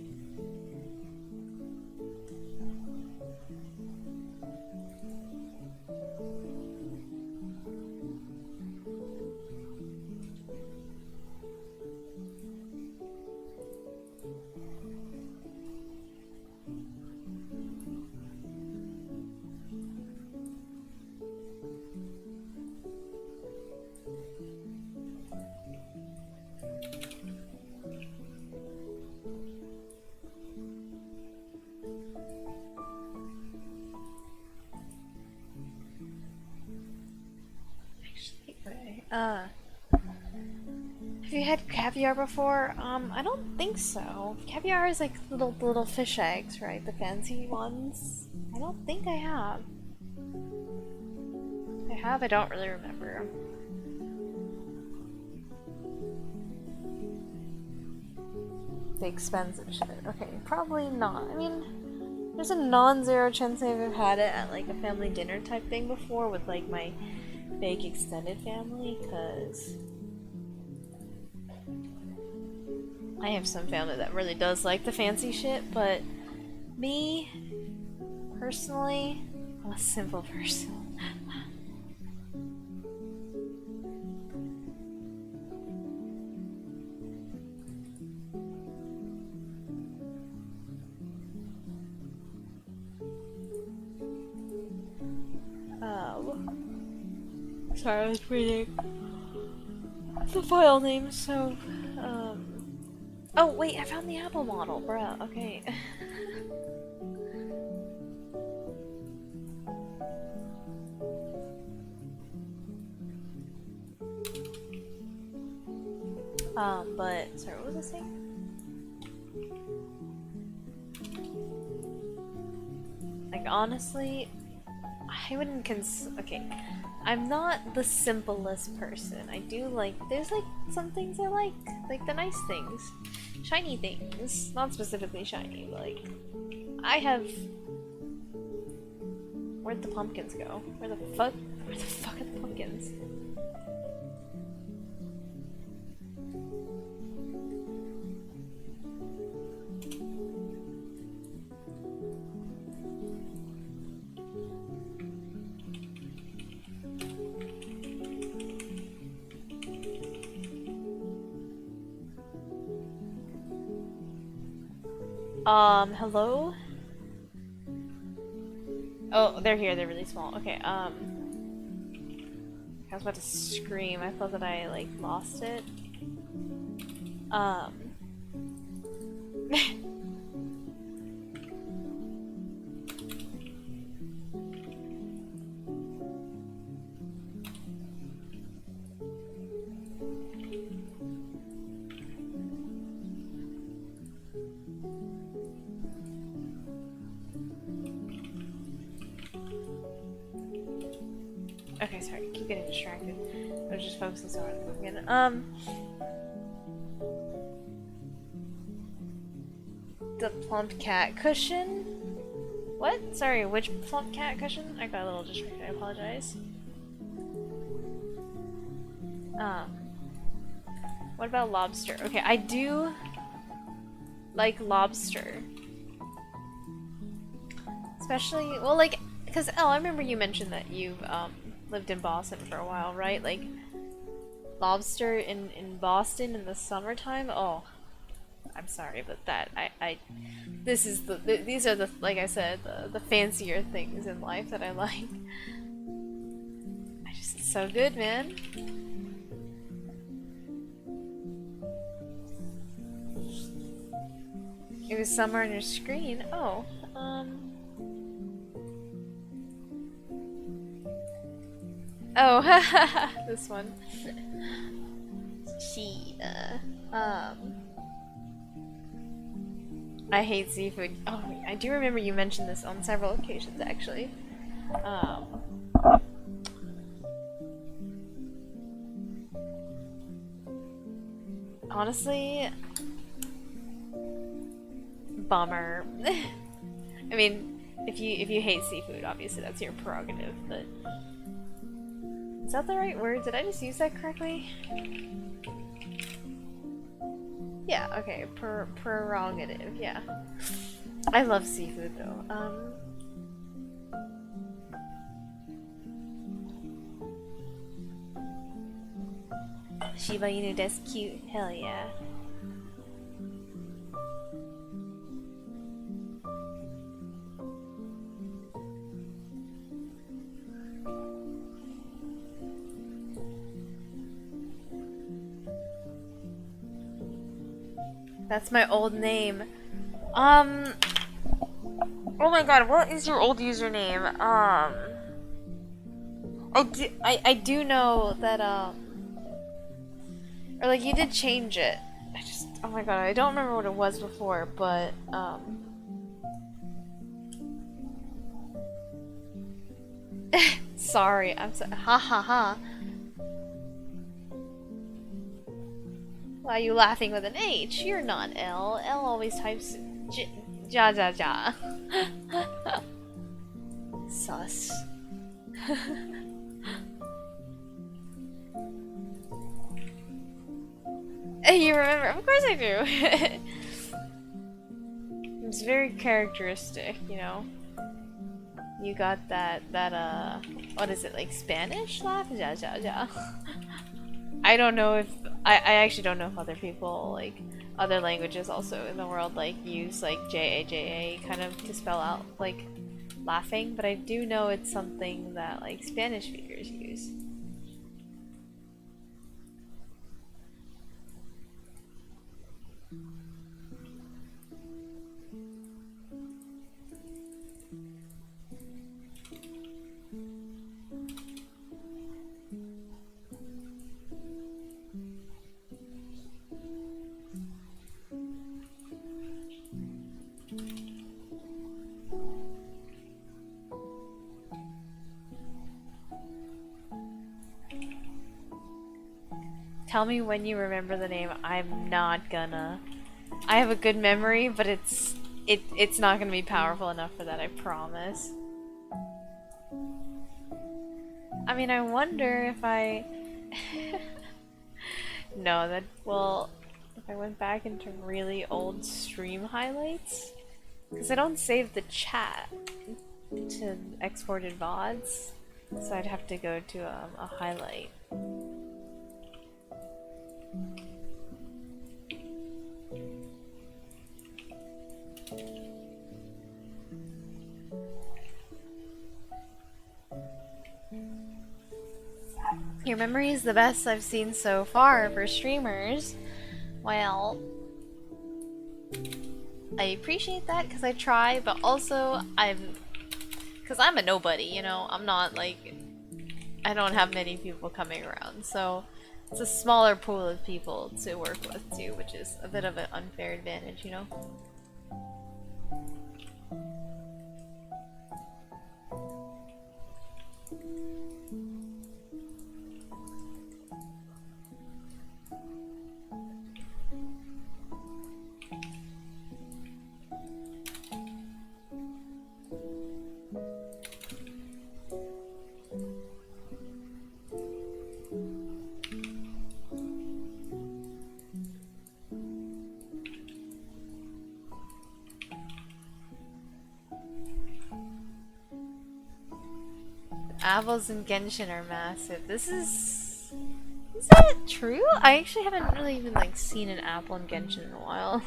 Have you had caviar before? I don't think so. Caviar is like little fish eggs, right? The fancy ones. I don't think I have. I have, I don't really remember. The expensive shit. Okay, probably not. I mean, there's a non-zero chance I've had it at like a family dinner type thing before with like my big extended family, because I have some family that really does like the fancy shit, but me, personally, I'm a simple person. Sorry, I was reading the file name, so, oh, wait, I found the Apple model, bruh, okay. But, sorry, what was I saying? Like, honestly, I wouldn't okay, I'm not the simplest person. I do like, there's like some things I like the nice things. Shiny things. Not specifically shiny, but like, I have... Where'd the pumpkins go? Where the fuck are the pumpkins? Hello? Oh, they're here, they're really small. Okay, I was about to scream. I thought that I, like, lost it. Okay, sorry, I keep getting distracted. I was just focusing so hard on the pumpkin. The plump cat cushion? What? Sorry, which plump cat cushion? I got a little distracted, I apologize. What about lobster? Okay, I do like lobster. Especially, well, like, because, I remember you mentioned that you've, lived in Boston for a while, right? Like, lobster in Boston in the summertime? Oh, I'm sorry, but that, this is these are the, like I said, the fancier things in life that I like. It's so good, man. It was summer on your screen? Oh, oh, this one. Cheetah. I hate seafood. Oh, I do remember you mentioned this on several occasions, actually. Honestly, bummer. I mean, if you hate seafood, obviously that's your prerogative, but is that the right word? Did I just use that correctly? Yeah, okay, prerogative, yeah. I love seafood though. Shiba Inu desu cute, hell yeah. That's my old name. Oh my god, what is your old username? I do know that, or like you did change it. Oh my god, I don't remember what it was before, but, sorry, I'm so, ha ha ha. Why are you laughing with an H? You're not L. L always types ja ja ja. Sus. You remember? Of course I do. It's very characteristic, you know. You got that what is it, like Spanish laugh? Ja ja ja. I don't know if I actually don't know if other people, like other languages also in the world, like use like JAJA kind of to spell out like laughing, but I do know it's something that like Spanish speakers use. Tell me when you remember the name. I'm not gonna. I have a good memory, but it's not gonna be powerful enough for that, I promise. I mean, I wonder if I... No, that... Well, if I went back into really old stream highlights... Because I don't save the chat to exported VODs, so I'd have to go to a highlight. Your memory is the best I've seen so far for streamers. Well, I appreciate that because I try, but also because I'm a nobody, you know? I'm not like, I don't have many people coming around, so it's a smaller pool of people to work with too, which is a bit of an unfair advantage, you know? Apples in Genshin are massive. Is that true? I actually haven't really even like seen an apple in Genshin in a while.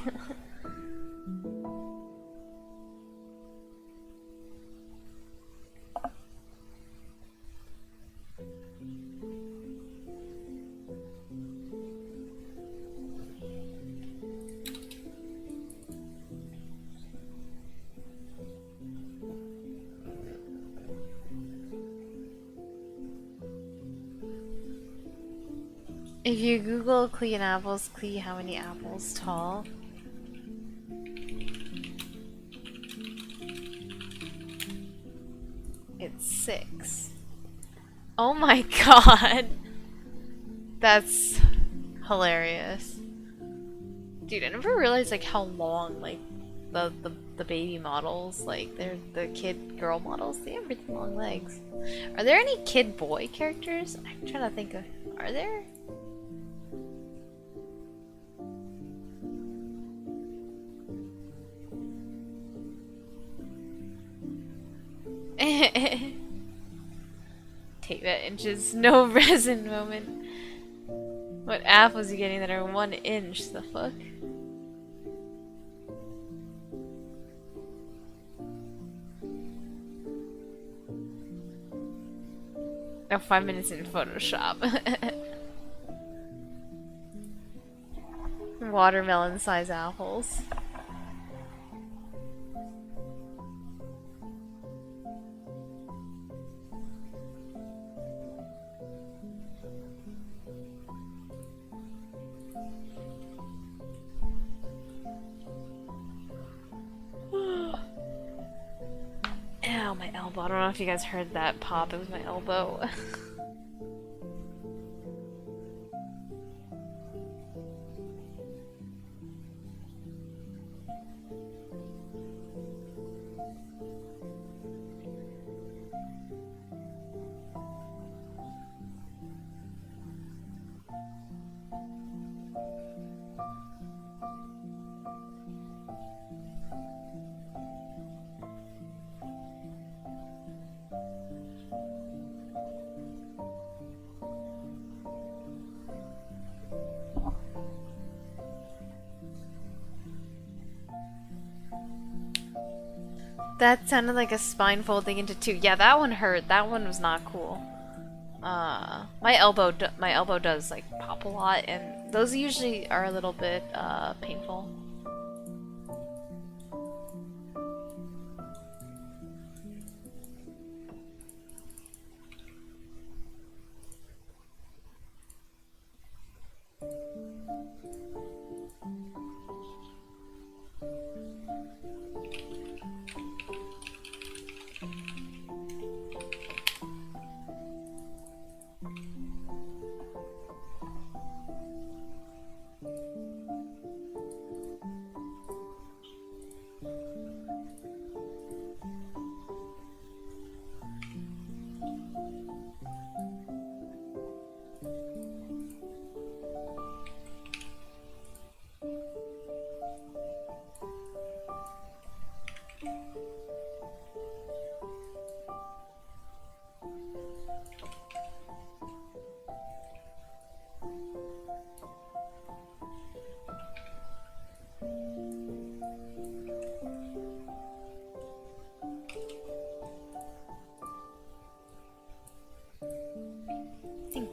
If you Google Clee and apples, Clee how many apples tall? It's 6. Oh my god! That's hilarious. Dude, I never realized like how long like the baby models, like they're the kid girl models, they have really long legs. Are there any kid boy characters? I'm trying to think of, are there? Take that inches, no resin moment. What apples are you getting that are 1 inch? The fuck? Oh, 5 minutes in Photoshop. Watermelon size apples. Ow, my elbow. I don't know if you guys heard that pop. It was my elbow. That sounded like a spine folding into 2. Yeah, that one hurt. That one was not cool. My elbow does like pop a lot, and those usually are a little bit painful.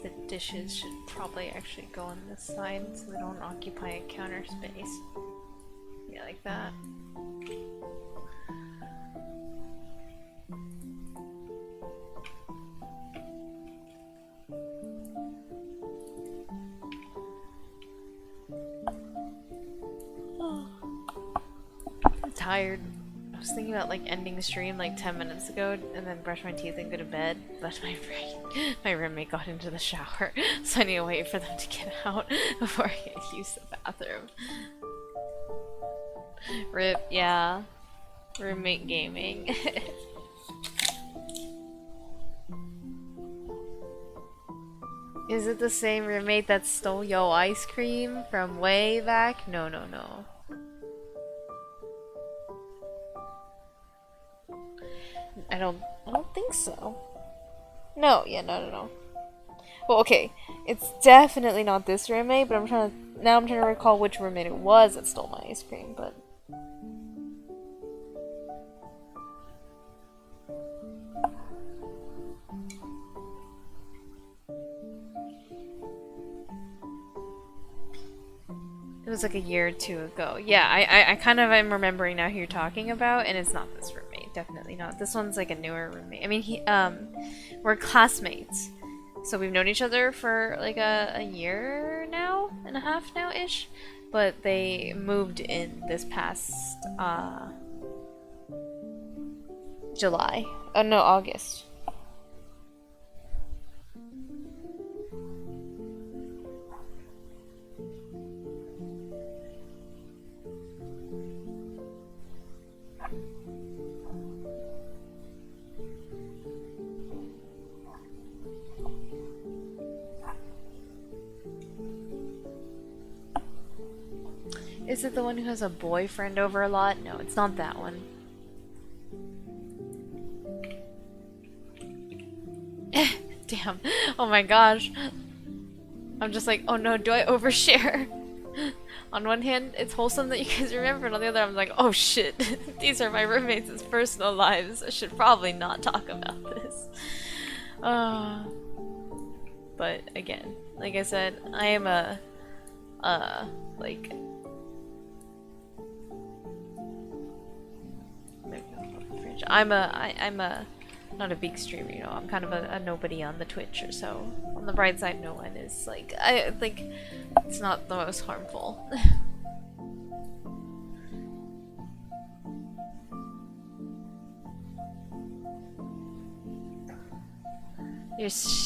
the dishes should probably actually go on this side so they don't occupy a counter space. Yeah, like that. I'm tired. I was thinking about like ending the stream like 10 minutes ago and then brush my teeth and go to bed, but my roommate got into the shower, so I need to wait for them to get out before I can use the bathroom. RIP, yeah. Roommate gaming. Is it the same roommate that stole yo ice cream from way back? No, no, no. I don't think so. No, yeah, no. Well, okay, it's definitely not this roommate, but I'm trying to recall which roommate it was that stole my ice cream, but it was like a year or two ago. Yeah, I kind of am remembering now who you're talking about, and it's not this roommate. Definitely not. This one's like a newer roommate. I mean, we're classmates, so we've known each other for like a year now and a half now-ish, but they moved in this past, July. Oh no, August. Is it the one who has a boyfriend over a lot? No, it's not that one. Damn. Oh my gosh. I'm just like, oh no, do I overshare? On one hand, it's wholesome that you guys remember, and on the other, I'm like, oh shit. These are my roommates' personal lives. I should probably not talk about this. But again, like I said, I am like... I'm not a big streamer, you know, I'm kind of a nobody on the Twitch, or so on the bright side no one is, like, I think it's not the most harmful.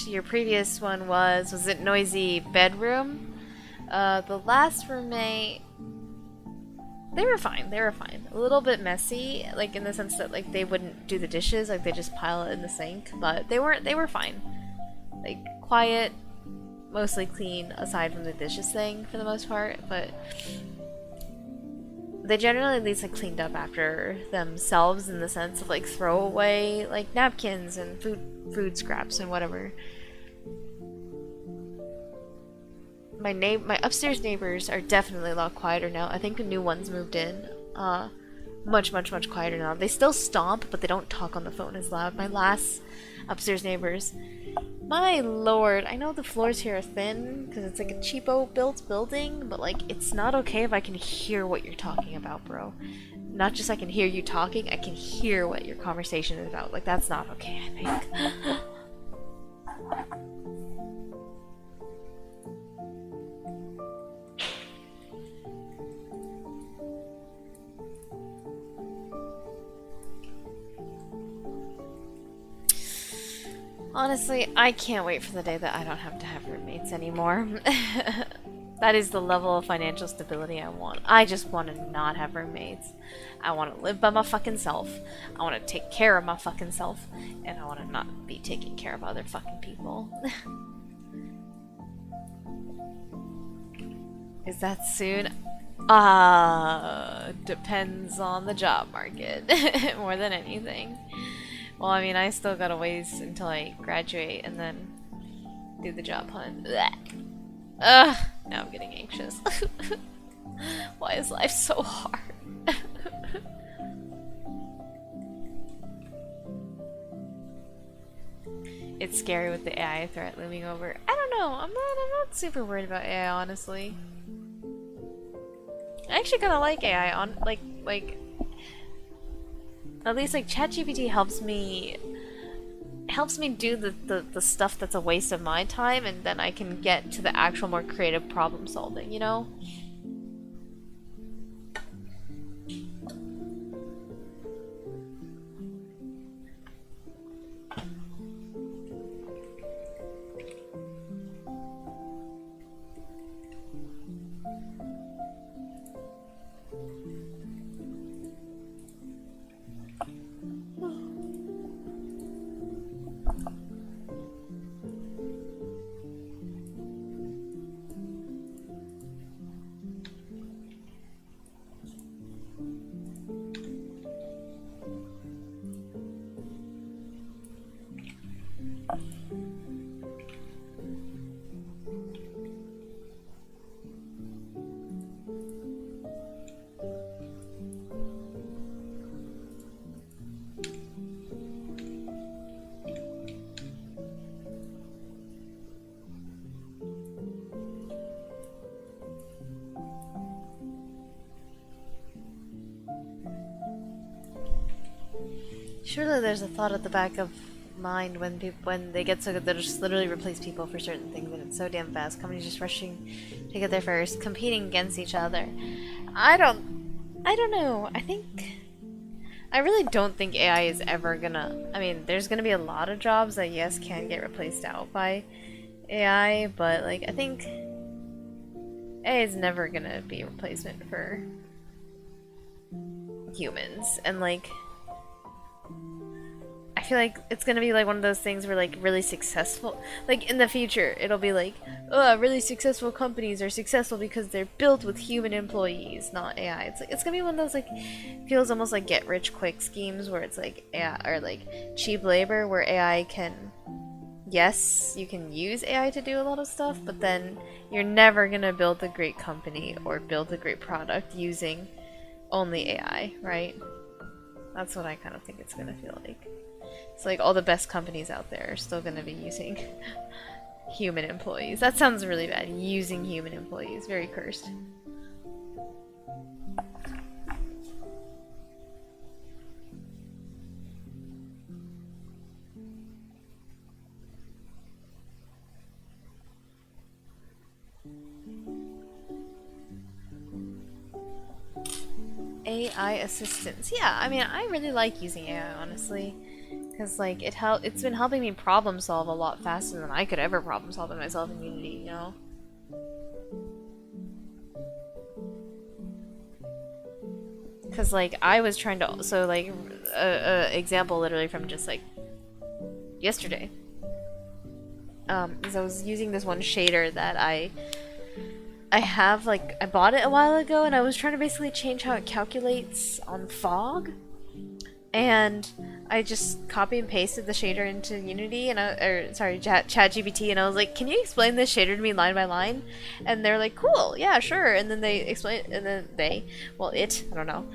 Your previous one was it Noisy Bedroom? The last roommate, they were fine. A little bit messy, like in the sense that like they wouldn't do the dishes, like they just pile it in the sink, but they were fine. Like quiet, mostly clean aside from the dishes thing for the most part, but they generally at least like cleaned up after themselves in the sense of like throw away like napkins and food scraps and whatever. My upstairs neighbors are definitely a lot quieter now. I think the new ones moved in. Much quieter now. They still stomp, but they don't talk on the phone as loud. My last upstairs neighbors, my lord, I know the floors here are thin because it's like a cheapo built building, but like it's not okay if I can hear what you're talking about, bro. Not just I can hear you talking, I can hear what your conversation is about. Like that's not okay, I think. Honestly, I can't wait for the day that I don't have to have roommates anymore. That is the level of financial stability I want. I just want to not have roommates. I want to live by my fucking self. I want to take care of my fucking self. And I want to not be taking care of other fucking people. Is that soon? Depends on the job market. More than anything. Well, I mean, I still got a ways until I graduate and then do the job hunt. Ugh, now I'm getting anxious. Why is life so hard? it's scary with the AI threat looming over. I don't know. I'm not super worried about AI, honestly. I actually kind of like AI on like at least like ChatGPT helps me do the stuff that's a waste of my time, and then I can get to the actual more creative problem solving, you know? Surely there's a thought at the back of mind when they get so good they'll just literally replace people for certain things, and it's so damn fast. Companies just rushing to get there first, competing against each other. I don't know. I really don't think AI is ever gonna. I mean, there's gonna be a lot of jobs that yes can get replaced out by AI, but like I think AI is never gonna be a replacement for humans, and like I feel like it's gonna be like one of those things where like really successful, like in the future, it'll be like, oh, really successful companies are successful because they're built with human employees, not AI. It's like it's gonna be one of those like feels almost like get rich quick schemes where it's like AI or like cheap labor where AI can, yes, you can use AI to do a lot of stuff, but then you're never gonna build a great company or build a great product using only AI, right? That's what I kind of think it's gonna feel like. It's like all the best companies out there are still going to be using human employees. That sounds really bad. Using human employees. Very cursed. AI assistants. Yeah, I mean, I really like using AI, honestly. Because like it's been helping me problem solve a lot faster than I could ever problem solve it myself in Unity, you know? Because like I was trying to, so like example literally from just like yesterday is I was using this one shader that I have, like I bought it a while ago, and I was trying to basically change how it calculates on fog. And I just copy and pasted the shader into Unity, and ChatGPT, and I was like, "Can you explain this shader to me line by line?" And they're like, "Cool, yeah, sure." And then they explain, and then I don't know.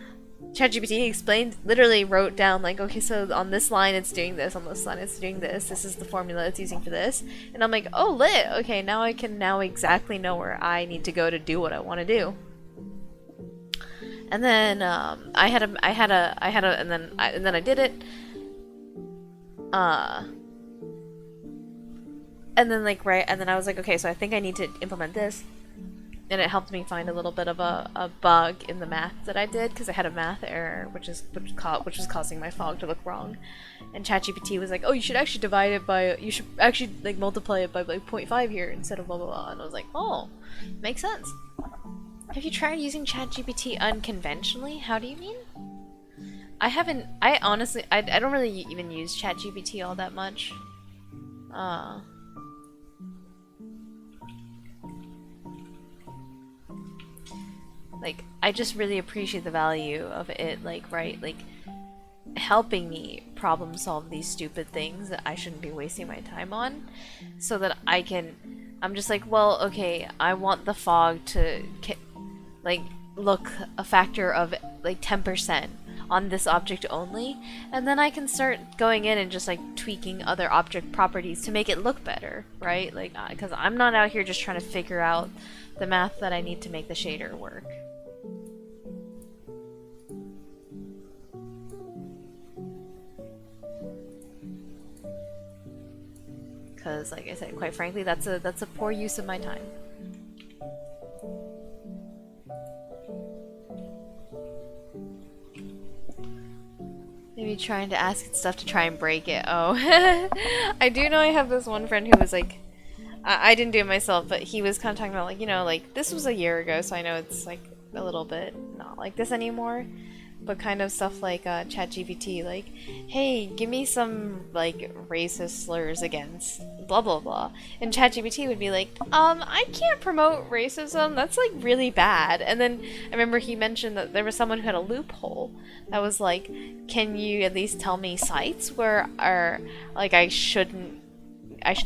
ChatGPT explained, literally wrote down like, "Okay, so on this line it's doing this, on this line it's doing this. This is the formula it's using for this." And I'm like, "Oh, lit. Okay, now I can exactly know where I need to go to do what I want to do." And then and then I did it. And then and then I was like, okay, so I think I need to implement this, and it helped me find a little bit of a bug in the math that I did, because I had a math error, which was causing my fog to look wrong. And ChatGPT was like, oh, you should actually divide it by, you should actually like multiply it by like 0.5 here instead of blah blah blah. And I was like, oh, makes sense. Have you tried using ChatGPT unconventionally? How do you mean? I haven't. I honestly, I don't really even use ChatGPT all that much. Like, I just really appreciate the value of it, like, right, like, helping me problem solve these stupid things that I shouldn't be wasting my time on, so that I'm just like, well, okay, I want the fog to, like, look a factor of, like, 10% on this object only, and then I can start going in and just like tweaking other object properties to make it look better, right? Like, because I'm not out here just trying to figure out the math that I need to make the shader work. Because, like I said, quite frankly, that's a poor use of my time. Maybe trying to ask it stuff to try and break it. Oh, I do know I have this one friend who was like, I didn't do it myself, but he was kind of talking about like, you know, like this was a year ago, so I know it's like a little bit not like this anymore. But kind of stuff like ChatGPT, like, hey, give me some like racist slurs against blah blah blah, and ChatGPT would be like, I can't promote racism. That's like really bad. And then I remember he mentioned that there was someone who had a loophole that was like, can you at least tell me sites where are like I should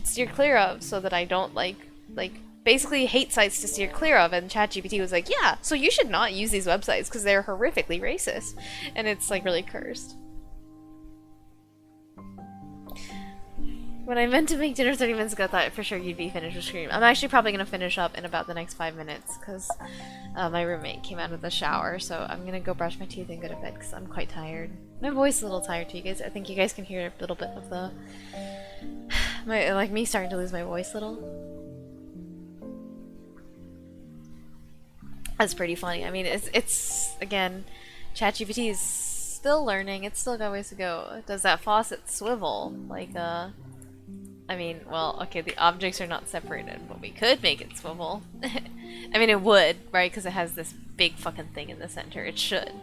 steer clear of so that I don't like basically hate sites to steer clear of. And ChatGPT was like, yeah, so you should not use these websites because they're horrifically racist. And it's like really cursed. When I meant to make dinner 30 minutes ago, I thought for sure you'd be finished with Scream. I'm actually probably going to finish up in about the next 5 minutes because my roommate came out of the shower, so I'm going to go brush my teeth and go to bed because I'm quite tired. My voice is a little tired too, you guys. I think you guys can hear a little bit of the... like me starting to lose my voice a little. That's pretty funny. I mean, it's again, ChatGPT is still learning. It's still got ways to go. Does that faucet swivel? Like, I mean, well, okay, the objects are not separated, but we could make it swivel. I mean, it would, right? Because it has this big fucking thing in the center. It should.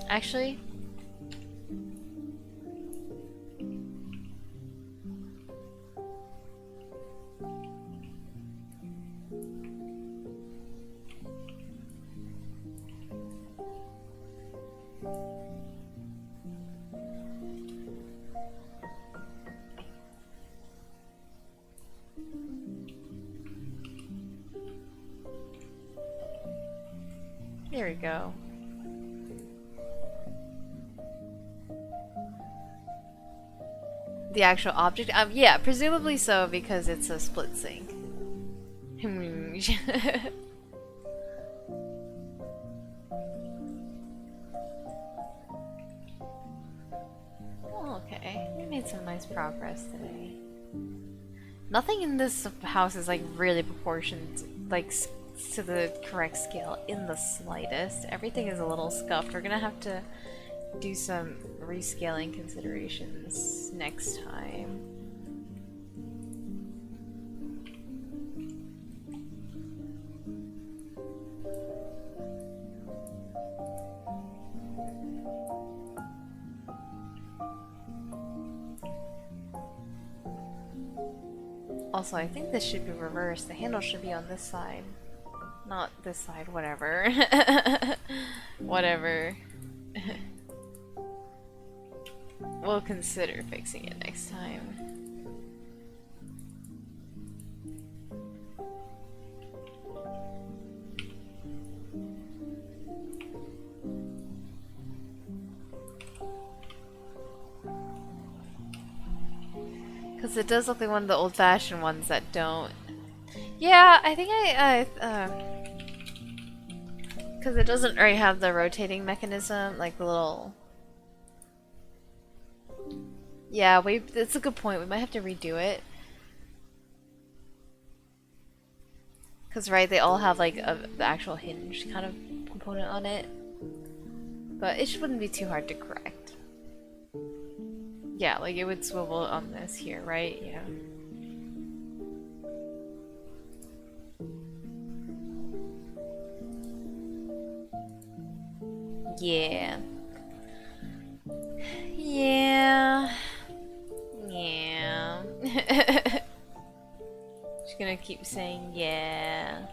Actually... There we go. The actual object? Yeah, presumably so because it's a split sink. Oh, okay. We made some nice progress today. Nothing in this house is like really proportioned, like to the correct scale in the slightest. Everything is a little scuffed. We're gonna have to do some rescaling considerations next time. Also, I think this should be reversed. The handle should be on this side. Not this side, whatever. Whatever. We'll consider fixing it next time. Because it does look like one of the old-fashioned ones that don't. Yeah, I think because it doesn't already have the rotating mechanism, like the little... Yeah, that's a good point. We might have to redo it. Because, right, they all have, like, the actual hinge kind of component on it. But it wouldn't be too hard to correct. Yeah, like, it would swivel on this here, right? Yeah. Yeah. Yeah. Yeah. Just gonna keep saying yeah.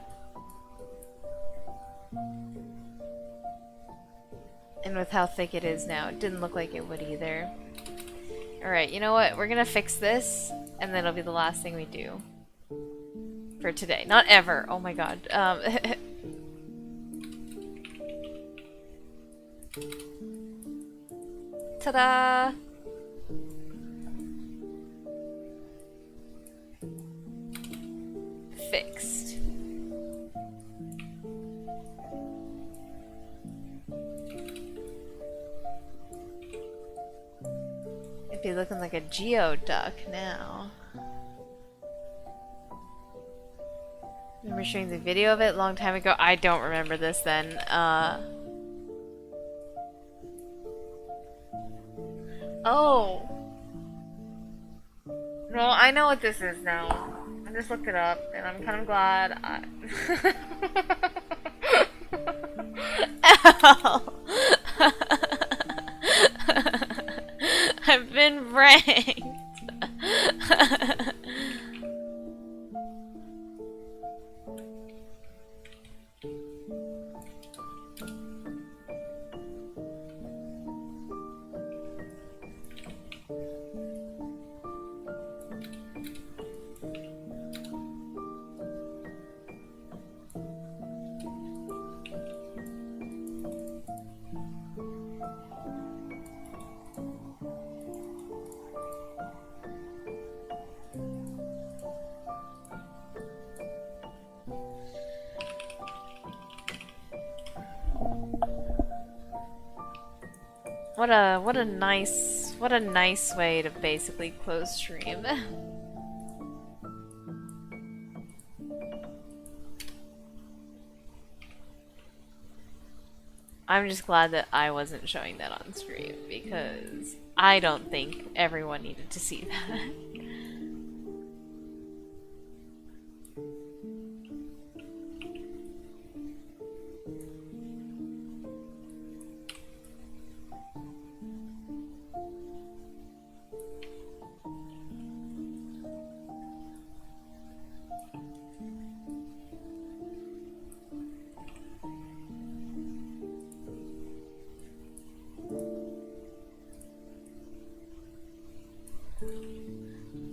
And with how thick it is now, it didn't look like it would either. Alright, you know what? We're gonna fix this, and then it'll be the last thing we do. For today. Not ever! Oh my god. Ta-da! Fixed. It'd be looking like a geoduck now. Remember showing the video of it a long time ago? I don't remember this then. Oh! No, I know what this is now. I just looked it up, and I'm kind of glad I... Ow! I've been pranked! What a nice way to basically close stream. I'm just glad that I wasn't showing that on stream because I don't think everyone needed to see that.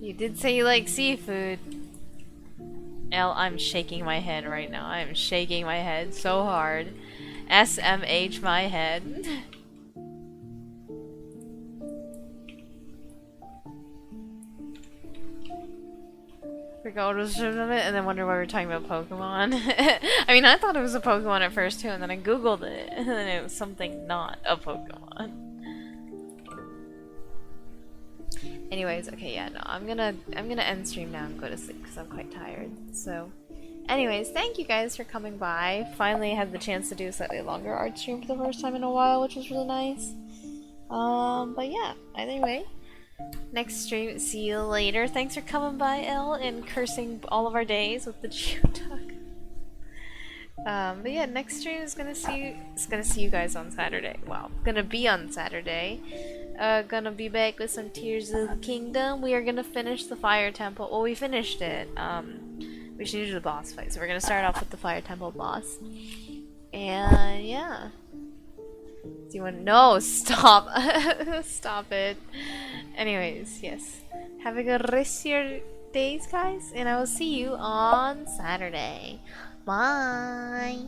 You did say you like seafood. Elle, I'm shaking my head right now. I'm shaking my head so hard. SMH my head. Forgot what was of it and then wonder why we're talking about Pokemon. I mean, I thought it was a Pokemon at first too, and then I googled it, and then it was something not a Pokemon. Anyways, okay, yeah, no, I'm gonna end stream now and go to sleep because I'm quite tired. So, anyways, thank you guys for coming by. Finally had the chance to do a slightly longer art stream for the first time in a while, which was really nice. But yeah, either way, next stream, see you later. Thanks for coming by, Elle, and cursing all of our days with the Geoduck. But yeah, next stream is gonna see you guys on Saturday. Well, gonna be on Saturday. Gonna be back with some Tears of the Kingdom. We are gonna finish the Fire Temple. Well, we finished it. We should do the boss fight. So we're gonna start off with the Fire Temple boss. And yeah. Do you want? No, stop! Stop it. Anyways, yes. Have a good rest of your days, guys, and I will see you on Saturday. Bye.